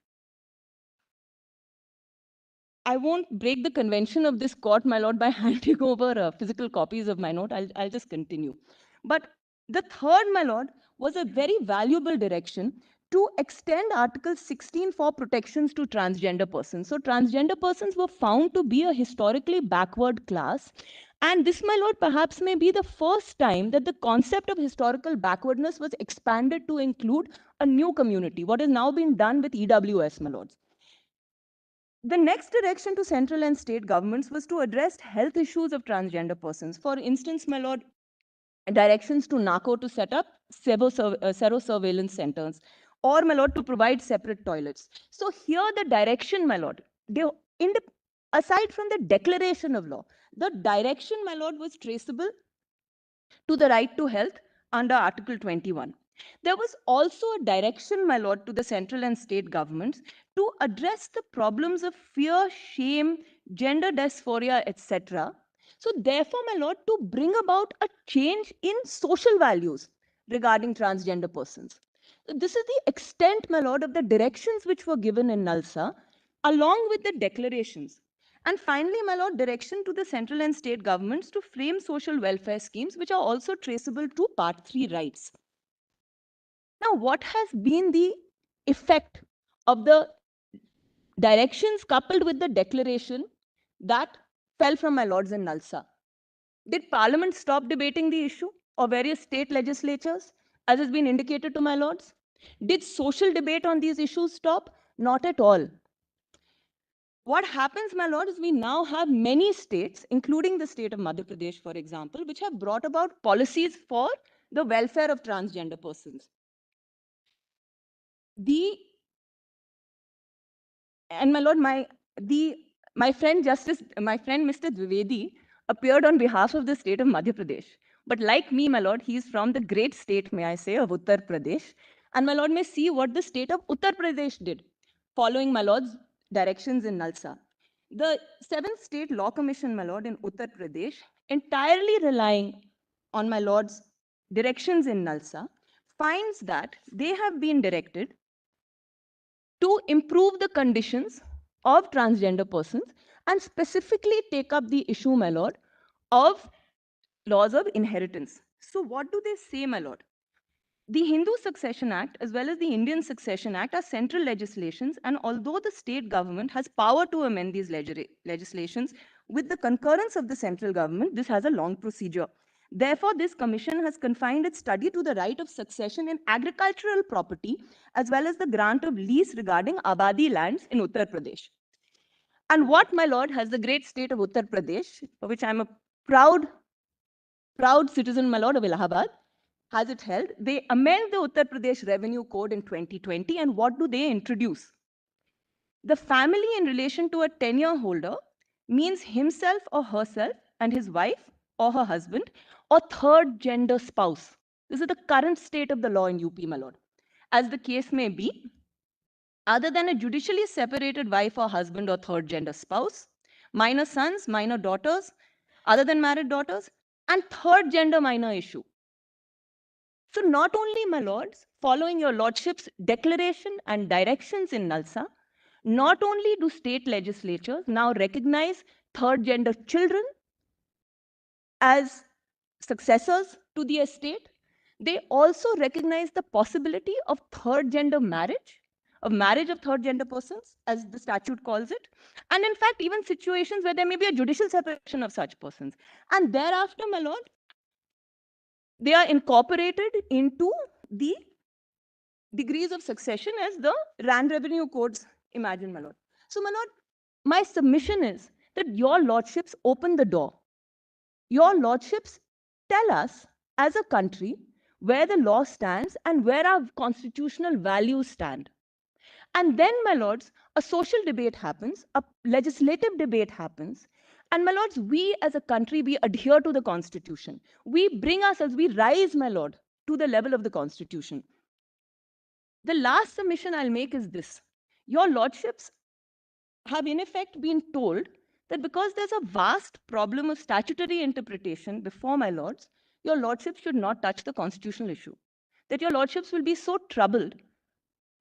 [SPEAKER 16] I won't break the convention of this court, my lord, by handing over physical copies of my note. I'll just continue. But the third, my lord, was a very valuable direction to extend Article 16 for protections to transgender persons. So transgender persons were found to be a historically backward class. And this, my lord, perhaps may be the first time that the concept of historical backwardness was expanded to include a new community, what has now been done with EWS, my lords. The next direction to central and state governments was to address health issues of transgender persons. For instance, my lord, directions to NACO to set up serosurveillance centers, or, my lord, to provide separate toilets. So here the direction, my lord, aside from the declaration of law, the direction, my lord, was traceable to the right to health under Article 21. There was also a direction, my lord, to the central and state governments to address the problems of fear, shame, gender dysphoria, etc. So therefore, my lord, to bring about a change in social values regarding transgender persons. So this is the extent, my lord, of the directions which were given in NALSA, along with the declarations. And finally, my lord, direction to the central and state governments to frame social welfare schemes, which are also traceable to Part 3 rights. Now, what has been the effect of the directions coupled with the declaration that fell from my lords in NALSA? Did Parliament stop debating the issue, or various state legislatures, as has been indicated to my lords? Did social debate on these issues stop? Not at all. What happens, my lord, is we now have many states, including the state of Madhya Pradesh, for example, which have brought about policies for the welfare of transgender persons. And my lord, my friend Mr. Dwivedi appeared on behalf of the state of Madhya Pradesh. But like me, my lord, he is from the great state, may I say, of Uttar Pradesh. And my lord may see what the state of Uttar Pradesh did, following my lord's directions in NALSA. The 7th State Law Commission, my lord, in Uttar Pradesh, entirely relying on my lord's directions in NALSA, finds that they have been directed to improve the conditions of transgender persons and specifically take up the issue, my lord, of laws of inheritance. So what do they say, my lord? The Hindu Succession Act as well as the Indian Succession Act are central legislations, and although the state government has power to amend these legislations with the concurrence of the central government, this has a long procedure. Therefore, this commission has confined its study to the right of succession in agricultural property as well as the grant of lease regarding Abadi lands in Uttar Pradesh. And what, my lord, has the great state of Uttar Pradesh, for which I'm a proud citizen, my lord, of Allahabad, has it held? They amend the Uttar Pradesh Revenue Code in 2020, and what do they introduce? The family in relation to a tenure holder means himself or herself and his wife or her husband or third gender spouse. This is the current state of the law in UP, my lord. As the case may be, other than a judicially separated wife or husband or third gender spouse, minor sons, minor daughters, other than married daughters, and third gender minor issue. So not only, my lords, following your lordship's declaration and directions in NALSA, not only do state legislatures now recognize third gender children as successors to the estate, they also recognize the possibility of third gender marriage, of marriage of third gender persons, as the statute calls it, and in fact, even situations where there may be a judicial separation of such persons. And thereafter, my lord, they are incorporated into the degrees of succession as the RAND revenue codes imagine, my lord. So, my lord, my submission is that your lordships open the door. Your lordships tell us as a country where the law stands and where our constitutional values stand. And then, my lords, a social debate happens, a legislative debate happens. And my lords, we as a country, we adhere to the constitution. We bring ourselves, we rise, my lord, to the level of the constitution. The last submission I'll make is this. Your lordships have in effect been told that because there's a vast problem of statutory interpretation before my lords, your lordships should not touch the constitutional issue. That your lordships will be so troubled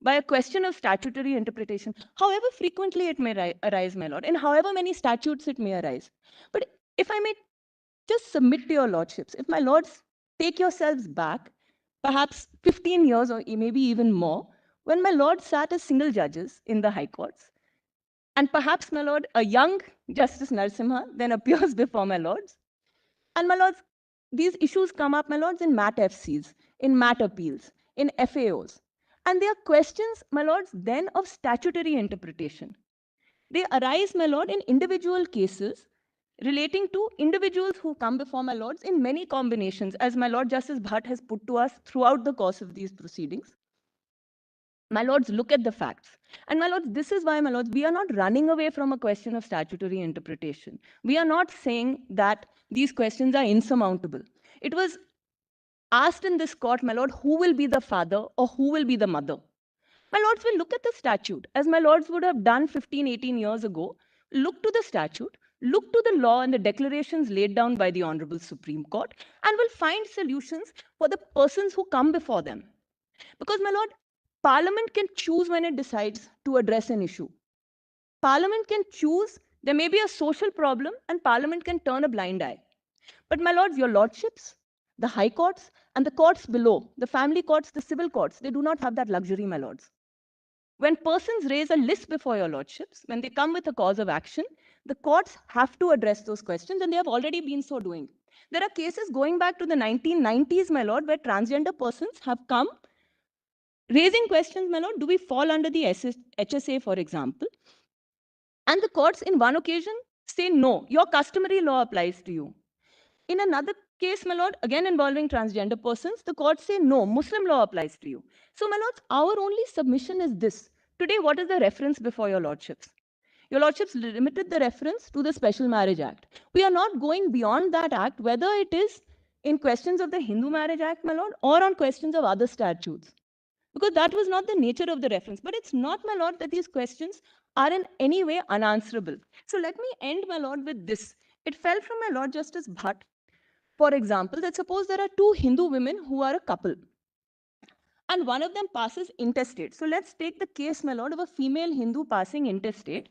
[SPEAKER 16] by a question of statutory interpretation, however frequently it may arise, my lord, in however many statutes it may arise. But if I may just submit to your lordships, if my lords take yourselves back, perhaps 15 years or maybe even more, when my lords sat as single judges in the high courts, and perhaps, my lord, a young Justice Narasimha then appears before my lords, and my lords, these issues come up, my lords, in MAT FCs, in MAT appeals, in FAOs. And they are questions, my lords, then of statutory interpretation. They arise, my lord, in individual cases relating to individuals who come before my lords in many combinations, as my Lord Justice Bhatt has put to us throughout the course of these proceedings. My lords, look at the facts. And my lords, this is why, my lords, we are not running away from a question of statutory interpretation. We are not saying that these questions are insurmountable. It was asked in this court, my lord, who will be the father or who will be the mother? My lords will look at the statute, as my lords would have done 15, 18 years ago. Look to the statute, look to the law and the declarations laid down by the Honorable Supreme Court, and will find solutions for the persons who come before them. Because, my lord, Parliament can choose when it decides to address an issue. Parliament can choose, there may be a social problem, and Parliament can turn a blind eye. But, my lords, your lordships, the high courts, and the courts below, the family courts, the civil courts, they do not have that luxury, my lords. When persons raise a list before your lordships, when they come with a cause of action, the courts have to address those questions, and they have already been so doing. There are cases going back to the 1990s, my lord, where transgender persons have come raising questions, my lord, do we fall under the HSA, for example? And the courts, in one occasion, say, no, your customary law applies to you. In another case, my lord, again involving transgender persons, the courts say, no, Muslim law applies to you. So, my lords, our only submission is this. Today, what is the reference before your lordships? Your lordships limited the reference to the Special Marriage Act. We are not going beyond that act, whether it is in questions of the Hindu Marriage Act, my lord, or on questions of other statutes. Because that was not the nature of the reference. But it's not, my lord, that these questions are in any way unanswerable. So let me end, my lord, with this. It fell from my Lord Justice Bhatt, for example, that suppose there are two Hindu women who are a couple, and one of them passes intestate. So let's take the case, my lord, of a female Hindu passing intestate.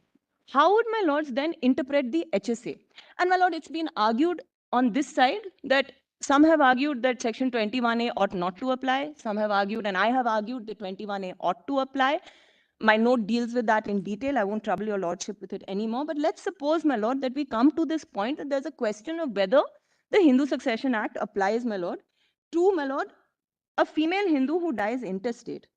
[SPEAKER 16] How would my lords then interpret the HSA? And my lord, it's been argued on this side that some have argued that section 21A ought not to apply. Some have argued, and I have argued, that 21A ought to apply. My note deals with that in detail. I won't trouble your lordship with it anymore. But let's suppose, my lord, that we come to this point that there's a question of whether the Hindu Succession Act applies, my lord, to, my lord, a female Hindu who dies intestate.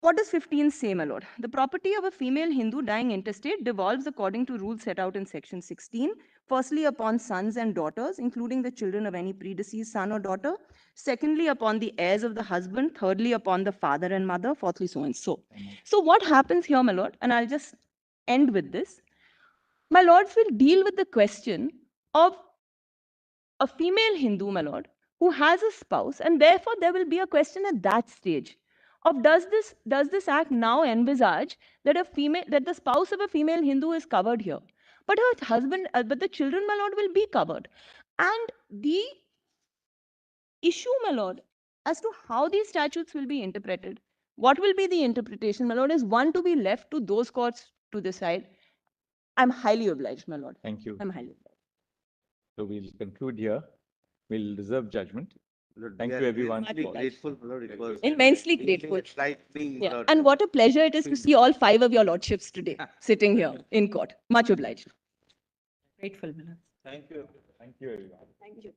[SPEAKER 16] What does 15 say, my lord? The property of a female Hindu dying intestate devolves according to rules set out in section 16, firstly upon sons and daughters, including the children of any predeceased son or daughter, secondly upon the heirs of the husband, thirdly upon the father and mother, fourthly so and so. So what happens here, my lord, and I'll just end with this, my lords will deal with the question of a female Hindu, my lord, who has a spouse, and therefore there will be a question at that stage of does this act now envisage that that the spouse of a female Hindu is covered here, but her husband, but the children, my lord, will be covered. And the issue, my lord, as to how these statutes will be interpreted, what will be the interpretation, my lord, is one to be left to those courts to decide. I'm highly obliged, my lord.
[SPEAKER 1] Thank you.
[SPEAKER 16] I'm highly obliged.
[SPEAKER 1] So we'll conclude here. We'll reserve judgment. Thank you, everyone.
[SPEAKER 16] Grateful, immensely grateful. Yeah. And what a pleasure it is to see all 5 of your lordships today sitting here in court. Much obliged.
[SPEAKER 4] Grateful, Milord.
[SPEAKER 1] Thank you. Thank you, everyone.
[SPEAKER 4] Thank you.